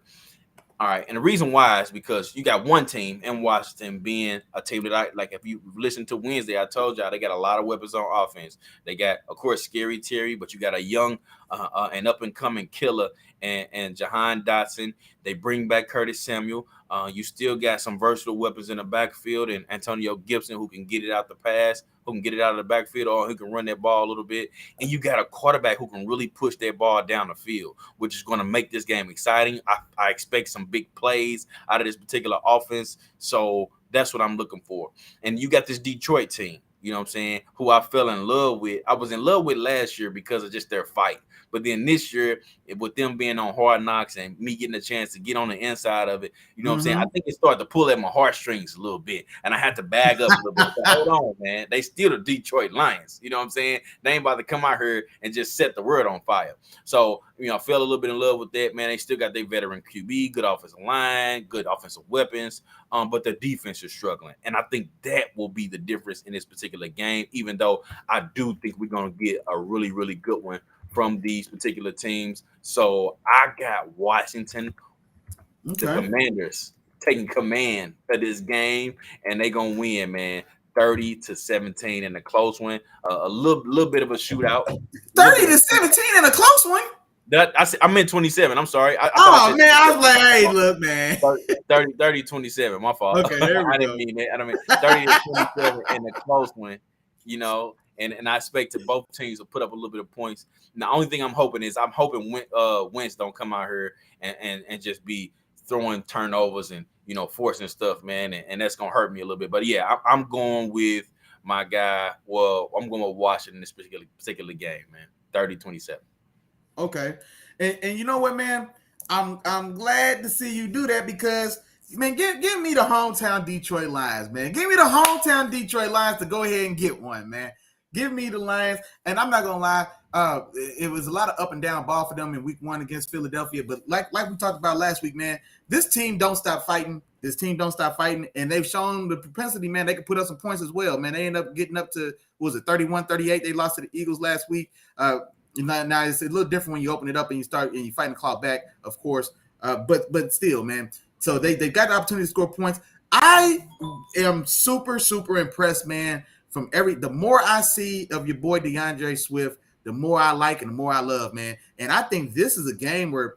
All right. And the reason why is because you got one team in Washington being a team that if you listen to Wednesday, I told y'all they got a lot of weapons on offense. They got, of course, Scary Terry, but you got a young and up and coming killer and Jahan Dotson. They bring back Curtis Samuel. You still got some versatile weapons in the backfield and Antonio Gibson, who can get it out the pass, who can get it out of the backfield, or who can run that ball a little bit. And you got a quarterback who can really push that ball down the field, which is going to make this game exciting. I expect some big plays out of this particular offense. So that's what I'm looking for. And you got this Detroit team, you know what I'm saying, who I fell in love with. I was in love with last year because of just their fight. But then this year, with them being on Hard Knocks and me getting a chance to get on the inside of it, you know what I'm saying? I think it started to pull at my heartstrings a little bit. And I had to bag up a little bit. So hold on, man. They still the Detroit Lions. You know what I'm saying? They ain't about to come out here and just set the world on fire. So, I fell a little bit in love with that, man. They still got their veteran QB, good offensive line, good offensive weapons, but the defense is struggling. And I think that will be the difference in this particular game, even though I do think we're going to get a really, really good one from these particular teams. So I got Washington, the Commanders, taking command of this game, and they're going to win, man. 30-17 in a close one. A little bit of a shootout. 30-17 in a close one? I meant 27. I'm sorry. I was like, hey, look, man. 30-27. My fault. Okay, there we I didn't mean that. I don't mean 30-27 in a close one, And I expect both teams to put up a little bit of points. Now, the only thing I'm hoping Wentz don't come out here and just be throwing turnovers and forcing stuff, man, and that's gonna hurt me a little bit. But yeah, I'm going with my guy. Well, I'm going with Washington in this particular game, man. 30-27. Okay, and you know what, man? I'm glad to see you do that because, man, give me the hometown Detroit Lions, man. Give me the hometown Detroit Lions to go ahead and get one, man. Give me the Lions, and I'm not gonna lie. It was a lot of up and down ball for them in week 1 against Philadelphia. But like we talked about last week, man, this team don't stop fighting. And they've shown the propensity, man. They can put up some points as well, man. They end up getting up to 31-38. They lost to the Eagles last week. Now it's a little different when you open it up and you start and you fight the clock back, of course. But still, man. So they got the opportunity to score points. I am super, super impressed, man. The more I see of your boy DeAndre Swift, the more I like and the more I love, man. And I think this is a game where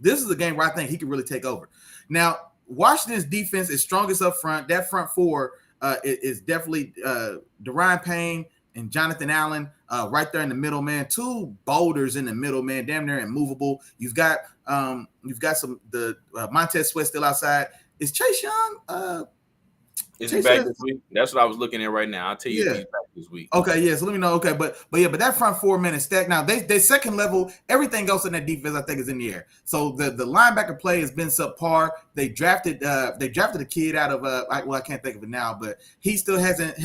I think he can really take over. Now, Washington's defense is strongest up front. That front four is definitely Darian Payne and Jonathan Allen right there in the middle, man. Two boulders in the middle, man. Damn near immovable. You've got some Montez Sweat still outside. Is Chase Young? Is he back this week? That's what I was looking at right now. I'll tell you if he's back this week. Okay, yeah. So let me know. Okay, but that front four man is stacked. Now they second level. Everything else in that defense, I think, is in the air. So the linebacker play has been subpar. They drafted a kid out of I can't think of it now, but he still hasn't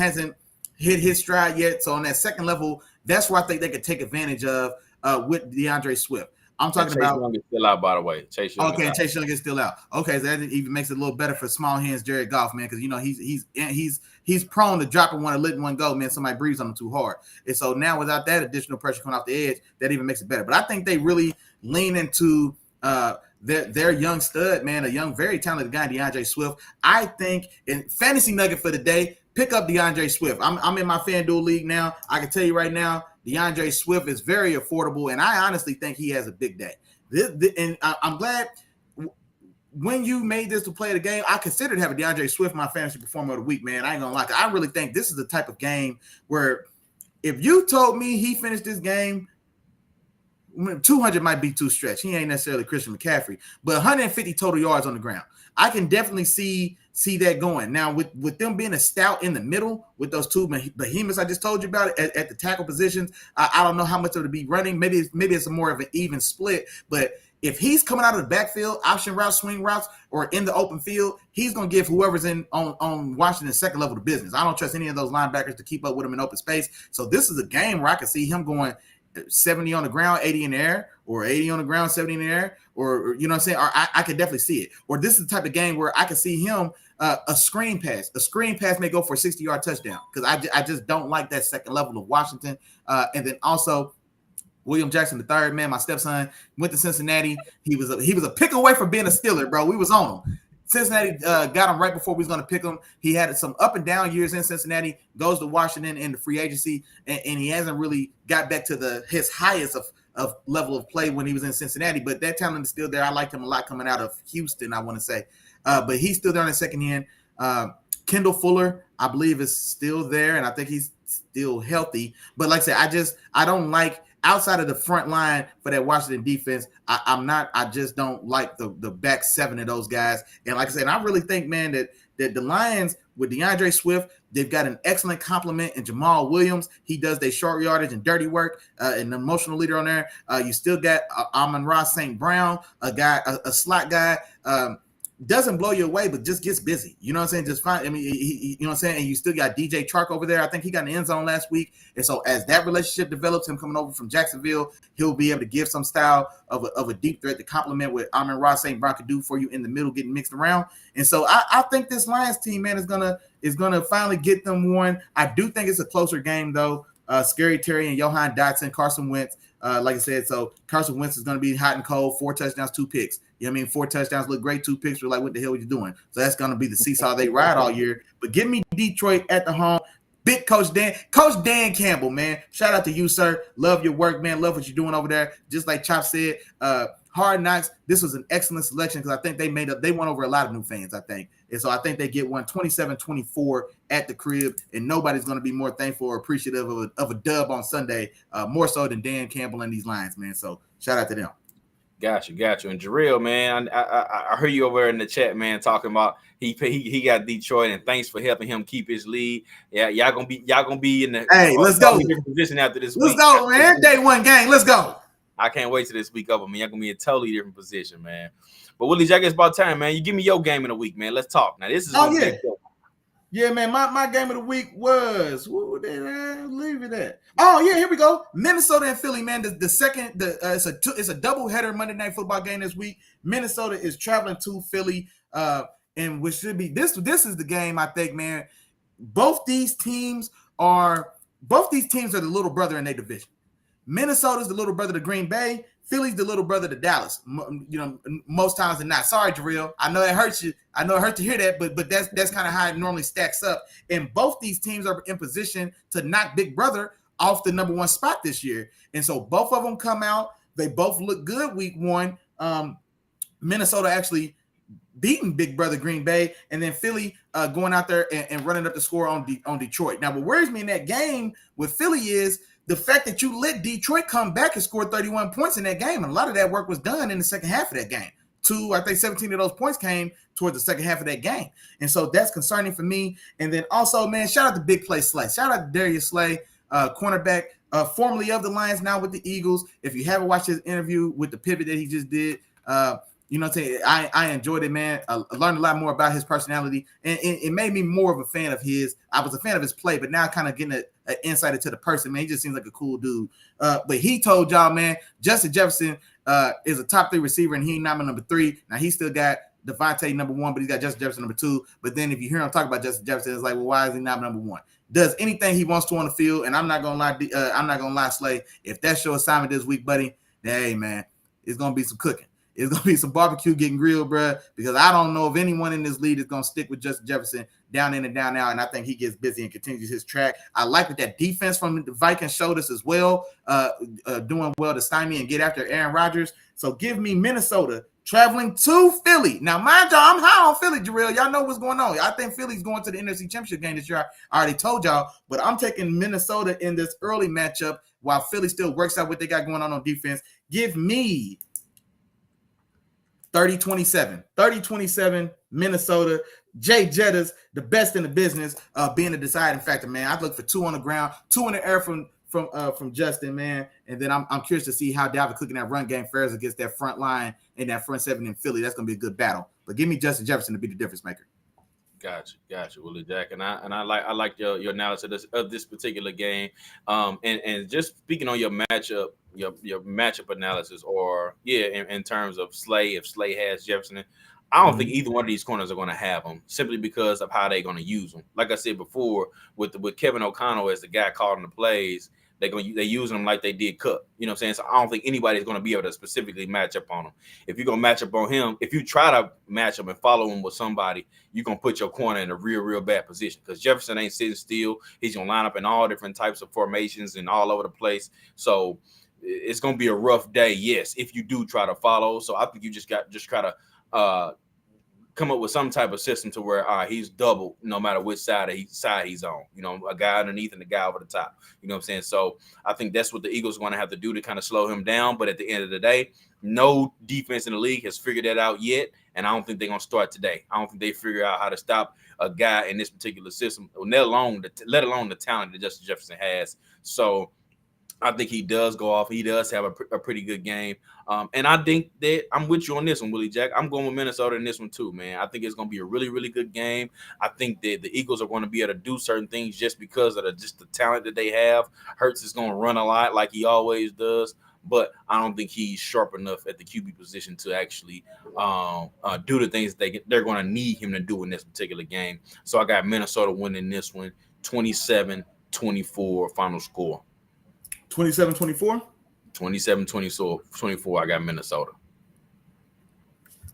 hit his stride yet. So on that second level, that's where I think they could take advantage of with DeAndre Swift. I'm talking about. Chase Young is still out, by the way. Chase Young is still out. Okay, so that even makes it a little better for small hands Jared Goff, man, because he's prone to dropping one and letting one go, man. Somebody breathes on him too hard, and so now without that additional pressure coming off the edge, that even makes it better. But I think they really lean into their young stud, man, a young, very talented guy, DeAndre Swift. I think in fantasy nugget for the day, pick up DeAndre Swift. I'm in my FanDuel league now. I can tell you right now, DeAndre Swift is very affordable, and I honestly think he has a big day. And I'm glad when you made this to play the game, I considered having DeAndre Swift my fantasy performer of the week, man. I ain't gonna lie. I really think this is the type of game where if you told me he finished this game, 200 might be too stretched. He ain't necessarily Christian McCaffrey, but 150 total yards on the ground. I can definitely see that going. Now, with them being a stout in the middle, with those two behemoths I just told you about at the tackle positions, I don't know how much of it be running. Maybe it's more of an even split. But if he's coming out of the backfield, option routes, swing routes, or in the open field, he's going to give whoever's on Washington's second level of business. I don't trust any of those linebackers to keep up with him in open space. So this is a game where I can see him going 70 on the ground, 80 in the air, or 80 on the ground, 70 in the air, or you know what I'm saying? Or I could definitely see it. Or this is the type of game where I could see him a screen pass. A screen pass may go for a 60-yard touchdown because I just don't like that second level of Washington. And then also William Jackson III, man, my stepson went to Cincinnati. He was a pick away from being a Steeler, bro. We was on him. Cincinnati got him right before we was going to pick him. He had some up and down years in Cincinnati, goes to Washington in the free agency, and he hasn't really got back to his highest of level of play when he was in Cincinnati. But that talent is still there. I liked him a lot coming out of Houston, I want to say. But he's still there on the second end. Kendall Fuller, I believe, is still there, and I think he's still healthy. But like I said, I don't like – outside of the front line for that Washington defense, I just don't like the back seven of those guys. And like I said, I really think, man, that the Lions with DeAndre Swift, they've got an excellent complement in Jamal Williams. He does their short yardage and dirty work, an emotional leader on there. You still got Amon-Ra St. Brown, a slot guy. Doesn't blow you away, but just gets busy. You know what I'm saying? Just fine. I mean, you know what I'm saying? And you still got DJ Chark over there. I think he got in the end zone last week. And so as that relationship develops, him coming over from Jacksonville, he'll be able to give some style of a deep threat to complement what Amon-Ra St. Brown could do for you in the middle, getting mixed around. And so I think this Lions team, man, is gonna finally get them one. I do think it's a closer game, though. Scary Terry and Johan Dotson, Carson Wentz. Like I said, so Carson Wentz is going to be hot and cold, 4 touchdowns, 2 picks. You know what I mean? 4 touchdowns look great, 2 picks. We're like, what the hell are you doing? So that's going to be the seesaw they ride all year. But give me Detroit at the home. Big Coach Dan Campbell, man. Shout out to you, sir. Love your work, man. Love what you're doing over there. Just like Chop said, Hard Knocks, this was an excellent selection because I think they won over a lot of new fans, I think. And so I think they get one 27-24 at the crib, and nobody's going to be more thankful or appreciative of a dub on Sunday, more so than Dan Campbell and these Lions, man. So shout out to them. Got you. And Jarrell, man, I heard you over there in the chat, man, talking about he got Detroit, and thanks for helping him keep his lead. Yeah, y'all gonna be in the let's go position after this week. Let's go, man. Day one game. Let's go. I can't wait till this week over, man. Y'all gonna be in a totally different position, man. But Willie, I guess it's about time, man. You give me your game of the week, man. Let's talk. Now this is yeah, man. My game of the week was who did I leave it at? Oh yeah, here we go. Minnesota and Philly, man. It's a double header Monday Night Football game this week. Minnesota is traveling to Philly, and which should be this is the game I think, man. Both these teams are the little brother in their division. Minnesota's the little brother to Green Bay. Philly's the little brother to Dallas. You know, most times than not. Sorry, Jarrell. I know it hurts you. I know it hurts to hear that, but that's kind of how it normally stacks up. And both these teams are in position to knock Big Brother off the number 1 spot this year. And so both of them come out. They both look good week 1. Minnesota actually beating big brother Green Bay, and then Philly going out there and running up the score on Detroit. Now, what worries me in that game with Philly is the fact that you let Detroit come back and score 31 points in that game. And a lot of that work was done in the second half of that game. I think 17 of those points came towards the second half of that game. And so that's concerning for me. And then also, man, shout out to Big Play Slay. Shout out to Darius Slay, cornerback, formerly of the Lions, now with the Eagles. If you haven't watched his interview with the pivot that he just did, you know what I'm saying? I enjoyed it, man. I learned a lot more about his personality, and it made me more of a fan of his. I was a fan of his play, but now kind of getting an insight into the person, man. He just seems like a cool dude. But he told y'all, man, Justin Jefferson is a top 3 receiver, and he ain't not my number 3. Now, he still got Devontae number 1, but he's got Justin Jefferson number 2. But then if you hear him talk about Justin Jefferson, it's like, well, why is he not number 1? Does anything he wants to on the field, and I'm not gonna lie, Slay. If that's your assignment this week, buddy, then, hey, man, it's gonna be some cooking. It's going to be some barbecue getting grilled, bro, because I don't know if anyone in this league is going to stick with Justin Jefferson down in and down out, and I think he gets busy and continues his track. I like that defense from the Vikings showed us as well, doing well to stymie and get after Aaron Rodgers. So give me Minnesota traveling to Philly. Now, mind y'all, I'm high on Philly, Jarrell. Y'all know what's going on. I think Philly's going to the NFC Championship game this year. I already told y'all, but I'm taking Minnesota in this early matchup while Philly still works out what they got going on defense. Give me 30-27, Minnesota. Jay Jettas, the best in the business, being a deciding factor, man. I'd look for 2 on the ground, 2 in the air from Justin, man. And then I'm curious to see how Dalvin Cook in that run game fares against that front line and that front 7 in Philly. That's going to be a good battle. But give me Justin Jefferson to be the difference maker. Gotcha, Willie Jack, and I like your analysis of this particular game, and just speaking on your matchup, your matchup analysis, or in terms of Slay, if Slay has Jefferson, I don't think either one of these corners are going to have them simply because of how they're going to use them. Like I said before, with Kevin O'Connell as the guy calling the plays, they use them like they did Cook. You know what I'm saying? So I don't think anybody's going to be able to specifically match up on him. If you're going to match up on him, if you try to match up and follow him with somebody, you're going to put your corner in a real bad position because Jefferson ain't sitting still. He's going to line up in all different types of formations and all over the place. So it's going to be a rough day, yes, if you do try to follow. So I think you just try to come up with some type of system to where he's double no matter which side he's on. You know, a guy underneath and a guy over the top. You know what I'm saying? So I think that's what the Eagles are going to have to do to kind of slow him down. But at the end of the day, no defense in the league has figured that out yet, and I don't think they're going to start today. I don't think they figure out how to stop a guy in this particular system, let alone the talent that Justin Jefferson has. So I think he does go off. He does have a pretty good game. And I think that I'm with you on this one, Willie Jack. I'm going with Minnesota in this one too, man. I think it's going to be a really good game. I think that the Eagles are going to be able to do certain things just because of the talent that they have. Hurts is going to run a lot like he always does, but I don't think he's sharp enough at the QB position to actually do the things they're going to need him to do in this particular game. So I got Minnesota winning this one, 27-24 final score. 27-24? 27-24. I got Minnesota.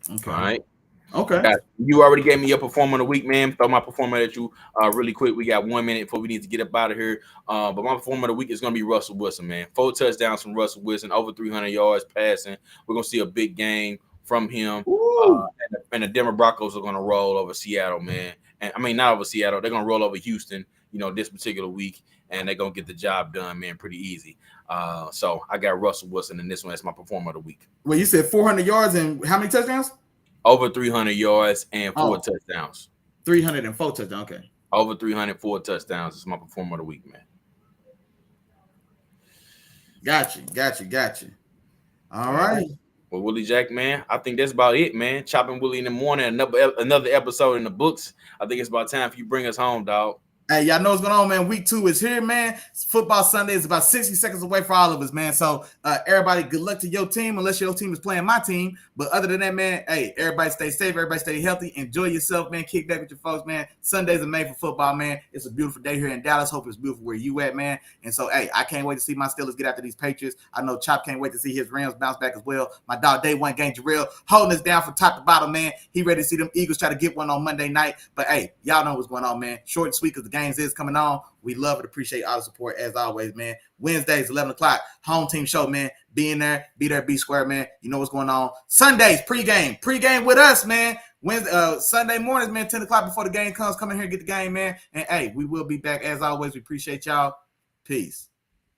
Okay. All right. Okay. You already gave me your performer of the week, man. Throw my performer at you really quick. We got 1 minute before we need to get up out of here. But my performer of the week is going to be Russell Wilson, man. 4 touchdowns from Russell Wilson, over 300 yards passing. We're going to see a big game from him. And the Denver Broncos are going to roll over Seattle, man. And I mean, not over Seattle. They're going to roll over Houston, this particular week. And they're going to get the job done, man, pretty easy. So I got Russell Wilson in this one as my performer of the week. Well, you said 400 yards and how many touchdowns? Over 300 yards and 4 touchdowns. 304 touchdowns, okay. Over 304 touchdowns is my performer of the week, man. Got you. All right. Well, Willie Jack, man, I think that's about it, man. Chopping Willie in the morning, another episode in the books. I think it's about time for you to bring us home, dog. Hey, y'all know what's going on, man. Week 2 is here, man. Football Sunday is about 60 seconds away for all of us, man. So everybody, good luck to your team, unless your team is playing my team. But other than that, man, hey, everybody stay safe. Everybody stay healthy. Enjoy yourself, man. Kick back with your folks, man. Sundays are made for football, man. It's a beautiful day here in Dallas. Hope it's beautiful where you at, man. And so, hey, I can't wait to see my Steelers get after these Patriots. I know Chop can't wait to see his Rams bounce back as well. My dog, Day One Gang Jarrell, holding us down from top to bottom, man. He ready to see them Eagles try to get one on Monday night. But, hey, y'all know what's going on, man. Short and sweet because the games is coming on. We love and appreciate all the support as always, man. Wednesdays, 11 o'clock, home team show, man. Be in there, be there, be square, man. You know what's going on. Sundays, pregame with us, man. Sunday mornings, man, 10 o'clock before the game comes. Come in here and get the game, man. And hey, we will be back as always. We appreciate y'all. Peace.